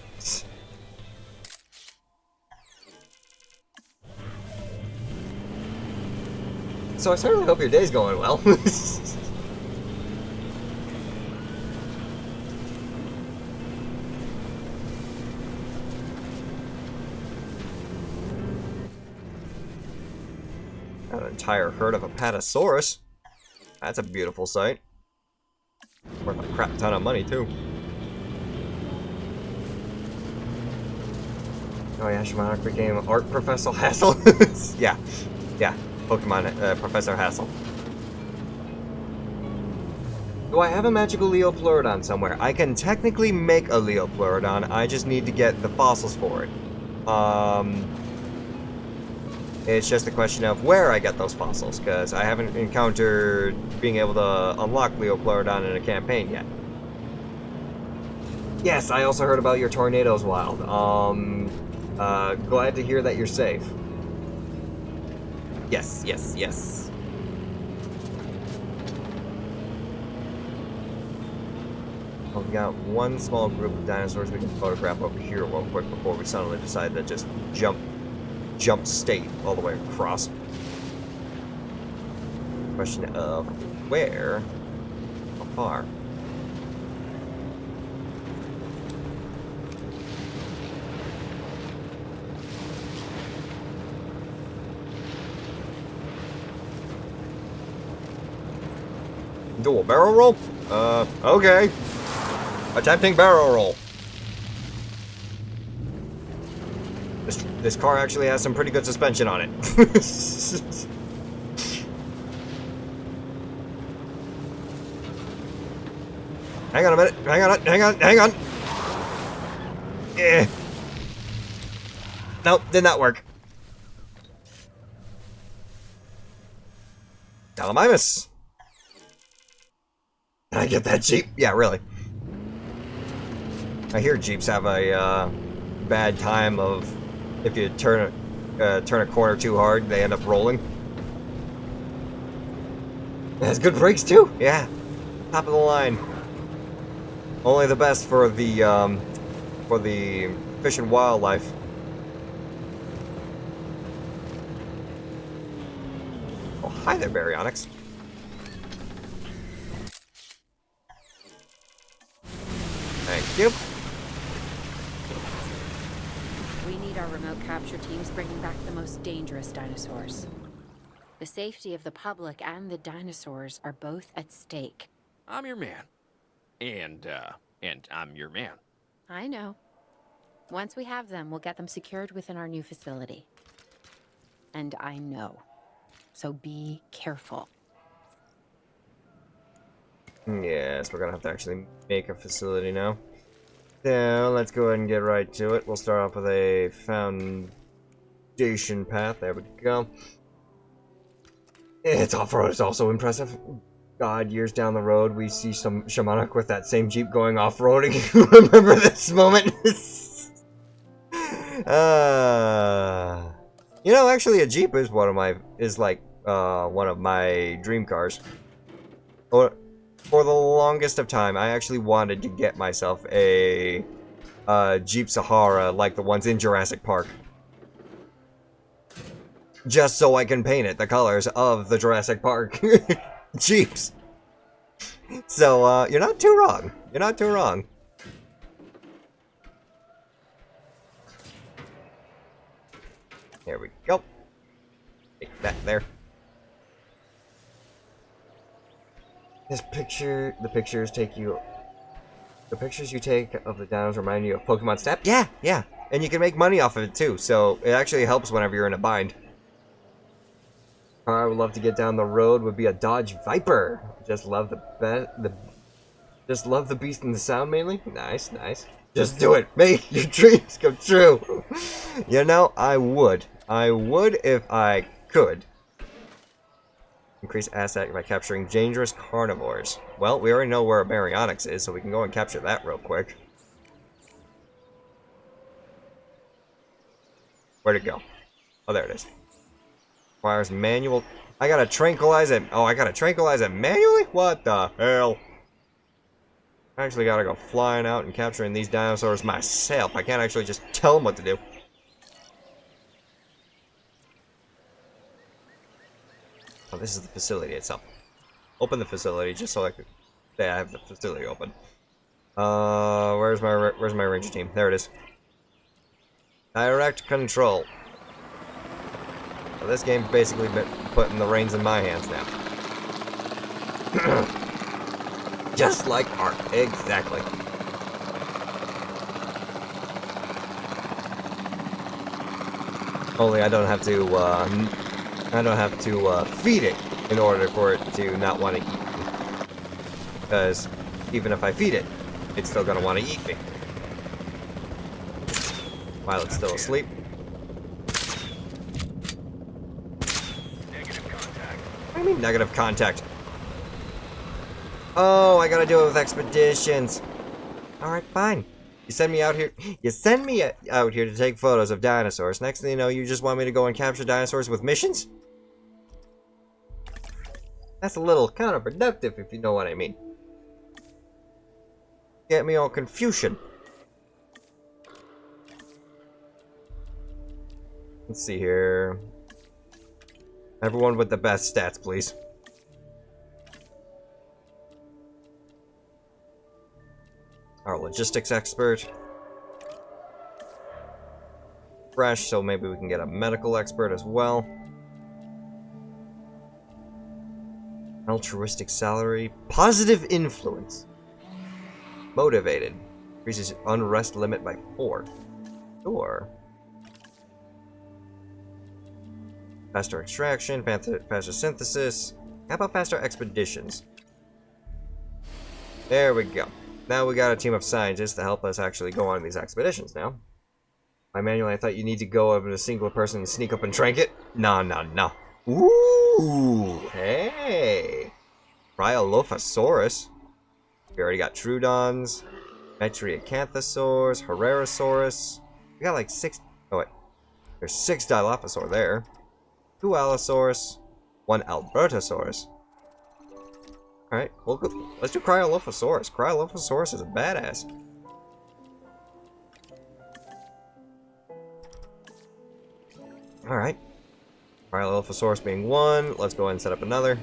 So I certainly hope your day's going well. An entire herd of Apatosaurus. That's a beautiful sight. Worth a crap ton of money, too. Oh yeah, Shimanock became Art Professor Hassel. Yeah. Pokemon Professor Hassel. Do I have a magical Leopleurodon somewhere? I can technically make a Leopleurodon, I just need to get the fossils for it. It's just a question of where I get those fossils, because I haven't encountered being able to unlock Leopleurodon in a campaign yet. Yes, I also heard about your tornadoes, Wild. Glad to hear that you're safe. Yes. Well, we got one small group of dinosaurs we can photograph over here real quick before we suddenly decide to just jump jump state all the way across. Question of where? How far? Do a barrel roll? Okay. Attempting barrel roll. This car actually has some pretty good suspension on it. Hang on a minute. Hang on. Nope, did not work. Gallimimus. Can I get that Jeep? Yeah, really. I hear Jeeps have a bad time of if you turn a corner too hard, they end up rolling. It has good brakes too. Yeah, top of the line. Only the best for the fish and wildlife. Oh, hi there, Baryonyx. Thank you. We need our remote capture teams bringing back the most dangerous dinosaurs. The safety of the public and the dinosaurs are both at stake. I'm your man. And I'm your man. I know. Once we have them, we'll get them secured within our new facility. And I know. So be careful. Yes, we're gonna have to actually make a facility now. So let's go ahead and get right to it. We'll start off with a foundation path. There we go. Its off-road is also impressive. God, years down the road, we see some Shamanic with that same Jeep going off-roading. Remember this moment? You know, actually, a Jeep is one of my dream cars. Or for the longest of time, I actually wanted to get myself a Jeep Sahara like the ones in Jurassic Park. Just so I can paint it the colors of the Jurassic Park Jeeps. So, you're not too wrong. You're not too wrong. There we go. Take that there. The pictures you take of the dinos remind you of Pokemon Snap? Yeah. And you can make money off of it too, so it actually helps whenever you're in a bind. I would love to get down the road would be a Dodge Viper. Just love the beast and the sound mainly. Nice. Just do it. Make your dreams come true. You know, I would if I could. Increase asset by capturing dangerous carnivores. Well, we already know where a Baryonyx is, so we can go and capture that real quick. Where'd it go? Oh, there it is. Requires manual. I gotta tranquilize it. Oh, I gotta tranquilize it manually? What the hell? I actually gotta go flying out and capturing these dinosaurs myself. I can't actually just tell them what to do. Oh, this is the facility itself. Open the facility just so I could say I have the facility open. Where's my ranger team? There it is. Direct control. So this game's basically been putting the reins in my hands now. Just like art, exactly. Only I don't have to feed it in order for it to not want to eat me. Because even if I feed it, it's still gonna want to eat me. While it's still asleep. What do you mean negative contact? Oh, I gotta do it with expeditions. Alright, fine. You send me out here to take photos of dinosaurs. Next thing you know, you just want me to go and capture dinosaurs with missions? That's a little counterproductive, if you know what I mean. Get me all confusion. Let's see here. Everyone with the best stats, please. Our logistics expert. Fresh, so maybe we can get a medical expert as well. Altruistic salary. Positive influence. Motivated. Increases unrest limit by 4. Sure. Faster extraction, faster synthesis. How about faster expeditions? There we go. Now we got a team of scientists to help us actually go on these expeditions now. My manual, I thought you need to go over to a single person and sneak up and trank it. No. Ooh, hey. Cryolophosaurus. We already got Troodons, Metriacanthosaurs, Herrerasaurus. We got like 6. Oh, wait. There's 6 Dilophosaur there. 2 Allosaurus, 1 Albertosaurus. Alright, well, good. Let's do Cryolophosaurus. Cryolophosaurus is a badass. Alright. Cryolophosaurus being 1. Let's go ahead and set up another.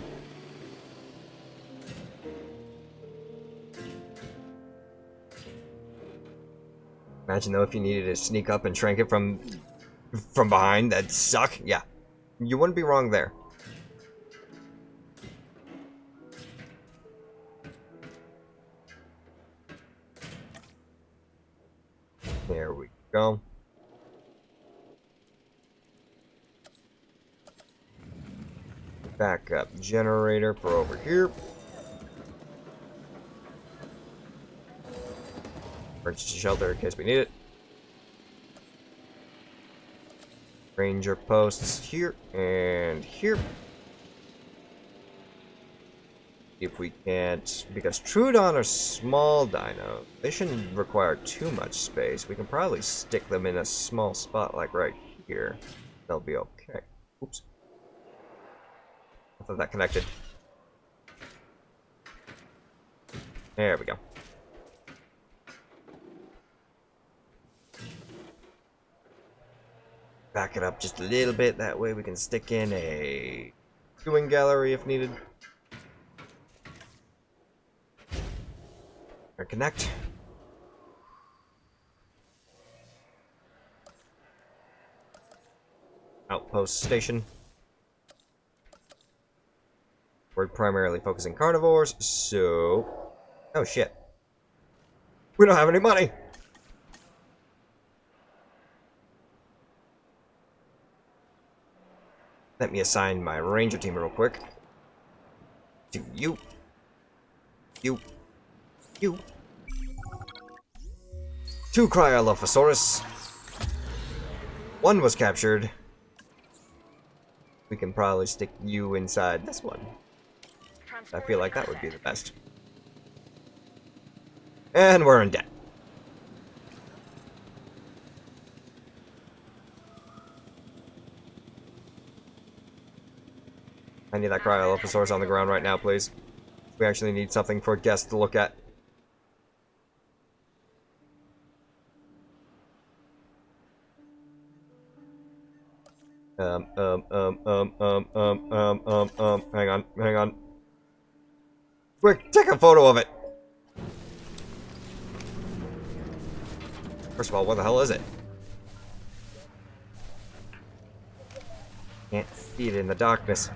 Imagine though if you needed to sneak up and trank it from behind. That'd suck. Yeah. You wouldn't be wrong there. There we go. Backup generator for over here. Emergency shelter in case we need it. Ranger posts here and here. If we can't, because Troodon are small dinos, they shouldn't require too much space. We can probably stick them in a small spot like right here. They'll be okay. Oops. I thought that connected. There we go. Back it up just a little bit, that way we can stick in a viewing gallery if needed. Or connect. Outpost station. We're primarily focusing carnivores, so... Oh shit. We don't have any money! Let me assign my ranger team real quick. To you. You. 2 Cryolophosaurus. 1 was captured. We can probably stick you inside this one. I feel like that would be the best. And we're in debt. I need that Cryolophosaurus on the ground right now, please. We actually need something for guests to look at. Hang on. Quick, take a photo of it! First of all, what the hell is it? Can't see it in the darkness.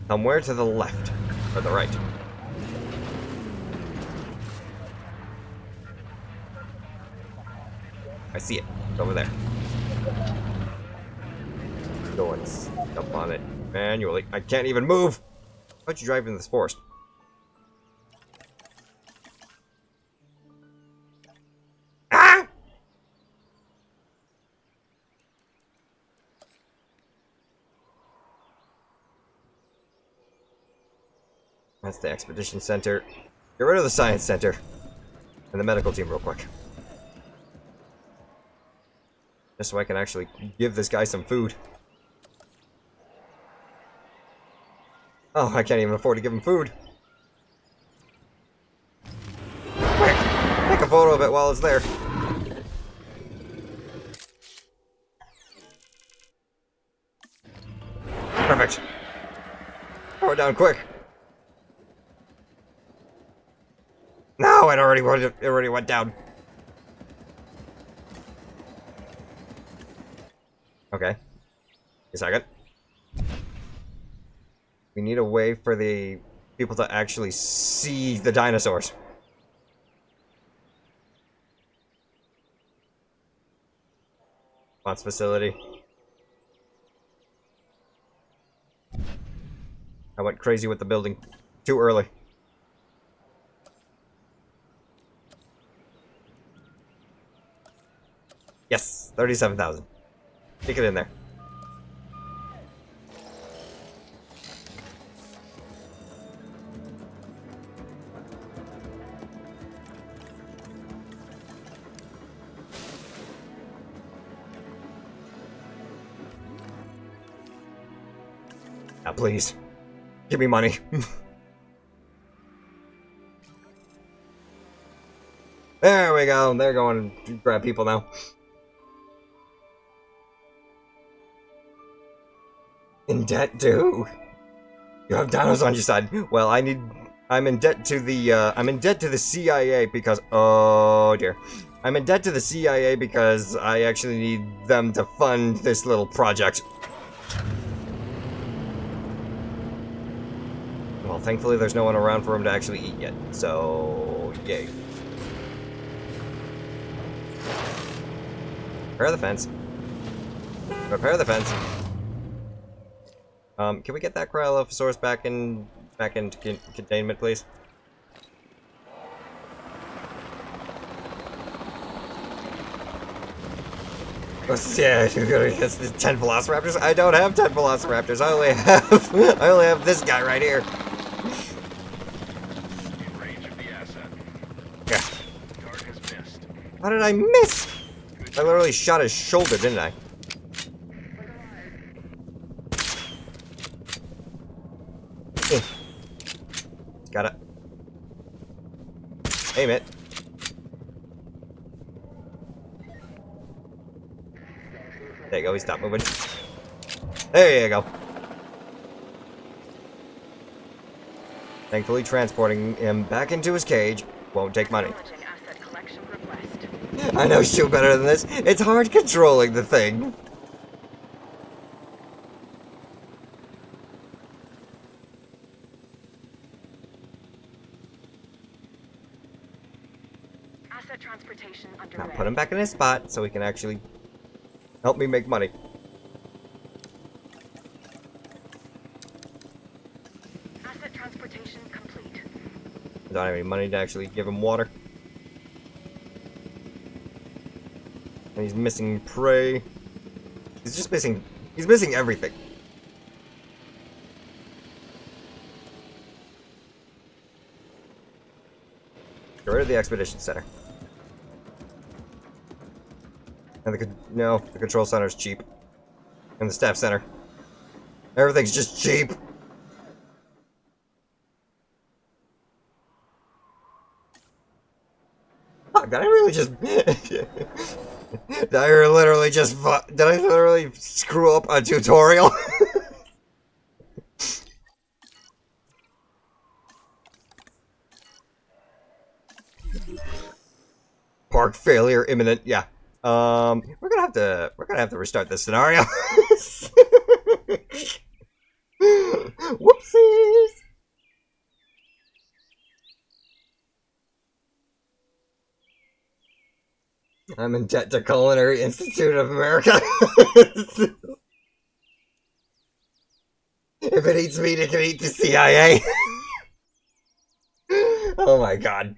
Somewhere to the left, or the right. I see it. It's over there. Go and jump on it manually. I can't even move! Why'd you drive in this forest? Ah! That's the expedition center. Get rid of the science center. And the medical team real quick. Just so I can actually give this guy some food. Oh, I can't even afford to give him food. Quick! Take a photo of it while it's there. it down quick. No, it already went down. Okay. A second. We need a way for the people to actually see the dinosaurs. Response facility. I went crazy with the building too early. Yes, 37,000. Stick it in there. Now, please. Give me money. There we go. They're going to grab people now. In debt too. You have dinos on your side. Well, I'm in debt to the CIA because, oh dear. I'm in debt to the CIA because I actually need them to fund this little project. Well, thankfully there's no one around for him to actually eat yet, so yay. Repair the fence. Repair the fence. Can we get that Cryolophosaurus back into containment, please? Yeah, you're gonna get 10 Velociraptors? I don't have 10 Velociraptors. I only have this guy right here. In range of the asset. Yeah. Guard has missed. How did I miss? I literally shot his shoulder, didn't I? Got it. Aim it. There you go, he stopped moving. There you go. Thankfully, transporting him back into his cage won't take money. Asset collection request. I know you better than this. It's hard controlling the thing. Asset transportation Now underway. put him back in his spot so he can actually help me make money. Asset transportation complete. I don't have any money to actually give him water. And he's missing prey. He's missing everything. Get rid of the expedition center. And the control center is cheap. And the staff center. Everything's just cheap. Fuck, did I really just... Did I literally screw up a tutorial? Park failure imminent. Yeah. We're gonna have to restart this scenario. Whoopsies. I'm in debt to Culinary Institute of America. If it eats meat, it can eat the CIA. Oh my god.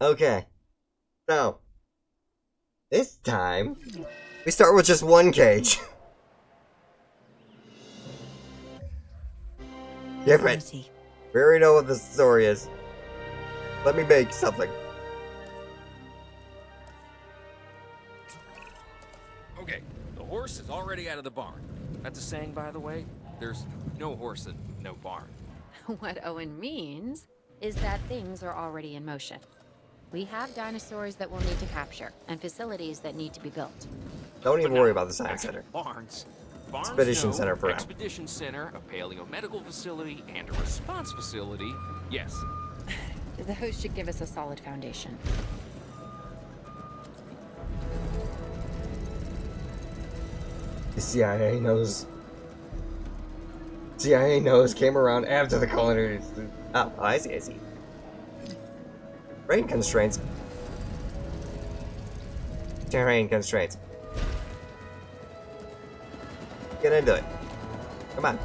Okay. So, this time, we start with just one cage. Different. We already know what the story is. Let me make something. Okay, the horse is already out of the barn. That's a saying, by the way. There's no horse and no barn. What Owen means is that things are already in motion. We have dinosaurs that we'll need to capture, and facilities that need to be built. Don't even worry about the science center. Barns. Barnes Expedition no, Center for now. Expedition Center, a paleomedical facility, and a response facility. Yes. Those should give us a solid foundation. The CIA knows. CIA knows came around after the culinary institute. Oh, I see, I see. Terrain constraints. Terrain constraints. Get into it. Come on.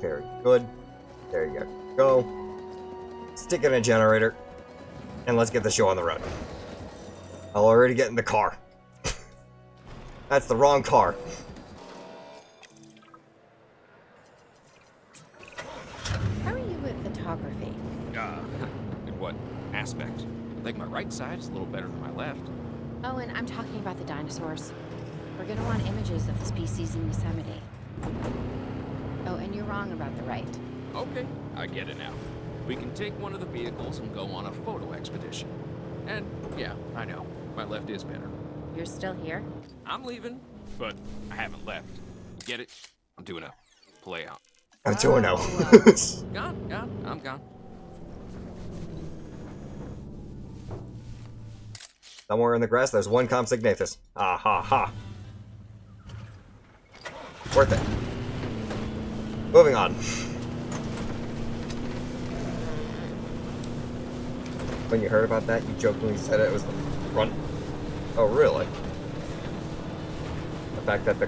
Very good. There you go. Stick in a generator. And let's get the show on the road. I'll already get in the car. That's the wrong car. How are you with photography? In what aspect? I think my right side is a little better than my left. Oh, and I'm talking about the dinosaurs. We're gonna want images of the species in Yosemite. Oh, and you're wrong about the right. Okay, I get it now. We can take one of the vehicles and go on a photo expedition. And yeah, I know, my left is better. You're still here? I'm leaving, but I haven't left. Get it? I'm doing a play out. I'm doing out. Gone, I'm gone. Somewhere in the grass, there's one Compsognathus. Ah ha ha. Worth it. Moving on. When you heard about that, you jokingly said it was the front. Oh, really? The fact that the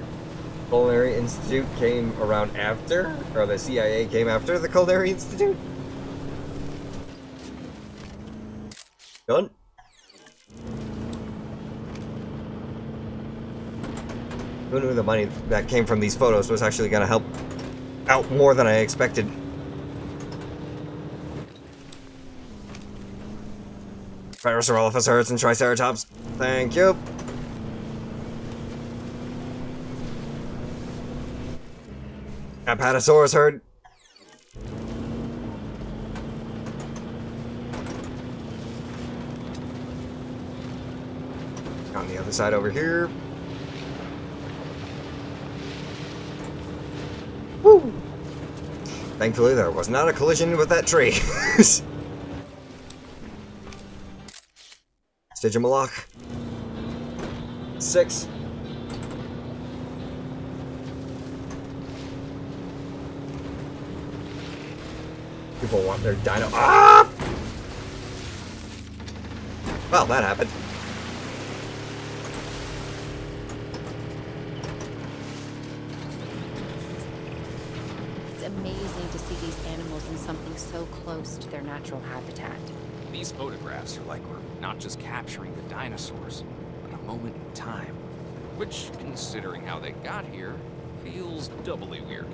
Culinary Institute came around after? Or the CIA came after the Culinary Institute? Done? Who knew the money that came from these photos was actually going to help out more than I expected? Spinosaurolophus herds and Triceratops. Thank you. Apatosaurus herd. On the other side over here. Woo! Thankfully, there was not a collision with that tree. Stygimoloch. 6. People want their dino. Ah! Well, that happened. It's amazing to see these animals in something so close to their natural habitat. These photographs are like we're not just capturing the dinosaurs, but a moment in time. Which, considering how they got here, feels doubly weird.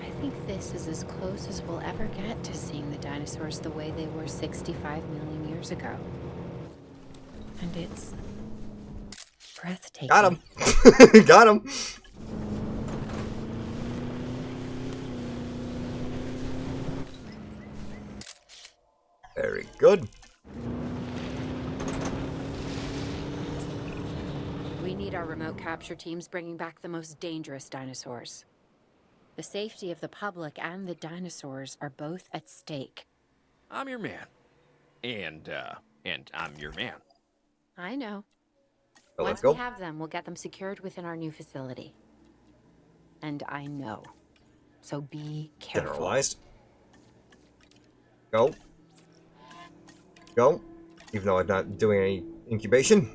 I think this is as close as we'll ever get to seeing the dinosaurs the way they were 65 million years ago. And it's breathtaking. Got him. Got him. Very good. We need our remote capture teams bringing back the most dangerous dinosaurs. The safety of the public and the dinosaurs are both at stake. I'm your man. And I'm your man. I know. Well, Once let's go. we have them, we'll get them secured within our new facility. And I know. So be careful. Generalized. Go. Go. Even though I'm not doing any incubation.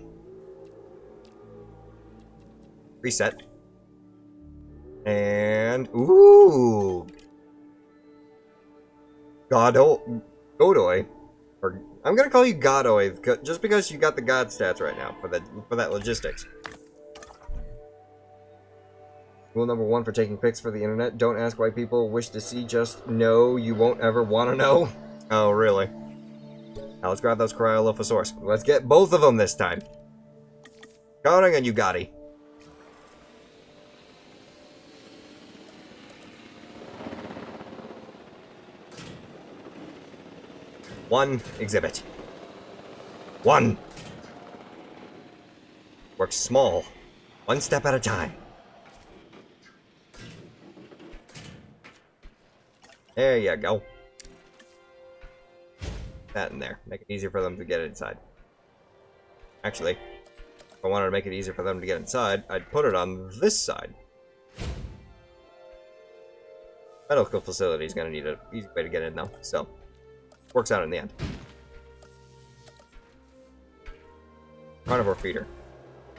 Reset. And ooh, Godoy, or I'm gonna call you Godoy just because you got the God stats right now for that logistics. Rule number 1 for taking pics for the internet: don't ask why people wish to see. Just know you won't ever want to know. Oh, really? Now let's grab those Cryolophosaurus. Let's get both of them this time. Counting on you, Gotti. One exhibit. One. Work small. One step at a time. There you go. That in there. Make it easier for them to get inside. Actually, if I wanted to make it easier for them to get inside, I'd put it on this side. Medical facility is going to need an easy way to get in, though. So, works out in the end. Carnivore feeder.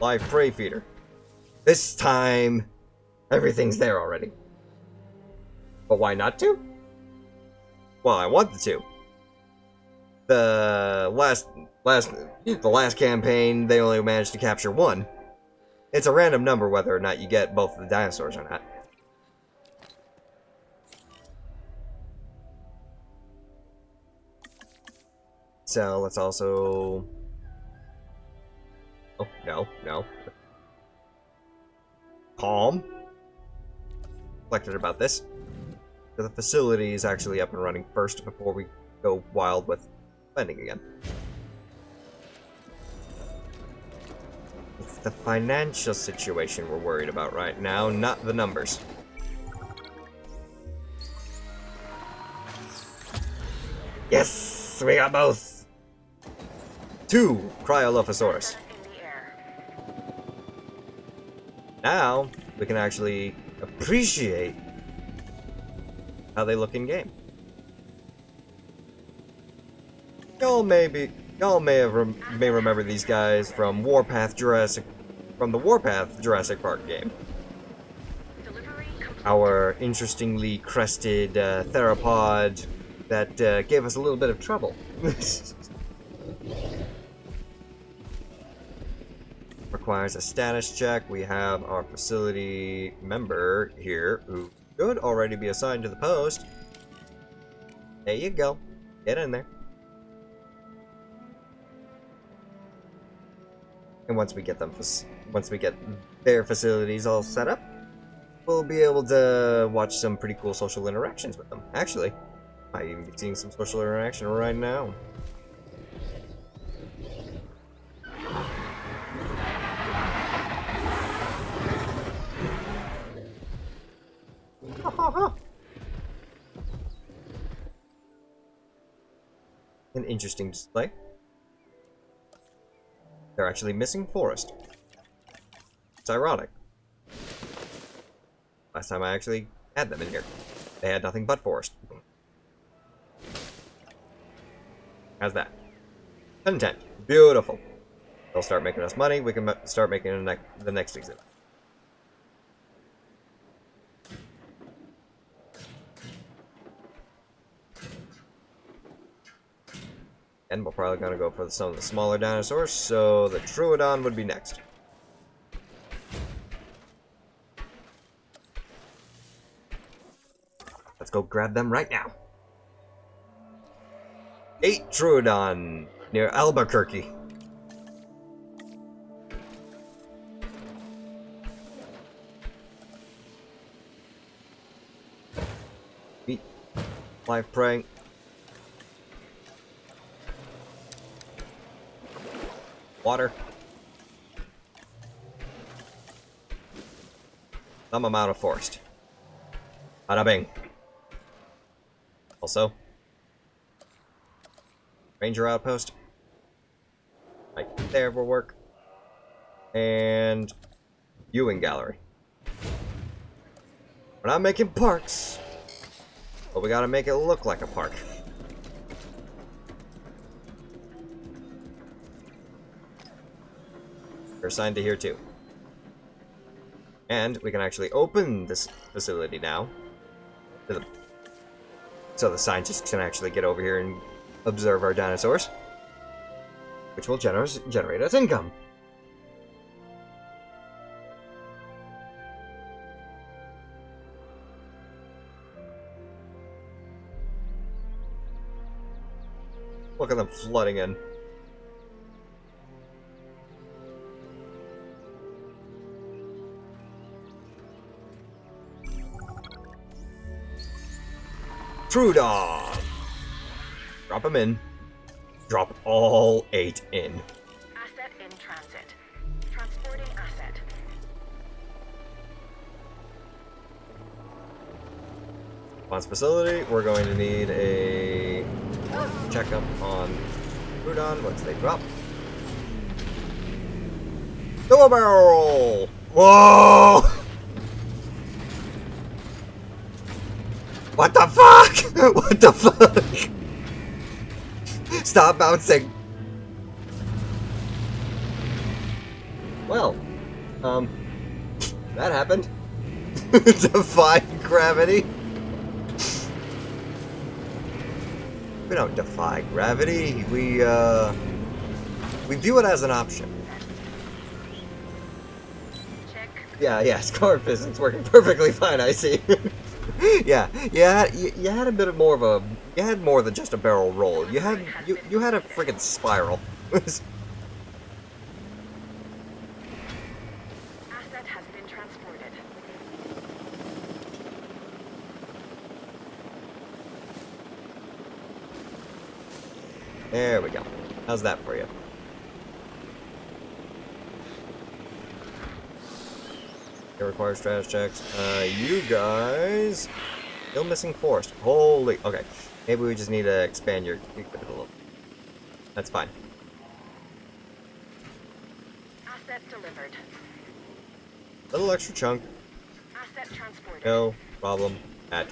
Live prey feeder. This time, everything's there already. But why not to? Well, I want the two. The last campaign, they only managed to capture one. It's a random number whether or not you get both of the dinosaurs or not. So let's also... Oh, no. Calm. Reflected about this. So the facility is actually up and running first before we go wild with spending again. It's the financial situation we're worried about right now, not the numbers. Yes! We got both! 2 Cryolophosaurus. Now, we can actually appreciate how they look in game. Y'all may remember these guys from the Warpath Jurassic Park game. Our interestingly crested theropod that gave us a little bit of trouble. Requires a status check. We have our facility member here who should already be assigned to the post. There you go. Get in there. And once we get their facilities all set up, we'll be able to watch some pretty cool social interactions with them. Actually, I even be seeing some social interaction right now. An interesting display. They're actually missing forest. It's ironic. Last time I actually had them in here, they had nothing but forest. How's that? Content. Beautiful. They'll start making us money. We can start making the next exhibit. And we're probably going to go for some of the smaller dinosaurs, so the Troodon would be next. Let's go grab them right now. 8 Troodon near Albuquerque. Meat. Live prey. Water. Some amount of forest. Bada bing. Also, ranger outpost. Right there will work. And viewing gallery. We're not making parks, but we gotta make it look like a park. We're assigned to here too. And we can actually open this facility now so the scientists can actually get over here and observe our dinosaurs, which will generate us income. Look at them flooding in. Trudon! Drop them in. Drop all 8 in. Asset in transit. Transporting asset. Response facility, we're going to need a checkup on Trudon once they drop. Double barrel! Whoa! What the fuck? What the fuck? Stop bouncing. Well, that happened. Defying gravity. We don't defy gravity. We view it as an option. Check. Yeah, Scarred physics working perfectly fine, I see. Yeah, you had a bit more of a, you had more than just a barrel roll. You had a friggin' spiral. Asset has been transported. There we go. How's that for you? It requires status checks. You guys still missing forest. Holy. Okay, maybe we just need to expand your equipment a little. That's fine. Asset delivered. Little extra chunk. Asset transported. No problem at.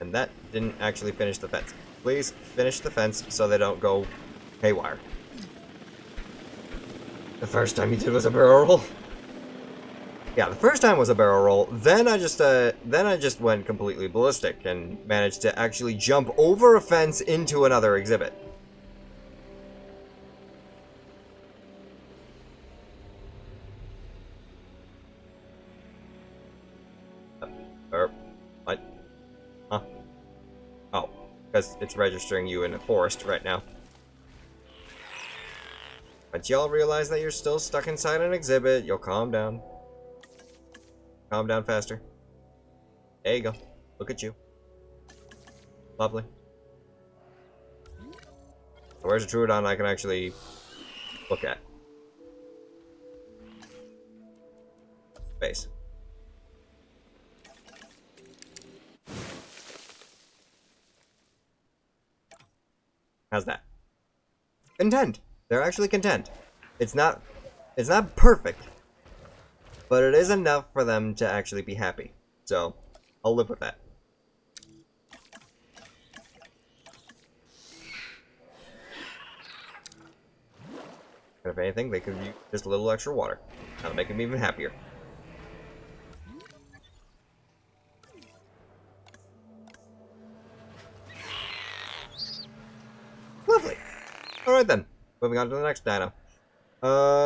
And that didn't actually finish the fence. Please finish the fence so they don't go haywire. The first time you did was a barrel roll. Yeah, the first time was a barrel roll. Then I just went completely ballistic and managed to actually jump over a fence into another exhibit. What? Huh? Oh, because it's registering you in a forest right now. But y'all realize that you're still stuck inside an exhibit. You'll calm down. Calm down faster. There you go. Look at you. Lovely. Where's a Trudon I can actually look at? Base. How's that? Content. They're actually content. It's not perfect, but it is enough for them to actually be happy. So, I'll live with that. And if anything, they could use just a little extra water. That'll make them even happier. Lovely. Alright then. Moving on to the next dino.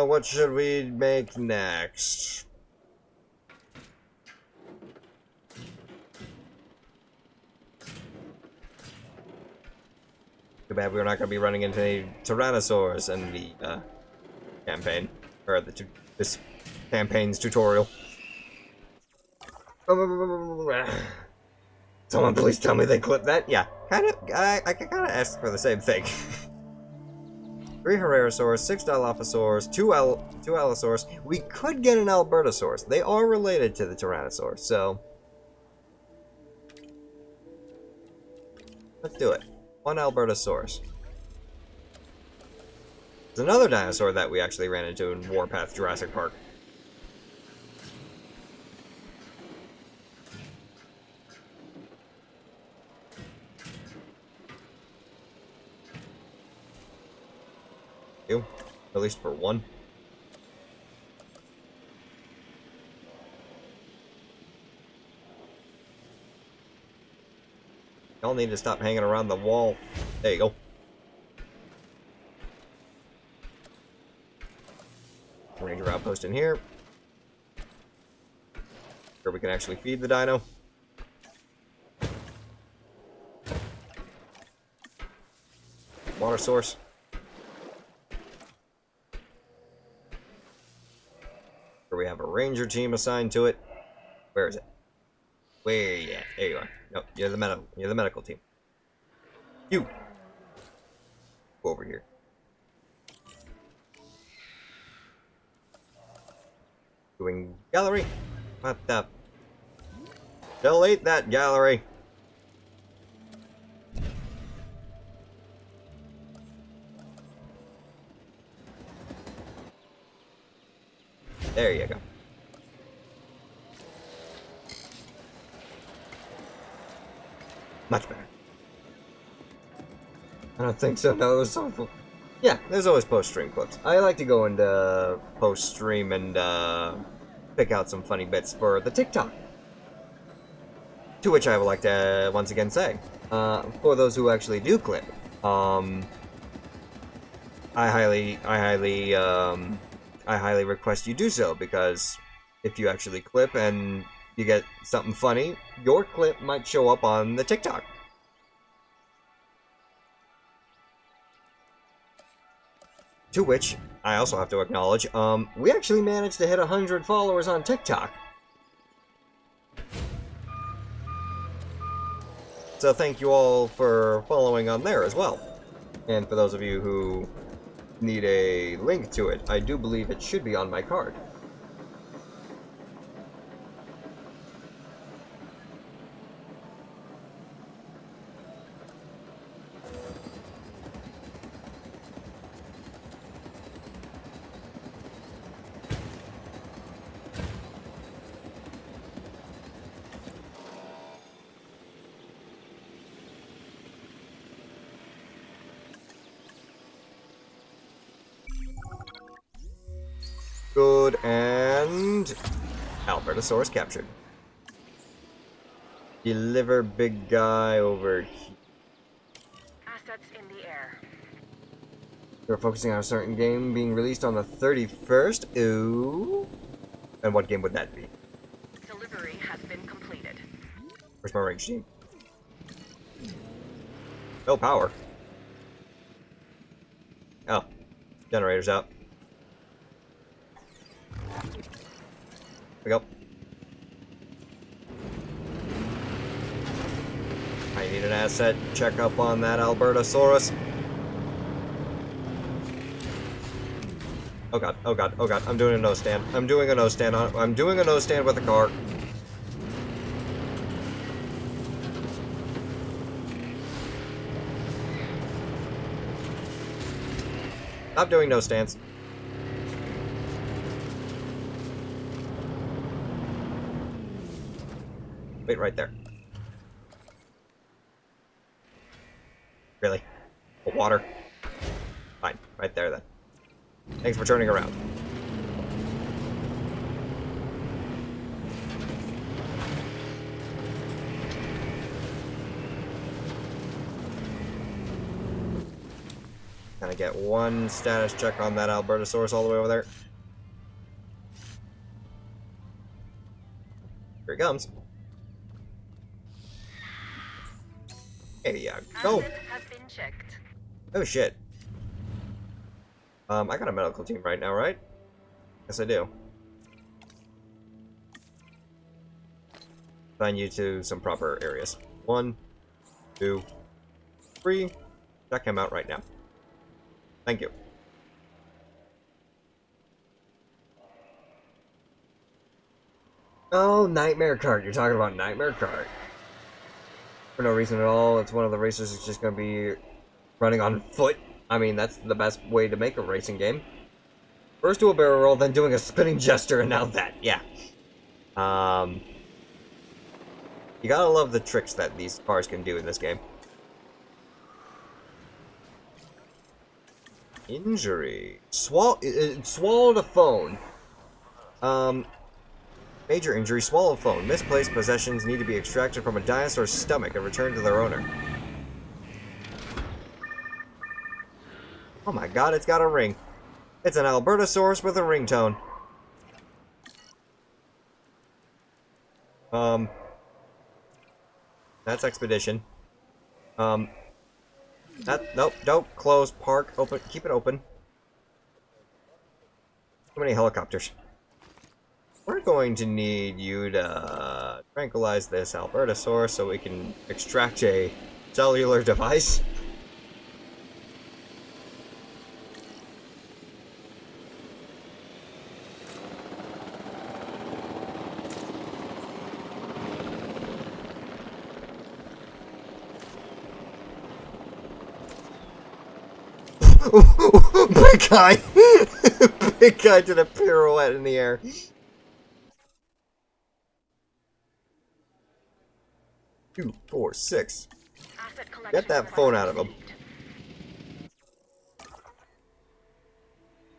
What should we make next? Too bad we're not going to be running into any Tyrannosaurs in the campaign, or this campaign's tutorial. Someone please tell me they clipped that. Yeah, I can kind of ask for the same thing. 3 Herrerasaurs, 6 Dilophosaurs, 2 Allosaurs. We could get an Albertosaurus. They are related to the Tyrannosaurs, so let's do it. 1 Albertosaurus. There's another dinosaur that we actually ran into in Warpath Jurassic Park. You, at least for 1. Y'all need to stop hanging around the wall. There you go. Ranger outpost in here. Where we can actually feed the dino. Water source. Where we have a ranger team assigned to it. Where is it? Where are you at? There you are. No, you're the medical team. You go over here. Doing gallery. What the? Delete that gallery. There you go. Much better. I don't think so. No, it was awful. Yeah, there's always post-stream clips. I like to go into post-stream and pick out some funny bits for the TikTok. To which I would like to once again say, for those who actually do clip, I highly request you do so, because if you actually clip and you get something funny, your clip might show up on the TikTok. To which I also have to acknowledge, we actually managed to hit 100 followers on TikTok. So thank you all for following on there as well. And for those of you who need a link to it, I do believe it should be on my card. Good, and Albertosaurus captured. Deliver big guy over here. Assets in the air. We're focusing on a certain game being released on the 31st. Ooh. And what game would that be? Delivery has been completed. Where's my range team? No power. Oh. Generator's out. We go. I need an asset check up on that Albertosaurus. Oh god, oh god, oh god, I'm doing a nose stand. I'm doing a nose stand with the car. Stop doing nose stands. Wait right there. Really? The water? Fine, right there then. Thanks for turning around. Can I get one status check on that Albertosaurus all the way over there? Here he comes. There you go. Assets have been checked. Oh shit. I got a medical team right now, right? Yes, I do. Assign you to some proper areas. 1, 2, 3. Check him out right now. Thank you. Oh, Nightmare Cart. You're talking about Nightmare Cart. For no reason at all. It's one of the racers that's just going to be running on foot. I mean, that's the best way to make a racing game. First do a barrel roll, then doing a spinning gesture, and now that. Yeah. You gotta love the tricks that these cars can do in this game. Injury. Swallowed a phone. Major injury, swallowed phone. Misplaced possessions need to be extracted from a dinosaur's stomach and returned to their owner. Oh my god, it's got a ring. It's an Albertosaurus with a ringtone. That's expedition. Nope, don't close, park, open, keep it open. Too many helicopters. We're going to need you to tranquilize this Albertosaur so we can extract a cellular device. Big guy! Big guy did a pirouette in the air. Two, four, six. Get that phone out of him.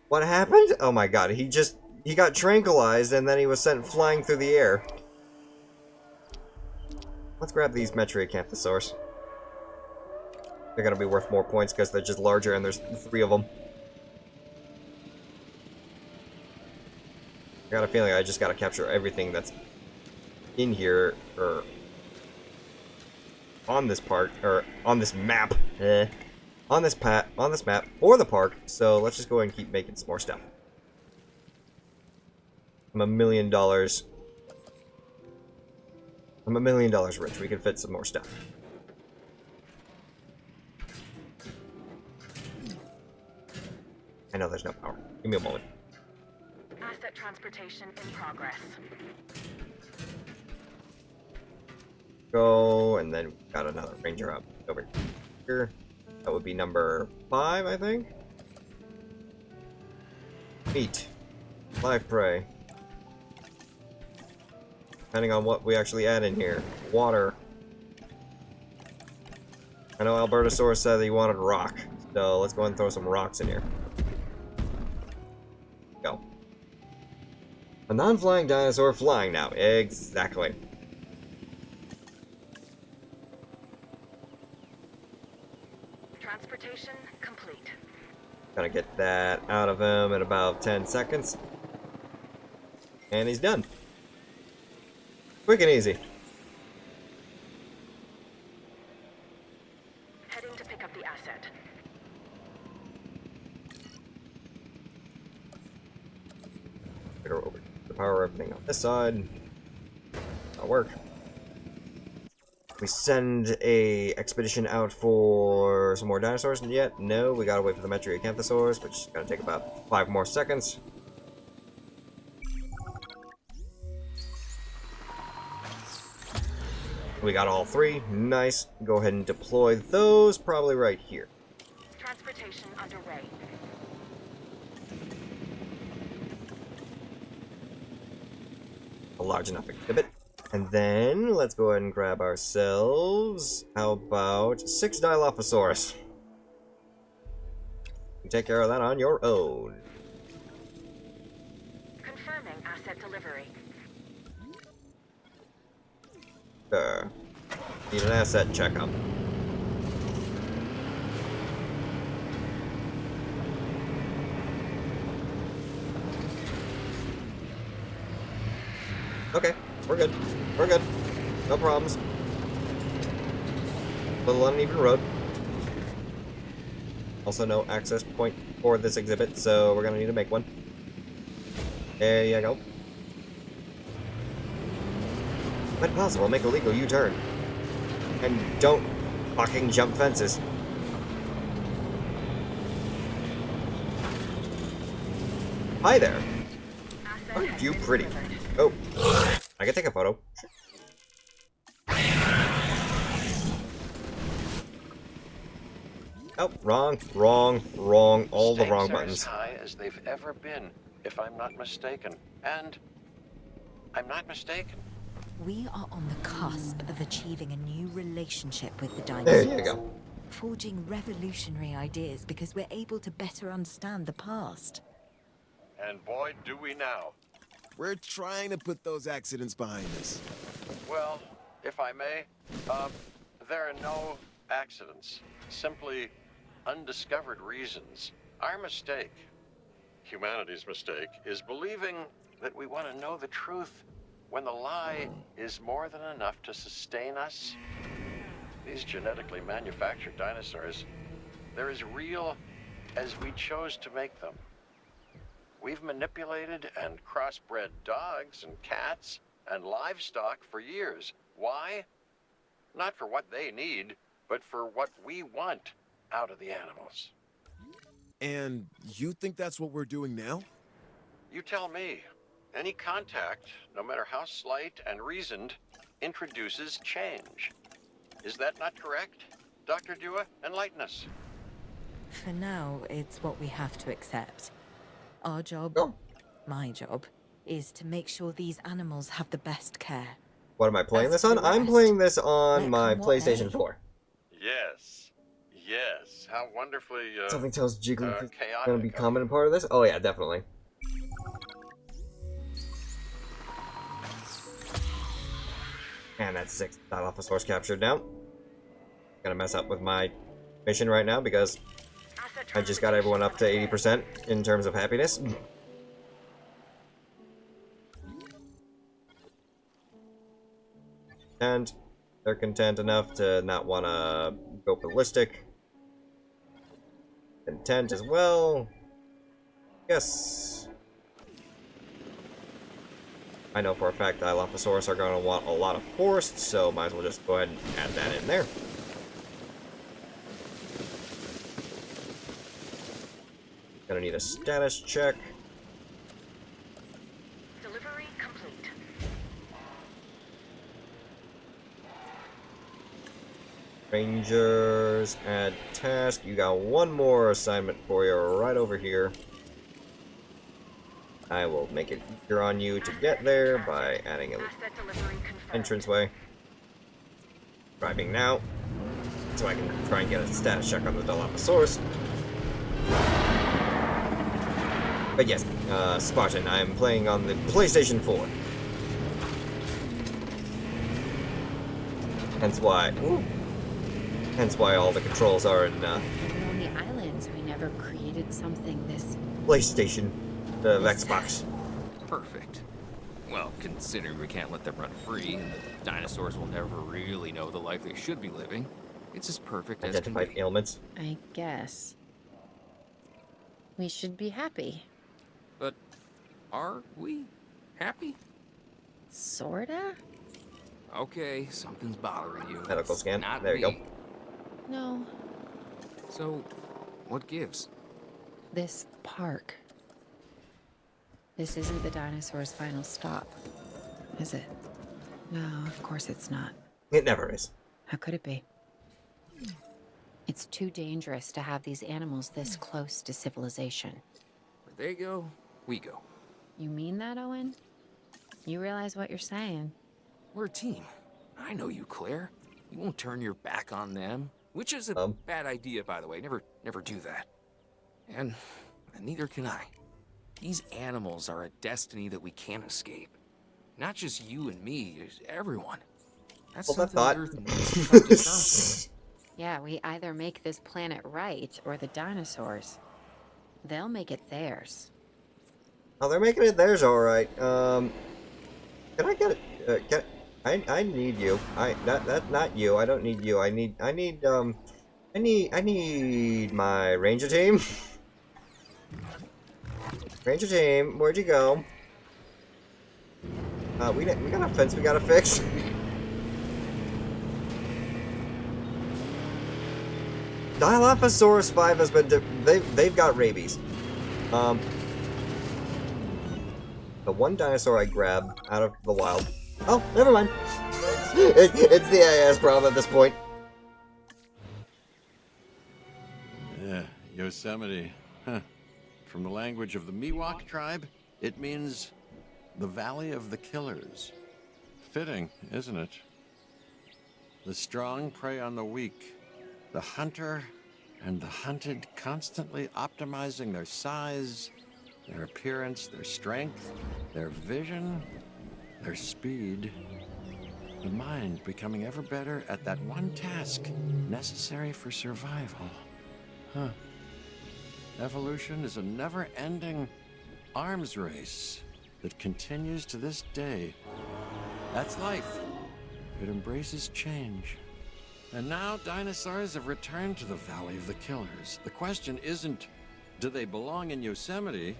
What happened? Oh my god, he got tranquilized and then he was sent flying through the air. Let's grab these Metriacanthosaurs. They're gonna be worth more points because they're just larger and there's 3 of them. I got a feeling I just gotta capture everything that's in here, or on this park, or on this map. On this map, or the park, so let's just go ahead and keep making some more stuff. I'm $1 million. I'm $1 million rich. We can fit some more stuff. I know there's no power. Give me a moment. Asset transportation in progress. Go, and then we got another ranger up over here. That would be number 5, I think. Meat. Live prey. Depending on what we actually add in here. Water. I know Albertosaurus said he wanted rock, so let's go ahead and throw some rocks in here. Go. A non-flying dinosaur flying now. Exactly. Transportation complete. Gonna get that out of him in about 10 seconds. And he's done. Quick and easy. Heading to pick up the asset. Go over to power everything on this side. That'll work. We send a expedition out for some more dinosaurs yet? No, we gotta wait for the Metriacanthosaurs, which is gonna take about 5 more seconds. We got all 3. Nice. Go ahead and deploy those probably right here. Transportation underway. A large enough exhibit. And then, let's go ahead and grab ourselves, how about 6 Dilophosaurus? You take care of that on your own. Confirming asset delivery. Need an asset checkup. Okay, we're good. We're good. No problems. Little uneven road. Also no access point for this exhibit, so we're gonna need to make one. There you go. When possible, make a legal U-turn. And don't fucking jump fences. Hi there. Aren't you pretty? Oh, I can take a photo. Oh, wrong. All the wrong buttons. As high as they've ever been, if I'm not mistaken. And I'm not mistaken. We are on the cusp of achieving a new relationship with the There dinosaurs. you go. Forging revolutionary ideas because we're able to better understand the past. And boy, do we now. We're trying to put those accidents behind us. Well, if I may, there are no accidents. Simply undiscovered reasons. Our mistake, humanity's mistake, is believing that we want to know the truth when the lie is more than enough to sustain us. These genetically manufactured dinosaurs, they're as real as we chose to make them. We've manipulated and crossbred dogs and cats and livestock for years. Why? Not for what they need, but for what we want out of the animals. And you think that's what we're doing now? You tell me. Any contact, no matter how slight and reasoned, introduces change. Is that not correct? Dr. Dua, enlighten us. For now, it's what we have to accept. Our job, my job, is to make sure these animals have the best care. What am I playing this on? I'm playing this on my PlayStation 4. Yes. Yes. How wonderfully, Something tells Jigglypuff is chaotic. going to be common part of this? Oh yeah, definitely. And that's 6 Dilophosaurus captured now. Gonna mess up with my mission right now because I just got everyone up to 80% in terms of happiness. And they're content enough to not want to go ballistic. Content as well. Yes. I know for a fact Dilophosaurus are going to want a lot of forest, so might as well just go ahead and add that in there. Gonna need a status check. Delivery complete. Rangers, add task. You got one more assignment for you right over here. I will make it easier on you to get there by adding an entranceway. Driving now, so I can try and get a status check on the Dilophosaurus. But yes, Spartan, I'm playing on the PlayStation 4. Hence why all the controls are in Even on the islands, we never created something this... PlayStation of Xbox. Perfect. Well, considering we can't let them run free, and the dinosaurs will never really know the life they should be living, it's as perfect as can Identified be. ailments. I guess. We should be happy. But are we happy? Sorta? Okay, something's bothering you. Medical It's scan. Not There you me. go. No. So, what gives? This park. This isn't the dinosaur's final stop, is it? No, of course it's not. It never is. How could it be? It's too dangerous to have these animals this close to civilization. Where they go, we go. You mean that, Owen? You realize what you're saying? We're a team. I know you, Claire. You won't turn your back on them. Which is a bad idea, by the way. Never do that. And neither can I. These animals are a destiny that we can't escape. Not just you and me, everyone. That's Hold that something thought. the Earth needs to come to terms with. Yeah, we either make this planet right or the dinosaurs. They'll make it theirs. Oh, they're making it theirs, all right. Can I get it? I need you. Not you. I don't need you. I need my ranger team. Ranger team, where'd you go? We got a fence we gotta fix. Dilophosaurus 5 has been they've got rabies. The one dinosaur I grabbed out of the wild. Oh, never mind. It's the AIS problem at this point. Yeah, Yosemite. Huh. From the language of the Miwok tribe, it means the Valley of the Killers. Fitting, isn't it? The strong prey on the weak. The hunter and the hunted constantly optimizing their size, their appearance, their strength, their vision, their speed. The mind becoming ever better at that one task necessary for survival. Huh. Evolution is a never-ending arms race that continues to this day. That's life. It embraces change. And now dinosaurs have returned to the Valley of the Killers. The question isn't, do they belong in Yosemite?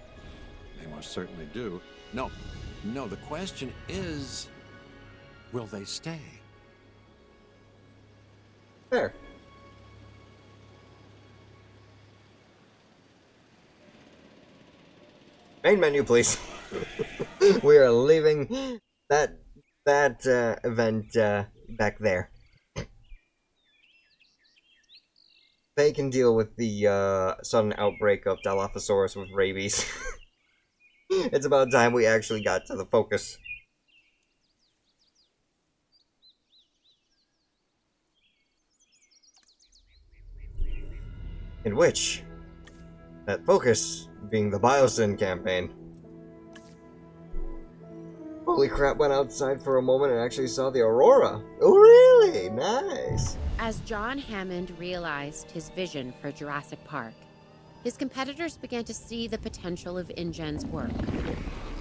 They most certainly do. No, the question is, will they stay? Fair. Main menu, please. We are leaving that event back there. They can deal with the sudden outbreak of Dilophosaurus with rabies. It's about time we actually got to the focus. In which, that focus being the Biosyn campaign. Holy crap, went outside for a moment and actually saw the aurora. Oh, really? Nice. As John Hammond realized his vision for Jurassic Park, his competitors began to see the potential of InGen's work.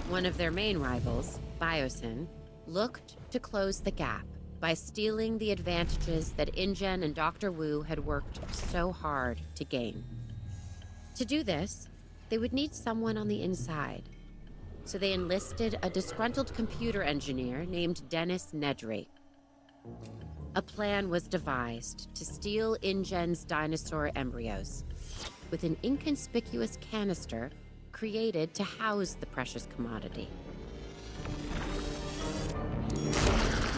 One of their main rivals, Biosyn, looked to close the gap by stealing the advantages that InGen and Dr. Wu had worked so hard to gain. To do this, they would need someone on the inside. So they enlisted a disgruntled computer engineer named Dennis Nedry. A plan was devised to steal InGen's dinosaur embryos, with an inconspicuous canister created to house the precious commodity.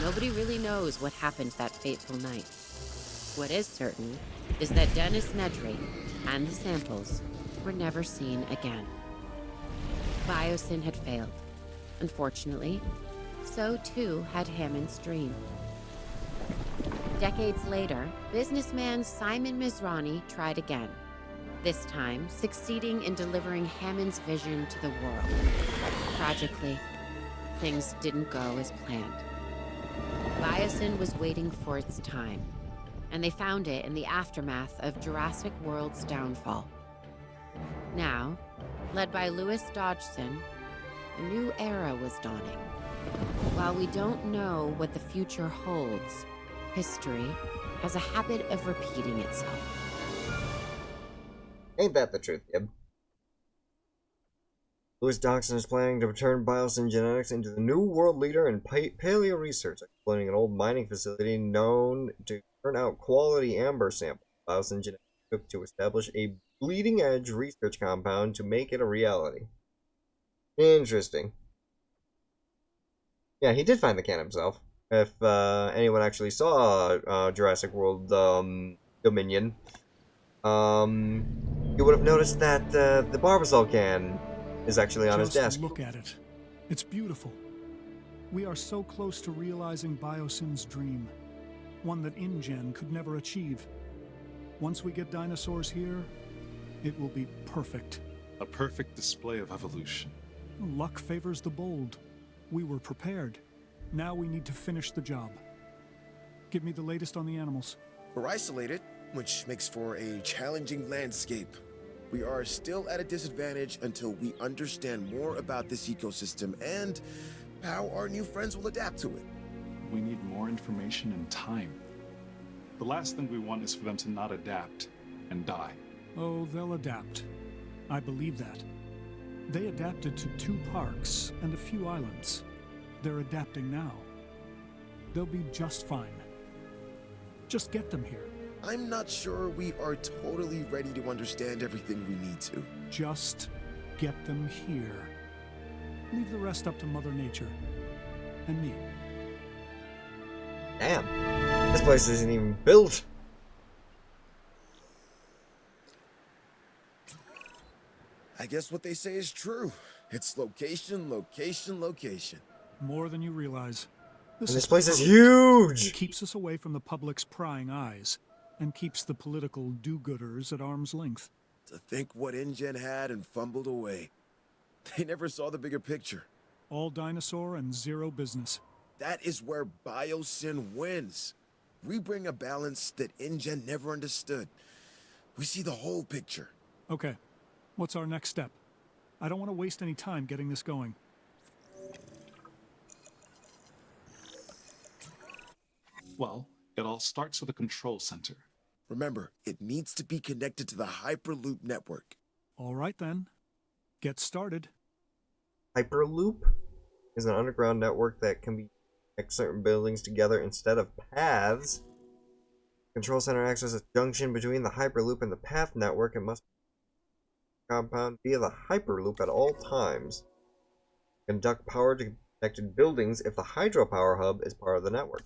Nobody really knows what happened that fateful night. What is certain is that Dennis Nedry and the samples were never seen again. Biosyn had failed. Unfortunately, so too had Hammond's dream. Decades later, businessman Simon Mizrahi tried again, this time succeeding in delivering Hammond's vision to the world. Tragically, things didn't go as planned. Biosyn was waiting for its time, and they found it in the aftermath of Jurassic World's downfall. Now, led by Louis Dodgson, a new era was dawning. While we don't know what the future holds, history has a habit of repeating itself. Ain't that the truth, Gib? Louis Dodgson is planning to turn Biosyn genetics into the new world leader in paleo research, exploiting an old mining facility known to turn out quality amber samples. Biosyn genetics took to establish a bleeding-edge research compound to make it a reality. Interesting. Yeah, he did find the can himself. If anyone actually saw Jurassic World Dominion, you would have noticed that the Barbasol can is actually on his desk. Look at it. It's beautiful. We are so close to realizing Biosyn's dream, one that InGen could never achieve. Once we get dinosaurs here, it will be perfect. A perfect display of evolution. Luck favors the bold. We were prepared. Now we need to finish the job. Give me the latest on the animals. We're isolated, which makes for a challenging landscape. We are still at a disadvantage until we understand more about this ecosystem and how our new friends will adapt to it. We need more information and time. The last thing we want is for them to not adapt and die. Oh, they'll adapt. I believe that. They adapted to 2 parks and a few islands. They're adapting now. They'll be just fine. Just get them here. I'm not sure we are totally ready to understand everything we need to. Just get them here. Leave the rest up to Mother Nature. And me. Damn. This place isn't even built. I guess what they say is true. It's location, location, location. More than you realize. This place is huge! It keeps us away from the public's prying eyes, and keeps the political do-gooders at arm's length. To think what InGen had and fumbled away. They never saw the bigger picture. All dinosaur and zero business. That is where Biosyn wins. We bring a balance that InGen never understood. We see the whole picture. Okay, what's our next step? I don't want to waste any time getting this going. Well, it all starts with a control center. Remember, it needs to be connected to the Hyperloop network. All right then. Get started. Hyperloop is an underground network that can connect certain buildings together instead of paths. Control center acts as a junction between the Hyperloop and the path network and must compound via the Hyperloop at all times. Conduct power to connected buildings if the hydropower hub is part of the network.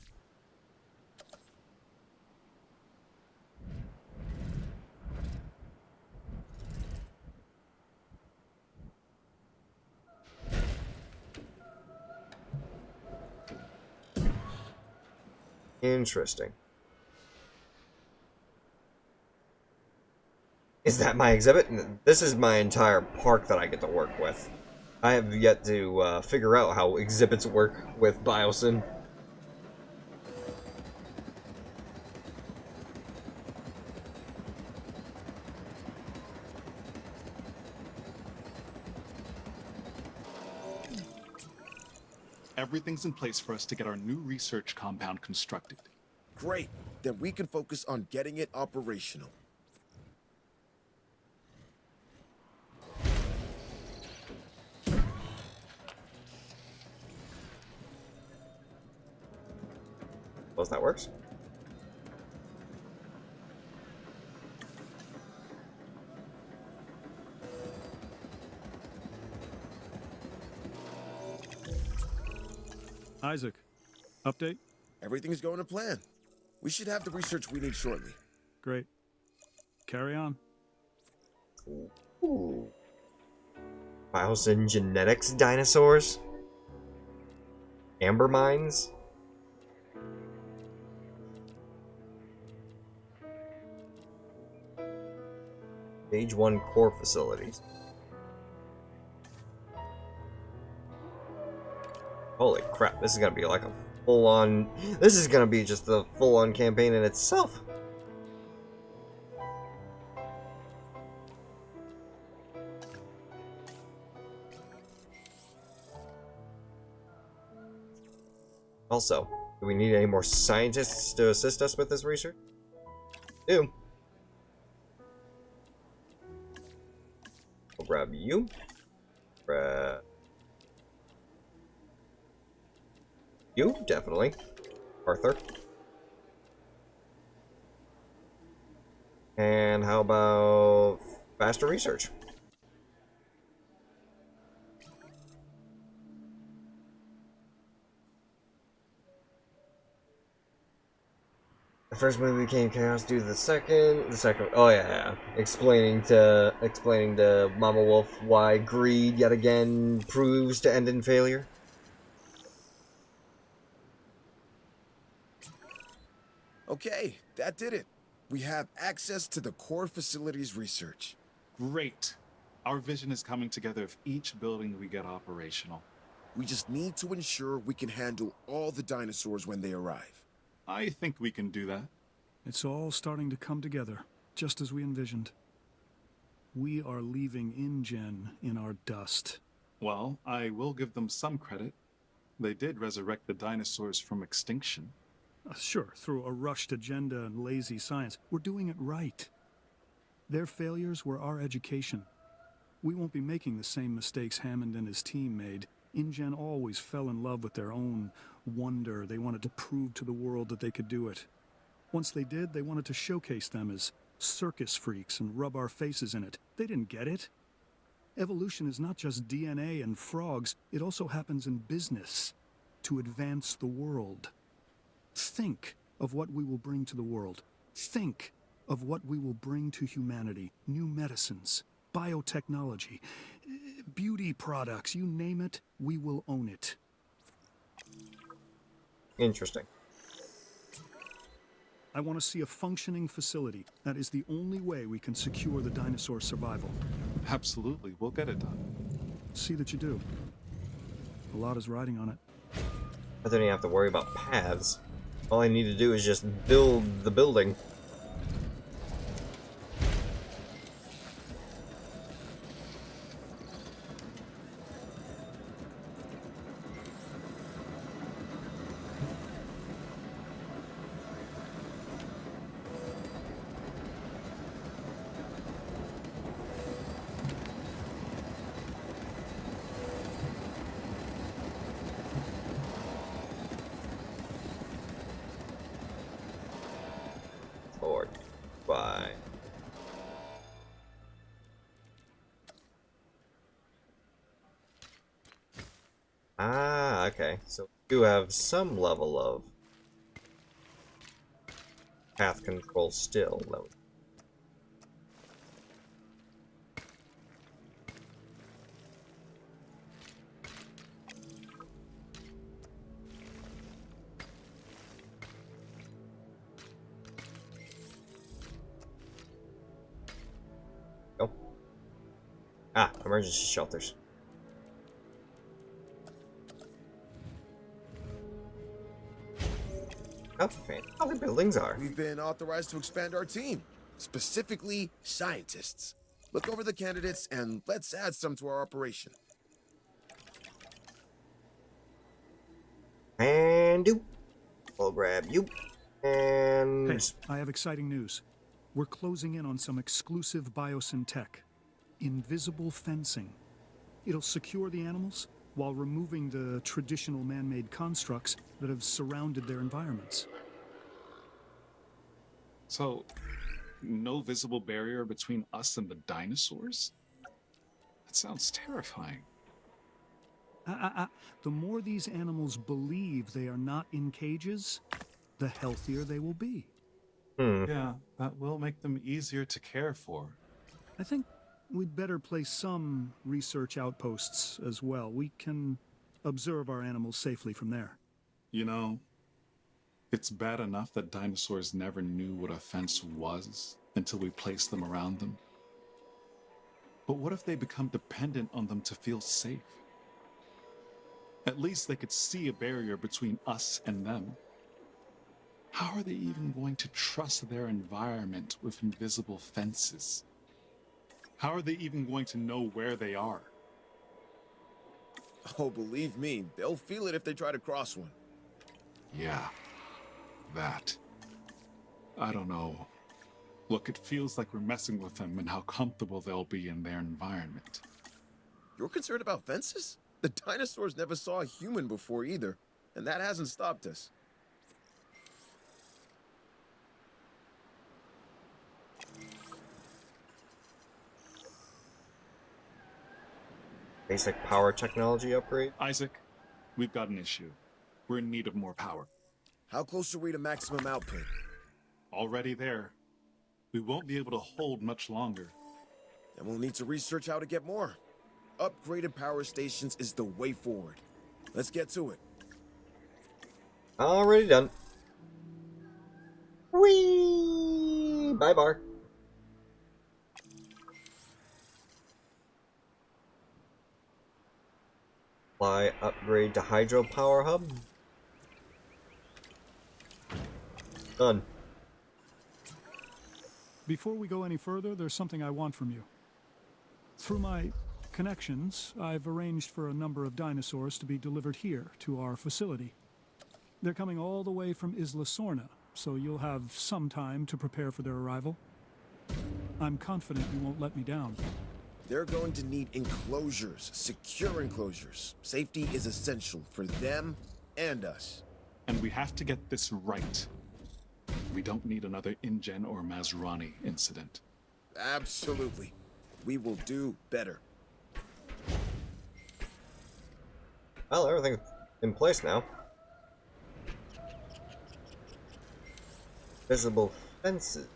Interesting. Is that my exhibit? This is my entire park that I get to work with. I have yet to figure out how exhibits work with Biosyn. Everything's in place for us to get our new research compound constructed. Great. Then we can focus on getting it operational. Suppose that works. Isaac, update? Everything's going to plan. We should have the research we need shortly. Great. Carry on. Ooh. Biosyn genetics dinosaurs? Amber mines? Stage 1 core facilities. Holy crap, this is gonna be like a full-on... This is gonna be just the full-on campaign in itself. Also, do we need any more scientists to assist us with this research? Do. I'll grab you. Grab... You, definitely. Arthur. And how about faster research? The first movie became chaos due to the second. Oh yeah. Explaining to Mama Wolf why greed yet again proves to end in failure. Okay, that did it. We have access to the core facilities research. Great. Our vision is coming together if each building we get operational. We just need to ensure we can handle all the dinosaurs when they arrive. I think we can do that. It's all starting to come together, just as we envisioned. We are leaving InGen in our dust. Well, I will give them some credit. They did resurrect the dinosaurs from extinction. Sure, through a rushed agenda and lazy science. We're doing it right. Their failures were our education. We won't be making the same mistakes Hammond and his team made. InGen always fell in love with their own wonder. They wanted to prove to the world that they could do it. Once they did, they wanted to showcase them as circus freaks and rub our faces in it. They didn't get it. Evolution is not just DNA and frogs. It also happens in business to advance the world. Think of what we will bring to the world. Think of what we will bring to humanity. New medicines, biotechnology, beauty products, you name it, we will own it. Interesting. I want to see a functioning facility. That is the only way we can secure the dinosaur survival. Absolutely, we'll get it done. See that you do. A lot is riding on it. I don't even have to worry about paths. All I need to do is just build the building. by. Ah, okay. So we do have some level of path control still, though. Oh. Ah, emergency shelters. How how the buildings are. We've been authorized to expand our team, specifically scientists. Look over the candidates and let's add some to our operation. And do. I'll grab you. And Hey, I have exciting news. We're closing in on some exclusive Biosyn tech. Invisible fencing. It'll secure the animals while removing the traditional man-made constructs that have surrounded their environments. So, no visible barrier between us and the dinosaurs? That sounds terrifying. The more these animals believe they are not in cages, the healthier they will be. Yeah, that will make them easier to care for. I think we'd better place some research outposts as well. We can observe our animals safely from there. You know, it's bad enough that dinosaurs never knew what a fence was until we placed them around them. But what if they become dependent on them to feel safe? At least they could see a barrier between us and them. How are they even going to trust their environment with invisible fences? How are they even going to know where they are? Oh, believe me, they'll feel it if they try to cross one. Yeah, that. I don't know. Look, it feels like we're messing with them and how comfortable they'll be in their environment. You're concerned about fences? The dinosaurs never saw a human before either, and that hasn't stopped us. basic power technology upgrade. Isaac, we've got an issue. We're in need of more power. How close are we to maximum output? Already there. We won't be able to hold much longer. Then we'll need to research how to get more. Upgraded power stations is the way forward. Let's get to it. Already done. Whee! Bye, Bar. Apply upgrade to hydropower hub. Done. Before we go any further, there's something I want from you. Through my connections, I've arranged for a number of dinosaurs to be delivered here to our facility. They're coming all the way from Isla Sorna, so you'll have some time to prepare for their arrival. I'm confident you won't let me down. They're going to need enclosures, secure enclosures. Safety is essential for them and us. And we have to get this right. We don't need another InGen or Mazrani incident. Absolutely. We will do better. Well, everything's in place now. Visible fences.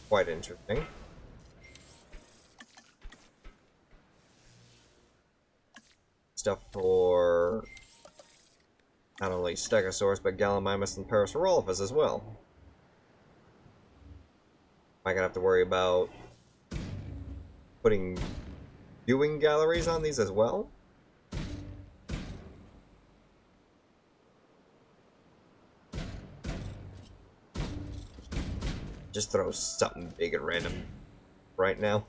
Quite interesting. Stuff for not only Stegosaurus, but Gallimimus and Parasaurolophus as well. Am I gonna have to worry about putting viewing galleries on these as well? Just throw something big at random right now.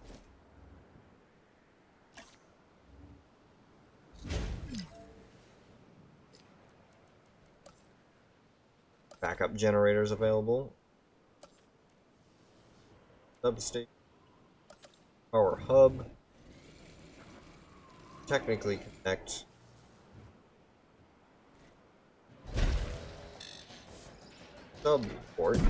Backup generators available. Substation. Power hub. Technically connect. Subport.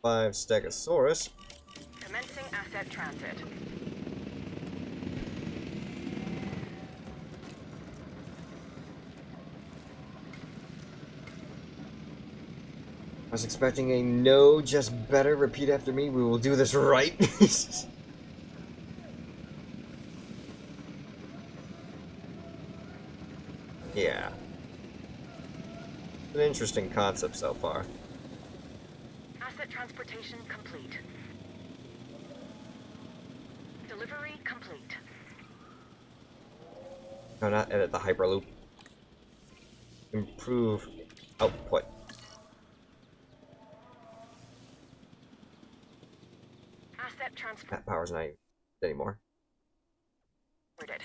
5 Stegosaurus. Commencing asset transit. I was expecting a no, just better. Repeat after me. We will do this right. Yeah. An interesting concept so far. Asset transportation complete. Delivery complete. No, not edit the Hyperloop. Improve output. Asset transport. That power's not even anymore. Ordered.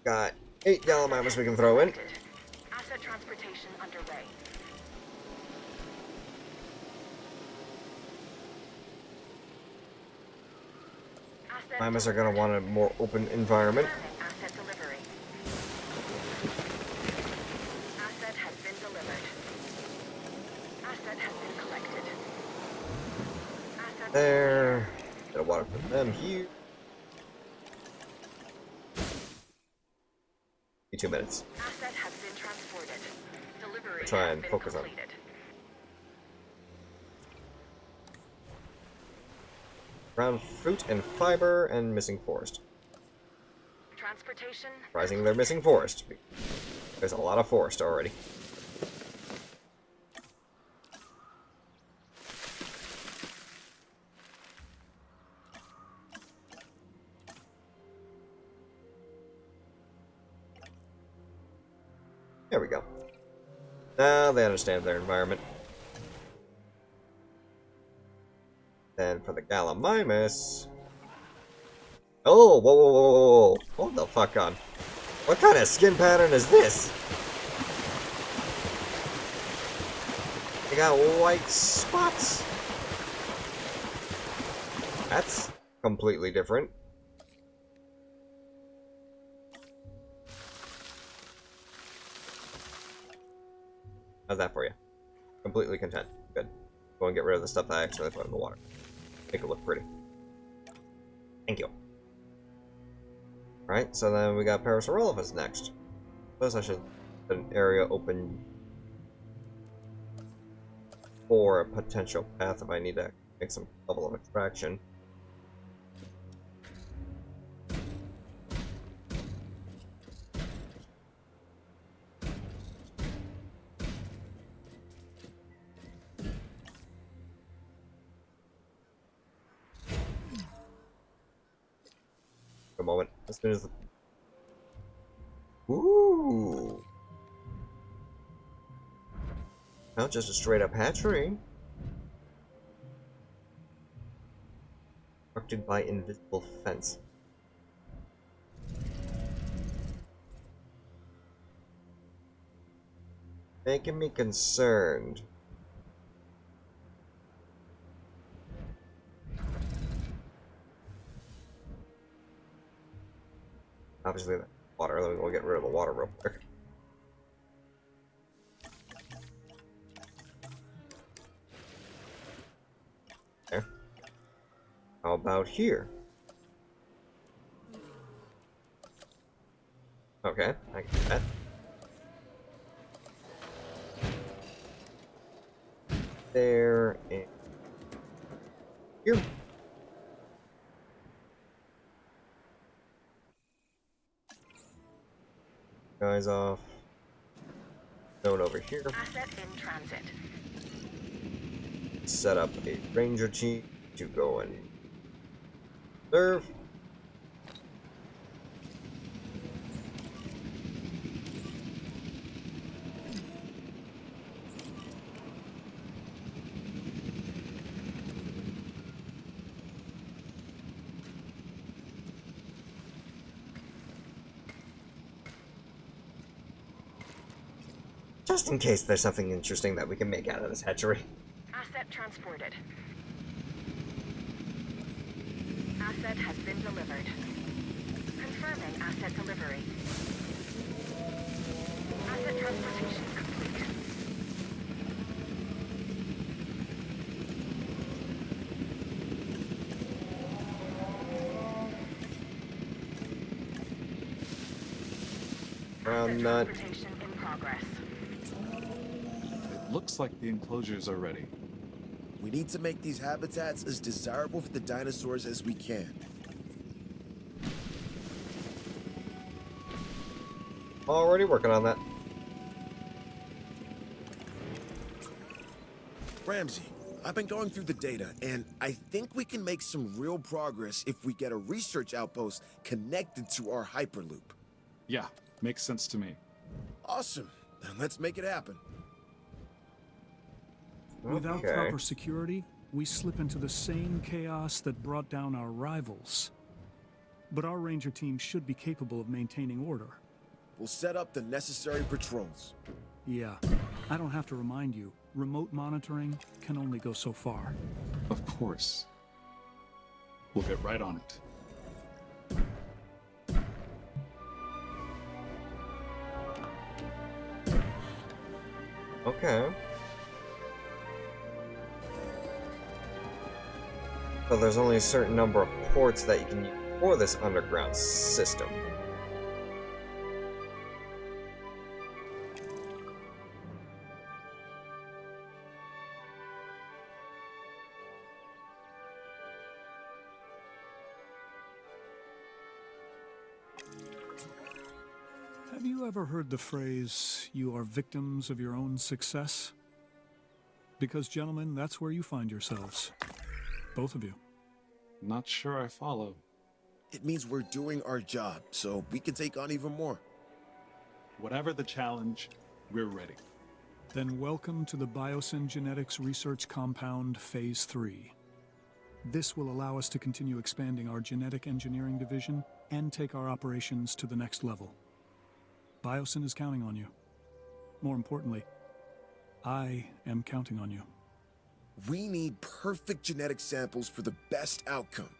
Got 8 Gallimimus we can throw in. Asset transportation underway. Mimus are going to want a more open environment. Asset delivery. Asset has been delivered. Asset has been collected. Asset There. Bit of water for them here. 2 minutes. Asset has been transported. Delivery We'll try has and been focus completed. on ground fruit and fiber and missing forest. Transportation. Surprising they're missing forest. There's a lot of forest already. There we go. Now they understand their environment. Then for the Gallimimus... Oh, whoa, whoa, whoa, whoa, whoa. Hold the fuck on. What kind of skin pattern is this? They got white spots. That's completely different. How's that for you? Completely content. Good. Go and get rid of the stuff that I actually put in the water. Make it look pretty. Thank you. Alright, so then we got Parasaurolophus next. Suppose I should put an area open for a potential path if I need to make some level of extraction. A moment. As soon as the... Ooh! Not just a straight up hatchery. Constructed by invisible fence. Making me concerned. Obviously, the water. Let me go get rid of the water real quick. There. How about here? Okay, I can do that. There and here. Guys off. Zone over here. Asset in transit. Set up a ranger team to go and serve. Just in case there's something interesting that we can make out of this hatchery. Asset transported. Asset has been delivered. Confirming asset delivery. Asset transportation complete. around nut. Transportation in progress. It looks like the enclosures are ready. We need to make these habitats as desirable for the dinosaurs as we can. Already working on that. Ramsey, I've been going through the data, and I think we can make some real progress if we get a research outpost connected to our Hyperloop. Yeah, makes sense to me. Awesome. Then let's make it happen. Without Okay. proper security, we slip into the same chaos that brought down our rivals. But our ranger team should be capable of maintaining order. We'll set up the necessary patrols. Yeah, I don't have to remind you, remote monitoring can only go so far. Of course. We'll get right on it. Okay. So there's only a certain number of ports that you can use for this underground system. Have you ever heard the phrase, "You are victims of your own success"? Because, gentlemen, that's where you find yourselves. Both of you. Not sure I follow. It means we're doing our job, so we can take on even more. Whatever the challenge, we're ready. Then welcome to the Biosyn Genetics Research Compound Phase 3. This will allow us to continue expanding our genetic engineering division and take our operations to the next level. Biosyn is counting on you. More importantly, I am counting on you. We need perfect genetic samples for the best outcome.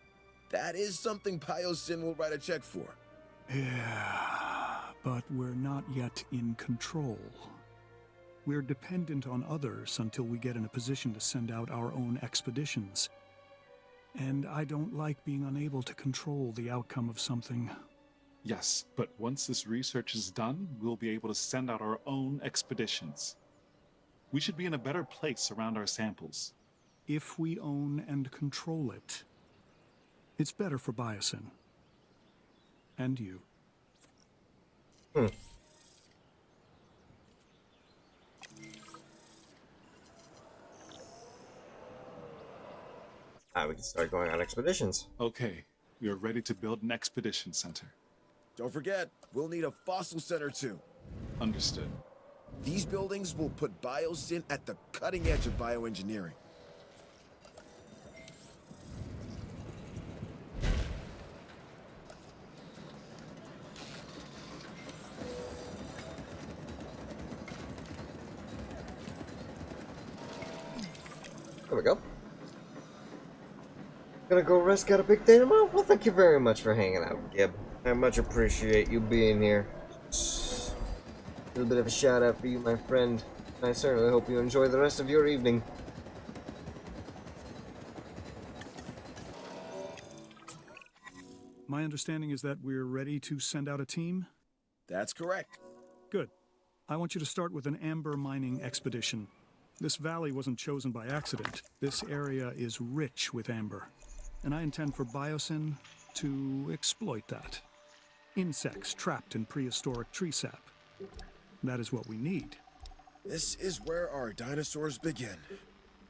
That is something Biosyn will write a check for. Yeah, but we're not yet in control. We're dependent on others until we get in a position to send out our own expeditions. And I don't like being unable to control the outcome of something. Yes, but once this research is done, we'll be able to send out our own expeditions. We should be in a better place around our samples. If we own and control it, it's better for Biosyn. And you. We can start going on expeditions. Okay, we are ready to build an expedition center. Don't forget, we'll need a fossil center too. Understood. These buildings will put Biosyn at the cutting edge of bioengineering. There we go. Gonna go rest, got a big day tomorrow? Well, thank you very much for hanging out, Gib. I much appreciate you being here. A little bit of a shout out for you, my friend. I certainly hope you enjoy the rest of your evening. My understanding is that we're ready to send out a team? That's correct. Good. I want you to start with an amber mining expedition. This valley wasn't chosen by accident. This area is rich with amber. And I intend for Biosyn to exploit that. Insects trapped in prehistoric tree sap. That is what we need. This is where our dinosaurs begin.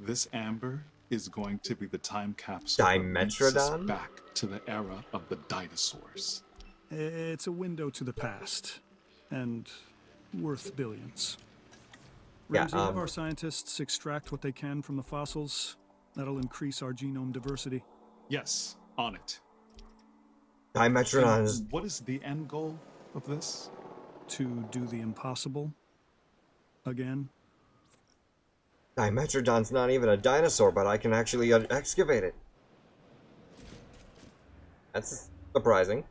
This amber is going to be the time capsule that brings us Dimetrodon? back to the era of the dinosaurs. It's a window to the past. And worth billions. Yeah, Ramsey, have our scientists extract what they can from the fossils. That'll increase our genome diversity. Yes, on it. Dimetrodon is... And what is the end goal of this? To do the impossible. Again. Dimetrodon's not even a dinosaur, but I can actually excavate it. That's surprising.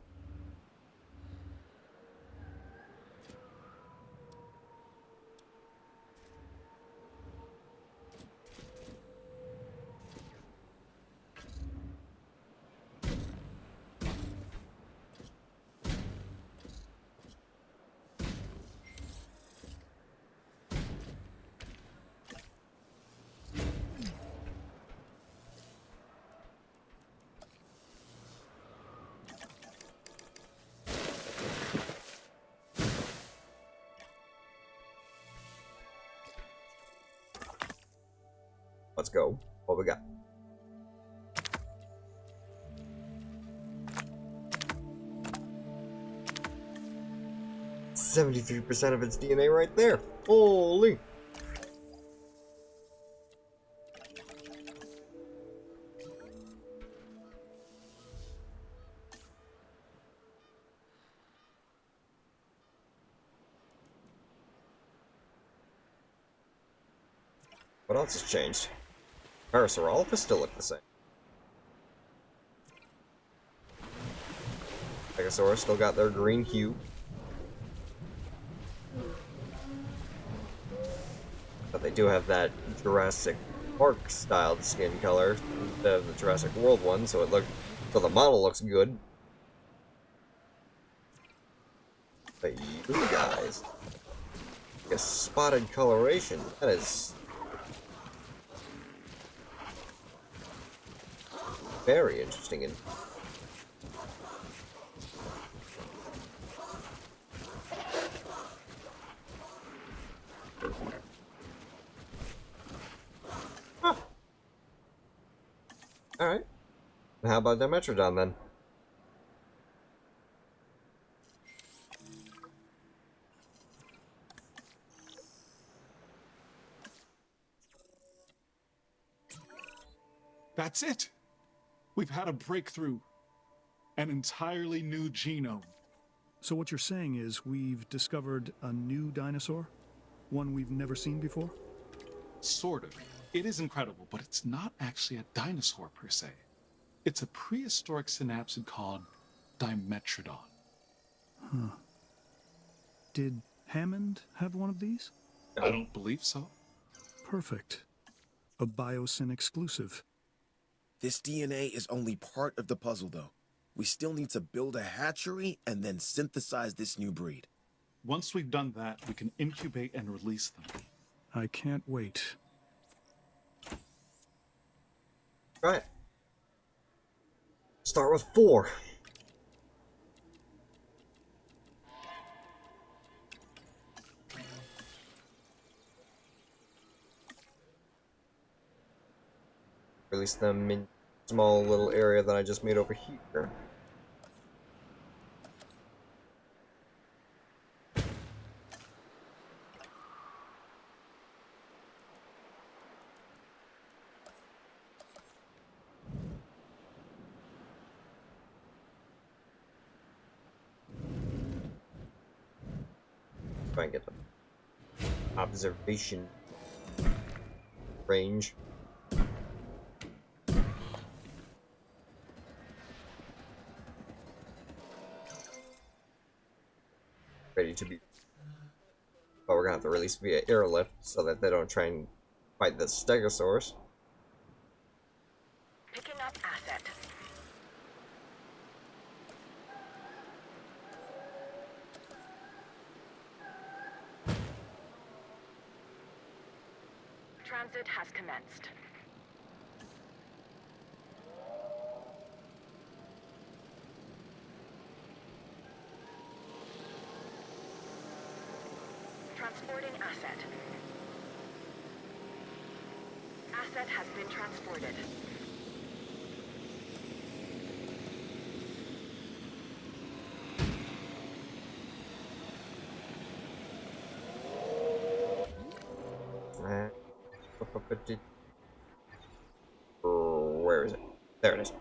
Let's go. What we got? %73% of its DNA right there. Holy! What else has changed? Parasaurolophus still look the same. Stegosaurus still got their green hue. But they do have that Jurassic Park styled skin color instead of the Jurassic World one, so the model looks good. But you guys, a spotted coloration, that is very interesting. And alright. How about Dimetrodon then? That's it! We've had a breakthrough. An entirely new genome. So what you're saying is we've discovered a new dinosaur? One we've never seen before? Sort of. It is incredible, but it's not actually a dinosaur per se. It's a prehistoric synapsid called Dimetrodon. Huh. Did Hammond have one of these? I don't believe so. Perfect. A Biosyn exclusive. This DNA is only part of the puzzle, though. We still need to build a hatchery and then synthesize this new breed. Once we've done that, we can incubate and release them. I can't wait. Right. Start with 4. Release them in small little area that I just made over here. Try and get the observation range. Ready to be, but we're gonna have to release via airlift so that they don't try and fight the Stegosaurus. Picking up asset. Transit has commenced. Transporting asset. Asset has been transported. Where is it? There it is.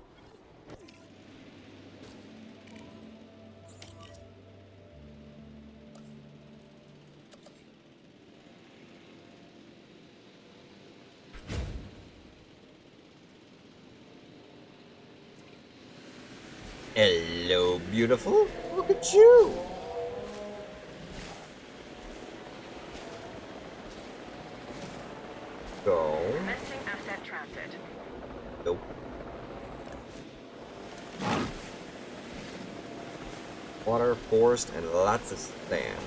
Hello, beautiful. Look at you. Go. Commencing asset transit. Nope. Water, forest, and lots of sand.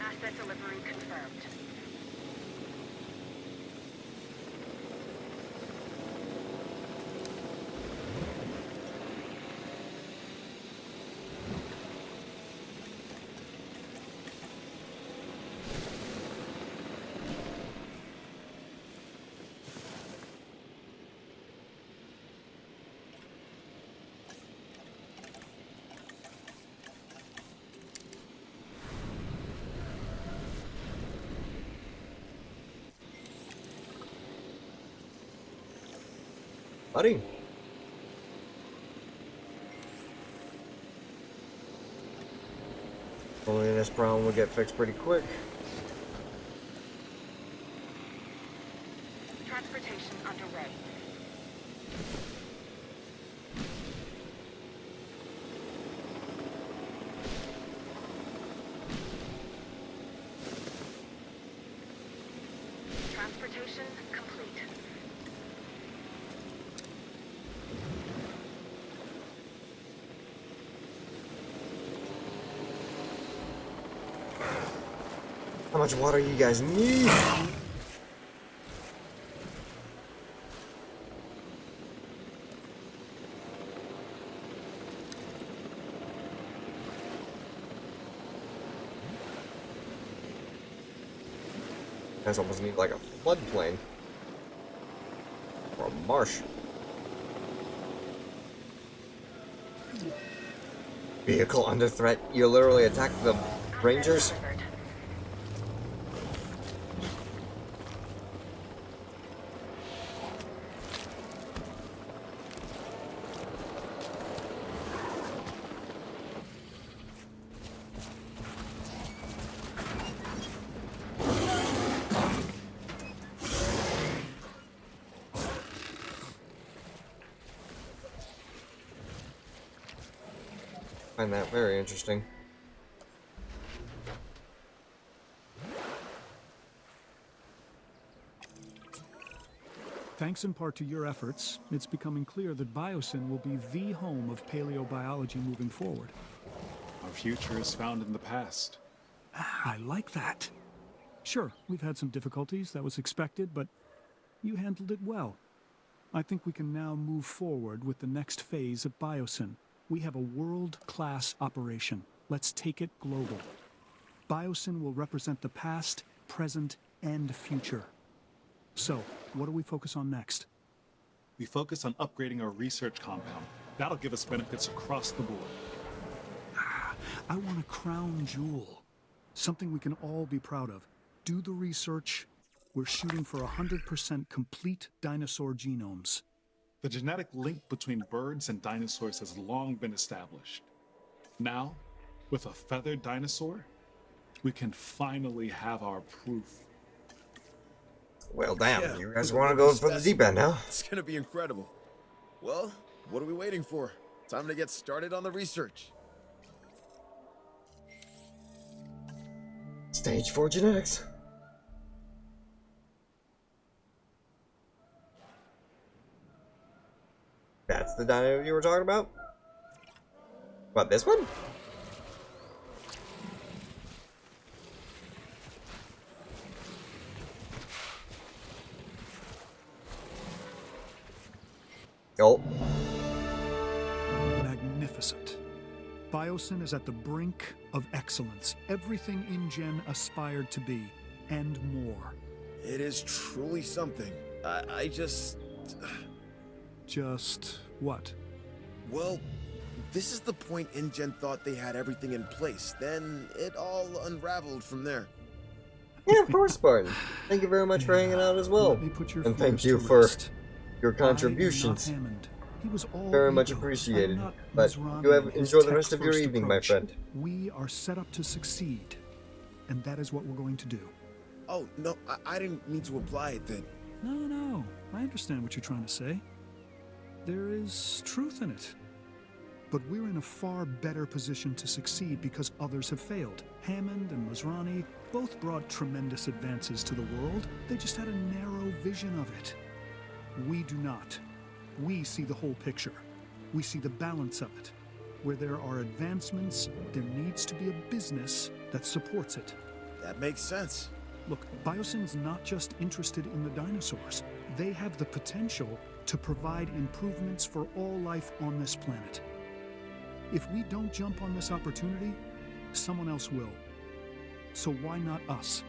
Asset delivery confirmed. buddy. Only this problem will get fixed pretty quick. Transportation underway. Transportation complete. How much water you guys need? You guys almost need like a floodplain. Or a marsh. Vehicle under threat. You literally attack the rangers? I find that very interesting. Thanks in part to your efforts, it's becoming clear that Biosyn will be the home of paleobiology moving forward. Our future is found in the past. I like that. Sure, we've had some difficulties, that was expected, but you handled it well. I think we can now move forward with the next phase of Biosyn. We have a world-class operation. Let's take it global. Biosyn will represent the past, present, and future. So, what do we focus on next? We focus on upgrading our research compound. That'll give us benefits across the board. I want a crown jewel. Something we can all be proud of. Do the research. We're shooting for 100% complete dinosaur genomes. The genetic link between birds and dinosaurs has long been established. Now, with a feathered dinosaur, we can finally have our proof. Well, damn, Yeah, you guys we're want to gonna go be for the special. deep end, huh? It's gonna be incredible. Well, what are we waiting for? Time to get started on the research. Stage 4 genetics. That's the dino you were talking about? What, this one? Oh. Magnificent. Biosyn is at the brink of excellence. Everything InGen aspired to be, and more. It is truly something. I just... Just what? Well, this is the point InGen thought they had everything in place. Then it all unraveled from there. Yeah, of course, Spartan. Thank you very much for hanging out as well. Let me put your And thank fears you to for rest. your I am not contributions. Hammond. He was all Very much ego. appreciated. I'm not But Masrani you have and his enjoy the rest of your tech-first evening, my approach. friend. We are set up to succeed, and that is what we're going to do. Oh, no, I didn't mean to imply it that... No, I understand what you're trying to say. There is truth in it. But we're in a far better position to succeed because others have failed. Hammond and Masrani both brought tremendous advances to the world. They just had a narrow vision of it. We do not. We see the whole picture. We see the balance of it. Where there are advancements, there needs to be a business that supports it. That makes sense. Look, Biosyn's not just interested in the dinosaurs. They have the potential to provide improvements for all life on this planet. If we don't jump on this opportunity, someone else will. So why not us?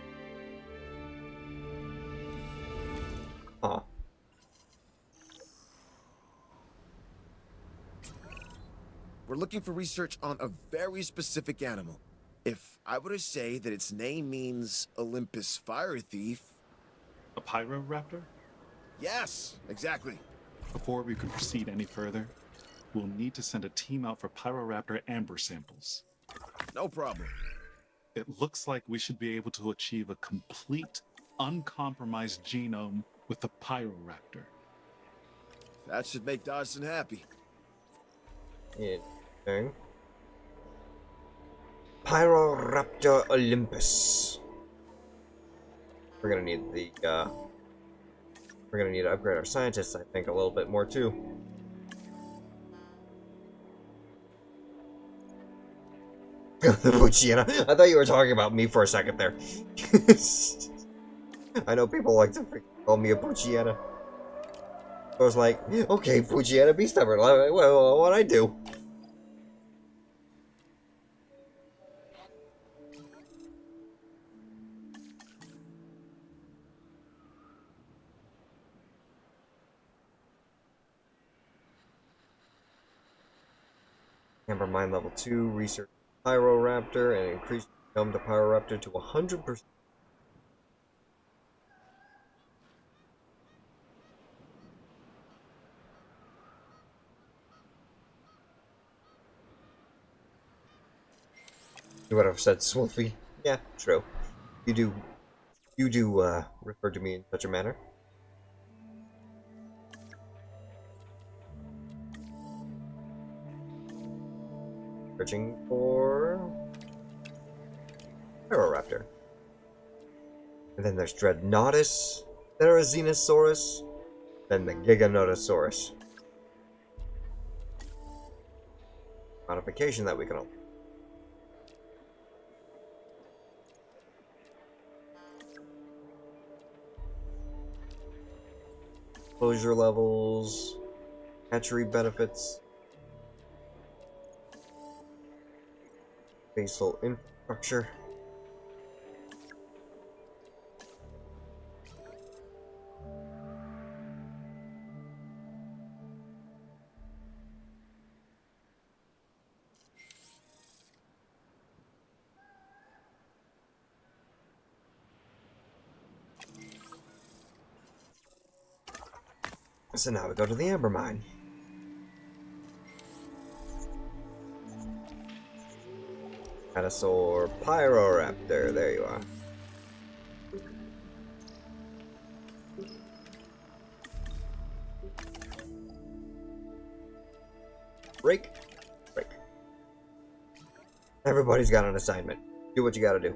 Aw. We're looking for research on a very specific animal. If I were to say that its name means Olympus Fire Thief... A pyroraptor? Yes, exactly. Before we can proceed any further, we'll need to send a team out for Pyroraptor amber samples. No problem. It looks like we should be able to achieve a complete, uncompromised genome with the Pyroraptor. That should make Dodson happy. Interesting. Pyroraptor Olympus. We're gonna need the, we're gonna need to upgrade our scientists, I think, a little bit more, too. Pucciana. I thought you were talking about me for a second there. I know people like to call me a Pucciana. I was like, okay, Pucciana, be stubborn. Well, what'd I do? Amber Mine level 2, research Pyroraptor, and increase the Pyroraptor to 100%. You would have said Swolfie. Yeah, true. You do refer to me in such a manner. Searching for Pyroraptor. And then there's Dreadnoughtus, Therizinosaurus, then the Giganotosaurus. Modification that we can open. Closure levels, hatchery benefits, basal infrastructure. So now we go to the Amber Mine. Dinosaur Pyroraptor, there you are. Break. Break. Everybody's got an assignment. Do what you gotta do.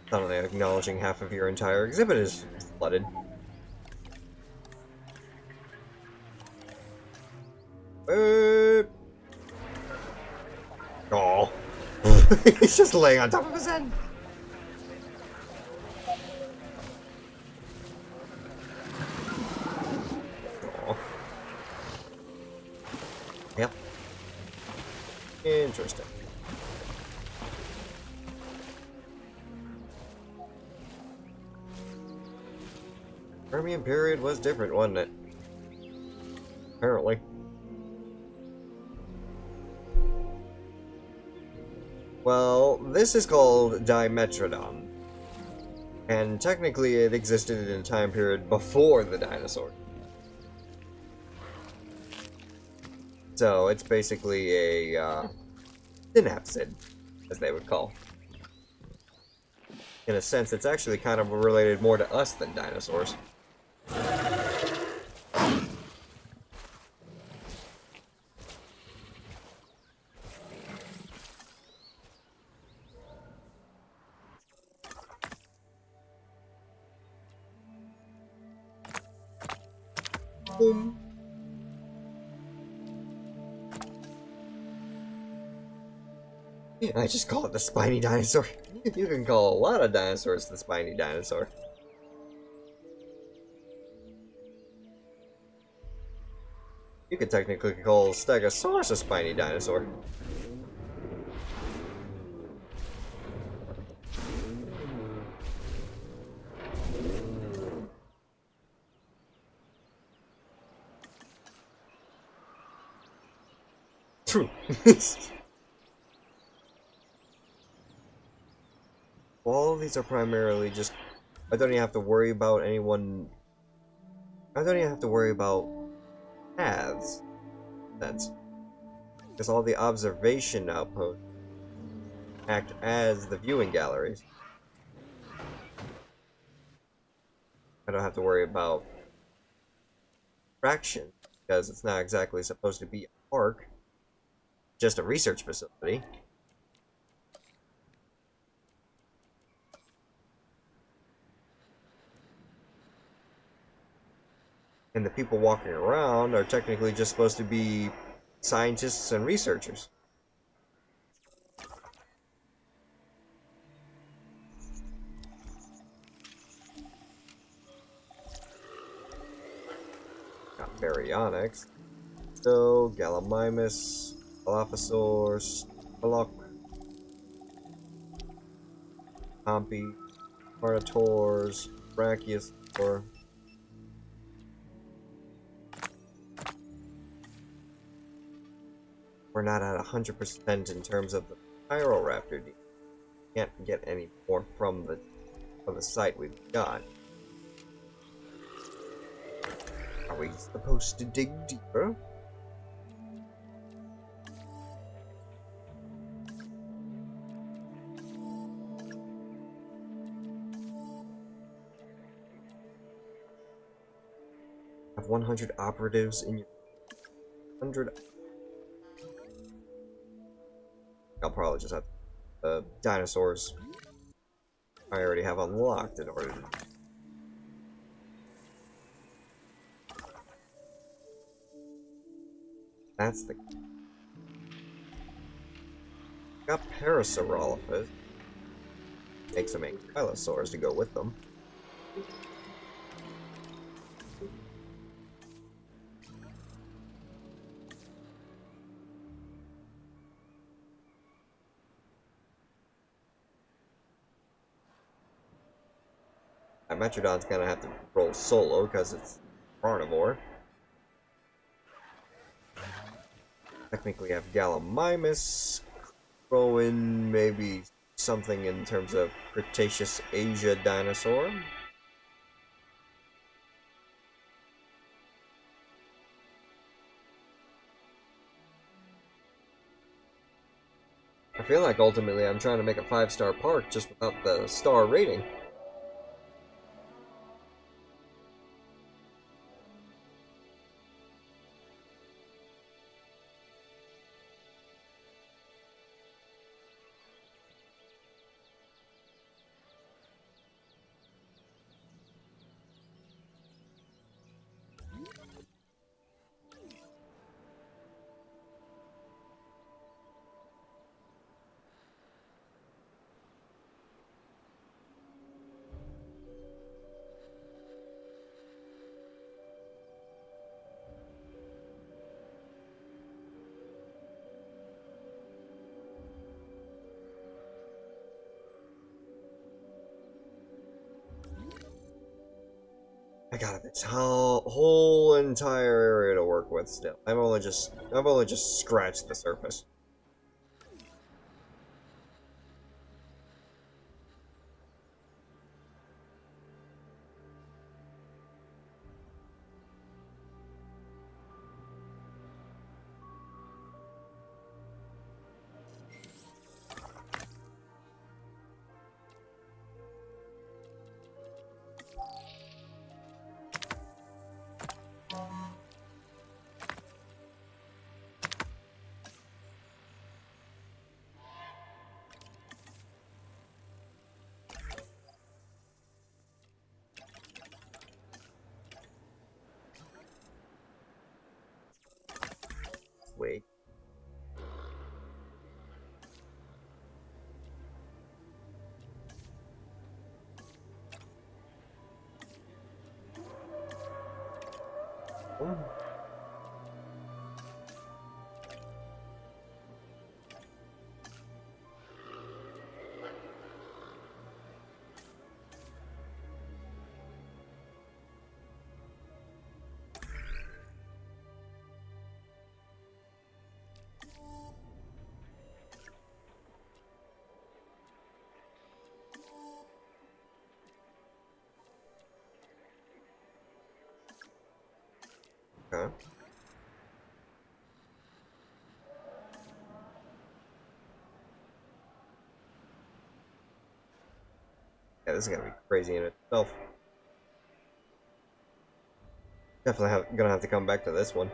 Suddenly acknowledging half of your entire exhibit is flooded. Oh. He's just laying on top of his head. Oh. Yep. Interesting. Permian period was different, wasn't it? Apparently. Well, this is called Dimetrodon. And technically it existed in a time period before the dinosaur. So it's basically a synapsid, as they would call. In a sense, it's actually kind of related more to us than dinosaurs. Boom. I just call it the spiny dinosaur. You can call a lot of dinosaurs the spiny dinosaur. You could technically call Stegosaurus a spiny dinosaur. True. All of these are primarily just... I don't even have to worry about anyone... I don't even have to worry about paths. That's... Because all the observation outposts act as the viewing galleries. I don't have to worry about fraction, because it's not exactly supposed to be a park, just a research facility. And the people walking around are technically just supposed to be scientists and researchers. Got baryonyx. So, Gallimimus, Dilophosaurus, Palok, Pompey, Carnotaurs, Brachiosaur. We're not at 100% in terms of the Pyroraptor. Can't get any more from the site we've got. Are we supposed to dig deeper? Have 100 operatives in your 100. I'll probably just have dinosaurs I already have unlocked in order to... That's the... Got Parasaurolophus. Make some ankylosaurs to go with them. Metrodon's gonna have to roll solo because it's carnivore. Technically, I have Gallimimus. Throw in maybe something in terms of Cretaceous Asia dinosaur. I feel like ultimately I'm trying to make a 5-star park just without the star rating. I got this whole entire area to work with still. I've only just scratched the surface. Wait. Oh. Okay. Yeah, this is gonna be crazy in itself. Definitely gonna have to come back to this one.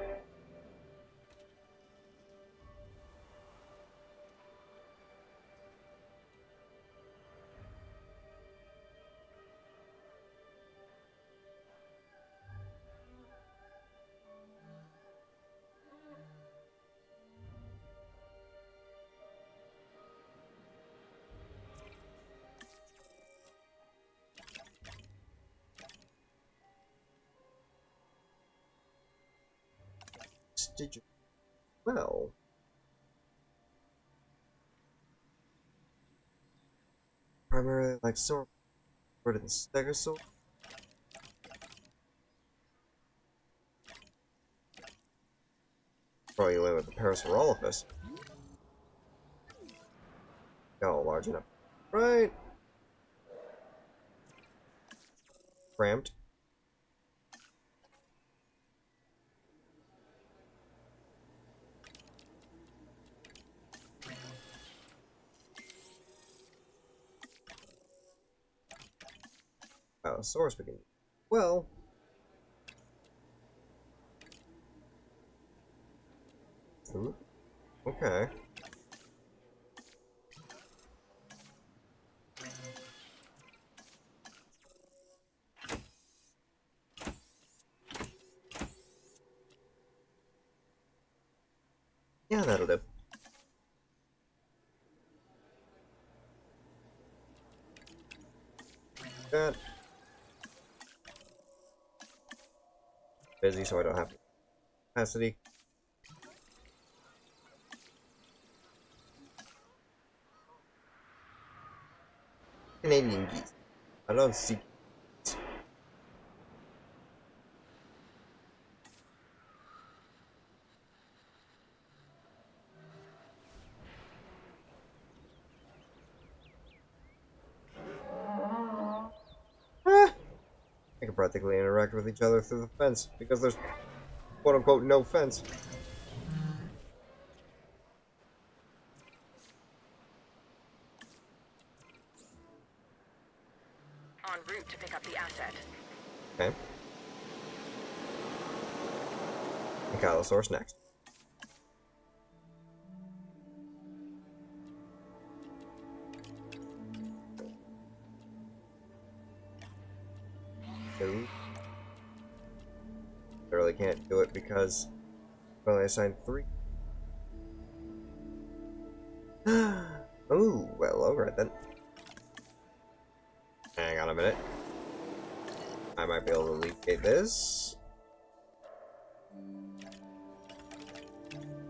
Did you? Well. Primarily like sword and stegosaur. Probably live with the Parasaurolophus. Got a large enough. Right. Cramped. Source we can. Well. Ooh, okay. Yeah, that'll do. That. Busy, so I don't have capacity. Canadian geese. I don't see. They can practically interact with each other through the fence because there's quote unquote no fence. En route to pick up the asset. Okay. Ankylosaurus next. No. I really can't do it because I only assigned 3. Oh, well, alright then. Hang on a minute. I might be able to alleviate this.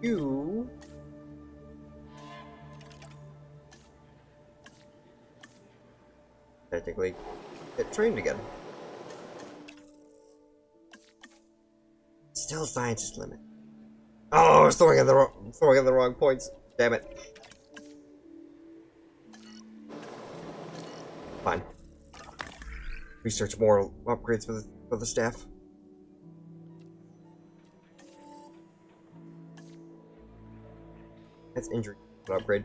You. Technically get trained again. Still scientist limit. Oh, I was throwing in the wrong points. Damn it. Fine. Research more upgrades for the staff. That's injury upgrade.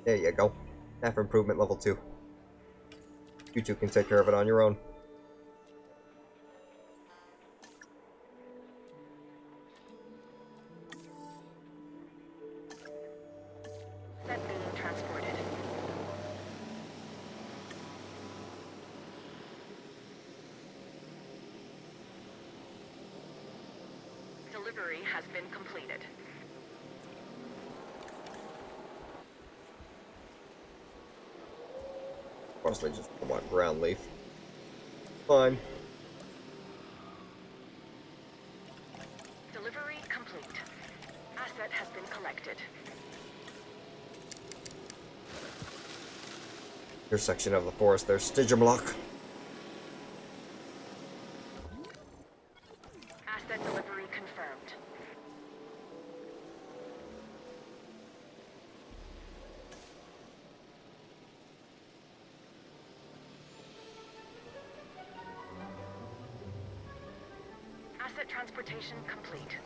There you go. Staff improvement level 2. You two can take care of it on your own. Set being transported. Delivery has been completed. Honestly, just want ground leaf. Fine. Delivery complete. Asset has been collected. Your section of the forest there's Stygimlock. Asset delivery confirmed. Transportation complete.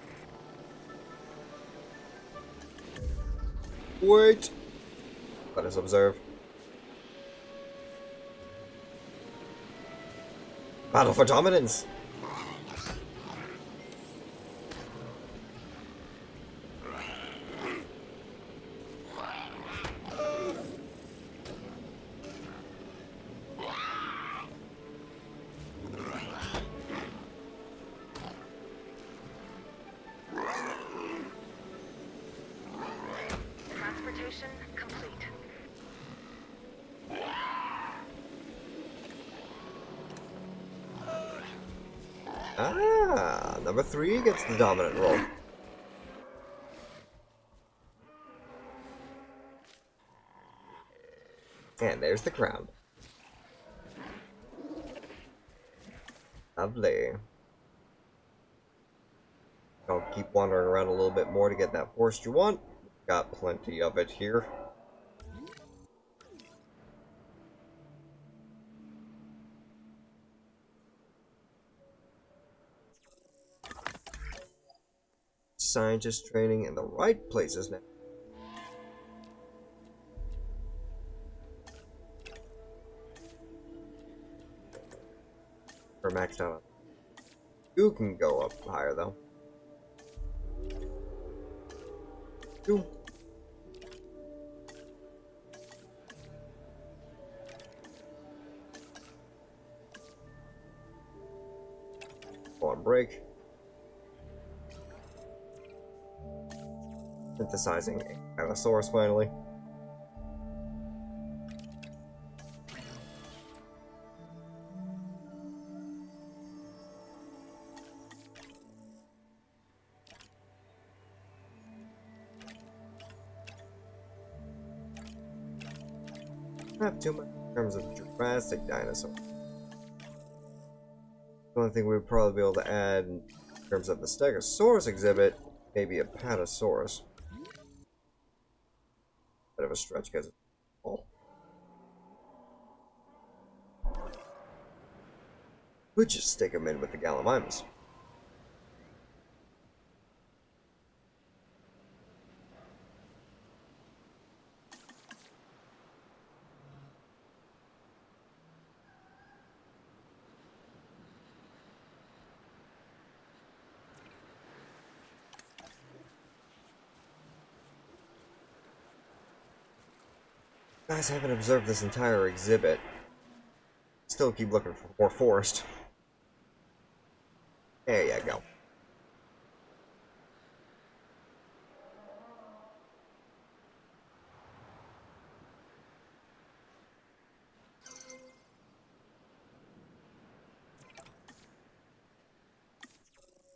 Wait! Let us observe. Battle for dominance! Transportation complete. Ah, number 3 gets the dominant role. And there's the crown. Lovely. I'll keep wandering around a little bit more to get that forest you want. Got plenty of it here. Scientist training in the right places now. We're maxed out. You can go up higher though. Ooh. Go on break. Synthesizing a Tyrannosaurus finally. Not too much in terms of Jurassic dinosaurs. The only thing we'd probably be able to add in terms of the Stegosaurus exhibit, maybe a Patasaurus. Bit of a stretch because it's small. We'd just stick them in with the Gallimimus. Guys, I haven't observed this entire exhibit. Still keep looking for more forest. There you go.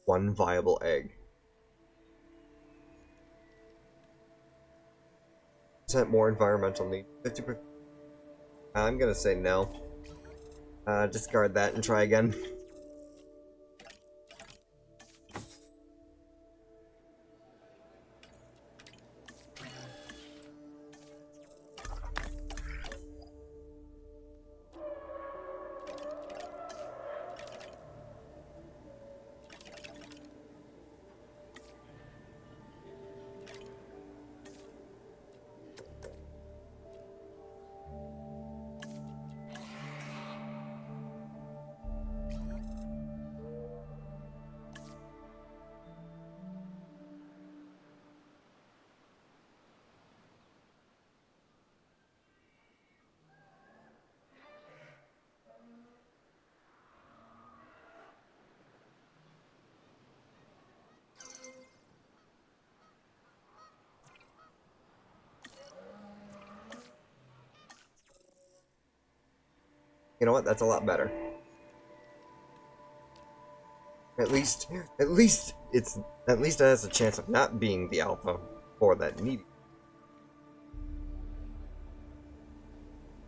One viable egg. More environmental need. 50%. I'm gonna say no. Discard that and try again. You know what? That's a lot better. At least it has a chance of not being the alpha for that needy.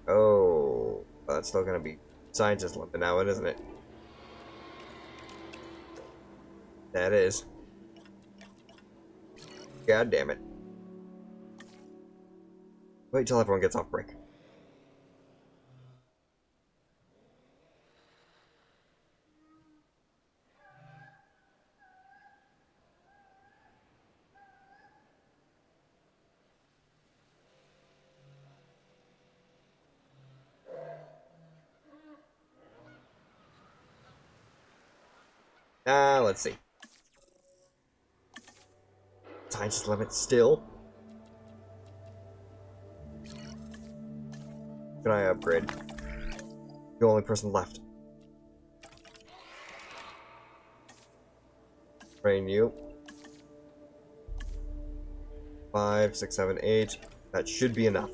Oh, that's still gonna be scientist limping out, isn't it? That is. God damn it. Wait till everyone gets off break. Let's see. Science limit still. Can I upgrade? The only person left. Train you. 5, 6, 7, 8. That should be enough.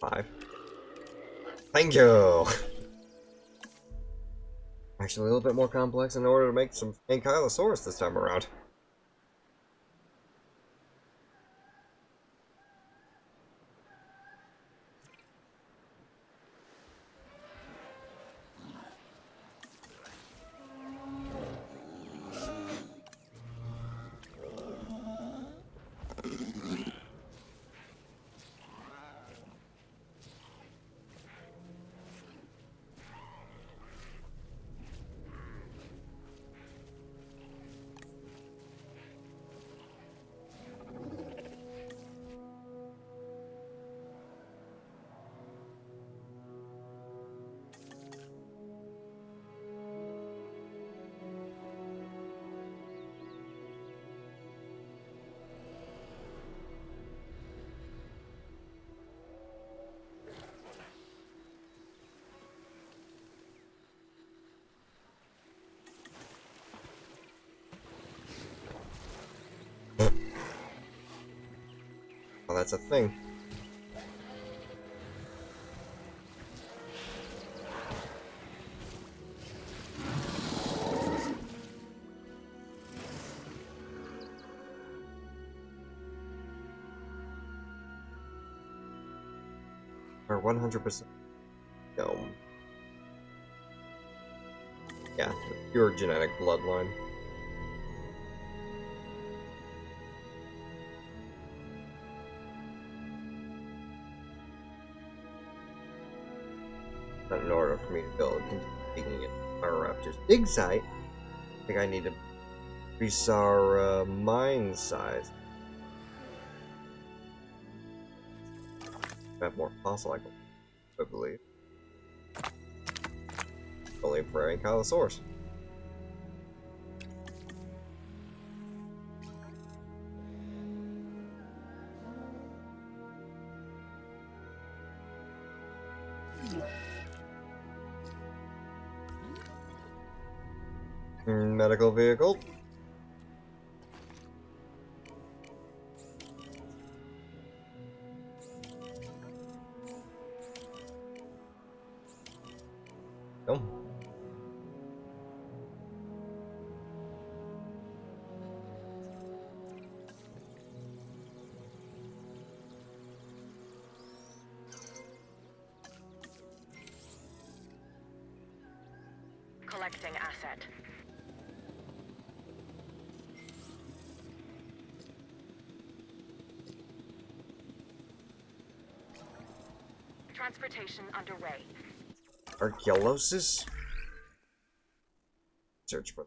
Five. Thank you! Actually, a little bit more complex in order to make some Ankylosaurus this time around. Well, that's a thing. Or 100% dome. Yeah, pure genetic bloodline. But in order for me to build, continue it our Raptor's dig site, I think I need to increase our mine size. Have more fossil, I believe. Only for Ankylosaurus. Medical vehicle. Oh. Collecting asset. Transportation underway. Archaeolosis? Search for.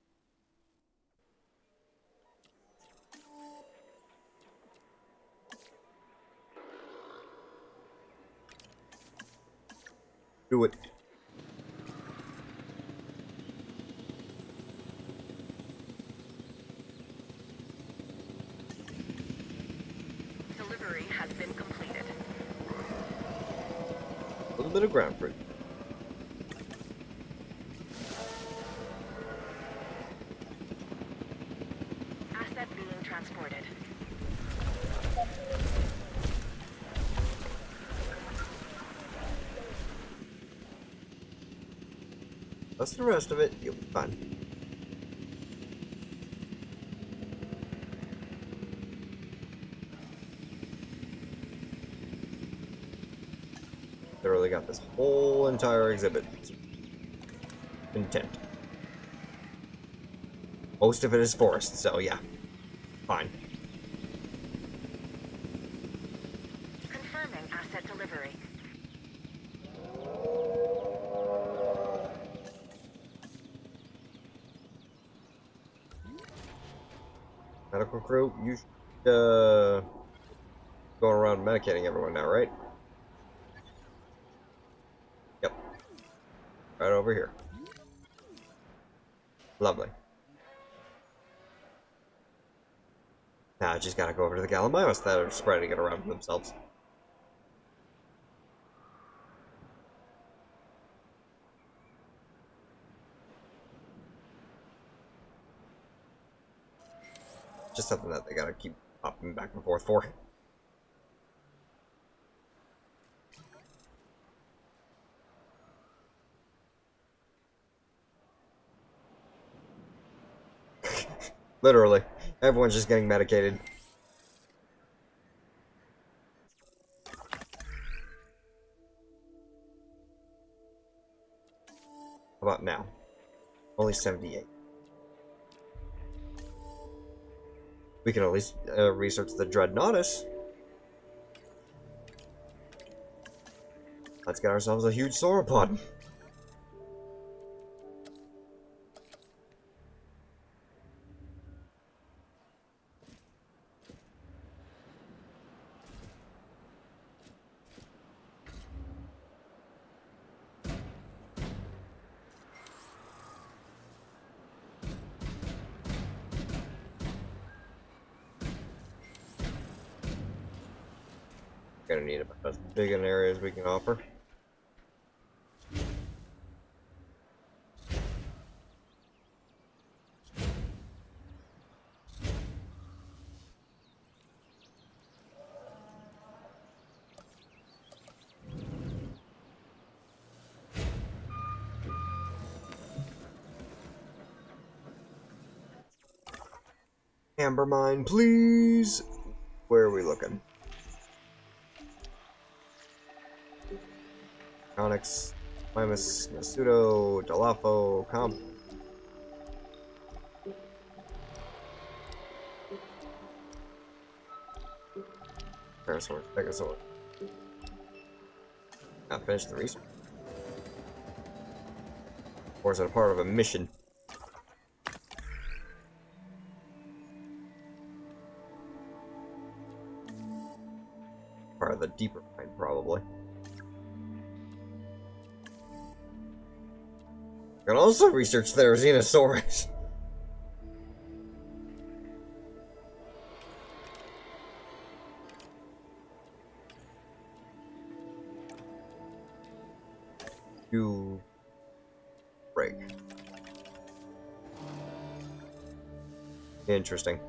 Do it. Delivery has been completed. A little bit of ground fruit. Asset being transported. That's the rest of it. You'll be fine. Literally got this whole entire exhibit intent. Most of it is forest, so yeah, fine. Confirming asset delivery. Medical crew, you should go around medicating everyone now, right? right over here. Lovely. Now I just gotta go over to the Gallimimus that are spreading it around themselves. Just something that they gotta keep popping back and forth for. Literally. Everyone's just getting medicated. How about now? Only 78. We can at least research the Dreadnoughtus. Let's get ourselves a huge sauropod. Gonna need about as big an area as we can offer. Amber mine, please. Where are we looking? Onyx, Mimus, Nasudo, Dalafo, Comp. Parasaur, Pegasaur. Not finished the research. Or is it a part of a mission? Part of the deeper mine, probably. You can also research their Xenosaurus. You break. Interesting.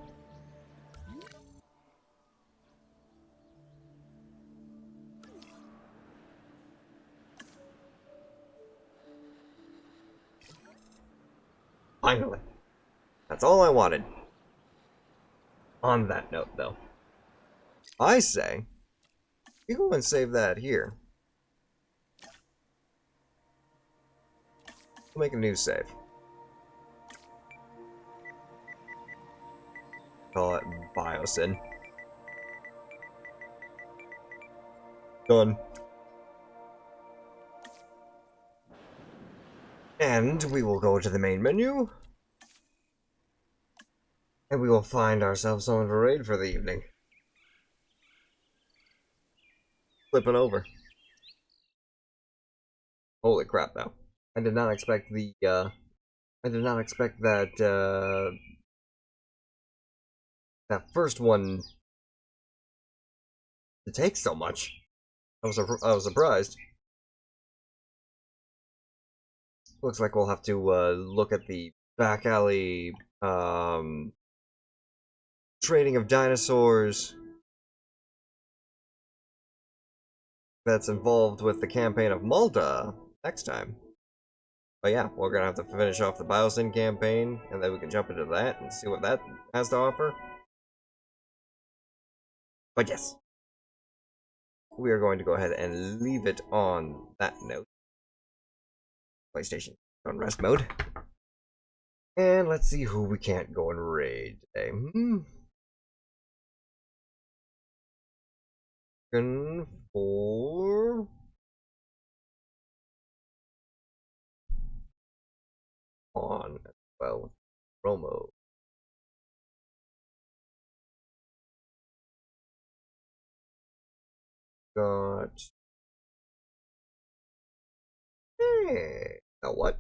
Finally. That's all I wanted. On that note, though, I say, you go and save that here. We'll make a new save. Call it Biosyn. Done. And we will go to the main menu. And we will find ourselves someone to raid for the evening. Flipping over. Holy crap, though. I did not expect the, I did not expect that, that first one to take so much. I was surprised. Looks like we'll have to, look at the back alley, training of dinosaurs that's involved with the campaign of Malta next time. But yeah, we're gonna have to finish off the Biosyn campaign, and then we can jump into that and see what that has to offer. But yes, we are going to go ahead and leave it on that note. PlayStation on rest mode. And let's see who we can't go and raid today. Looking for... on as well with promo. Got... Hey! Now what?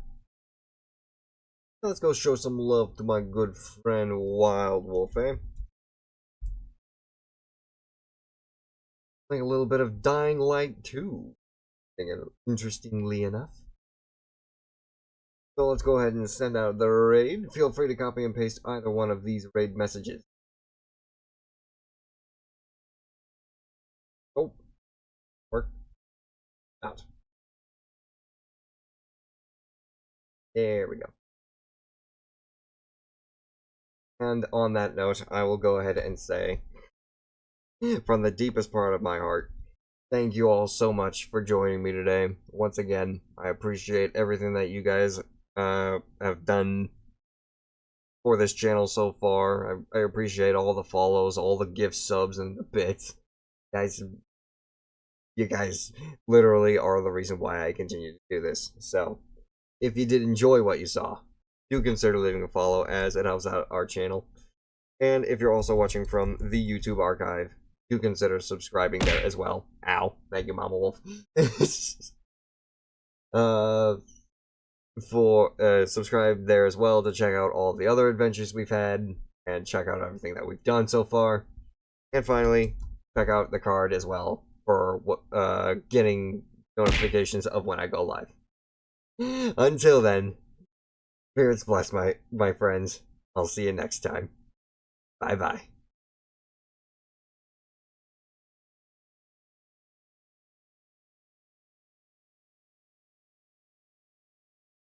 Let's go show some love to my good friend Wild Wolf, eh? Playing a little bit of Dying Light 2. Interestingly enough. So let's go ahead and send out the raid. Feel free to copy and paste either one of these raid messages. Oh. Work. Out. There we go. And on that note, I will go ahead and say, from the deepest part of my heart, thank you all so much for joining me today. Once again, I appreciate everything that you guys have done for this channel so far. I appreciate all the follows, all the gift subs, and the bits. Guys, you guys literally are the reason why I continue to do this. So, if you did enjoy what you saw, do consider leaving a follow, as it helps out our channel. And if you're also watching from the YouTube archive, do consider subscribing there as well. Ow. Thank you, Mama Wolf. Subscribe there as well to check out all the other adventures we've had, and check out everything that we've done so far. And finally, check out the card as well for getting notifications of when I go live. Until then, spirits bless my friends. I'll see you next time. Bye bye.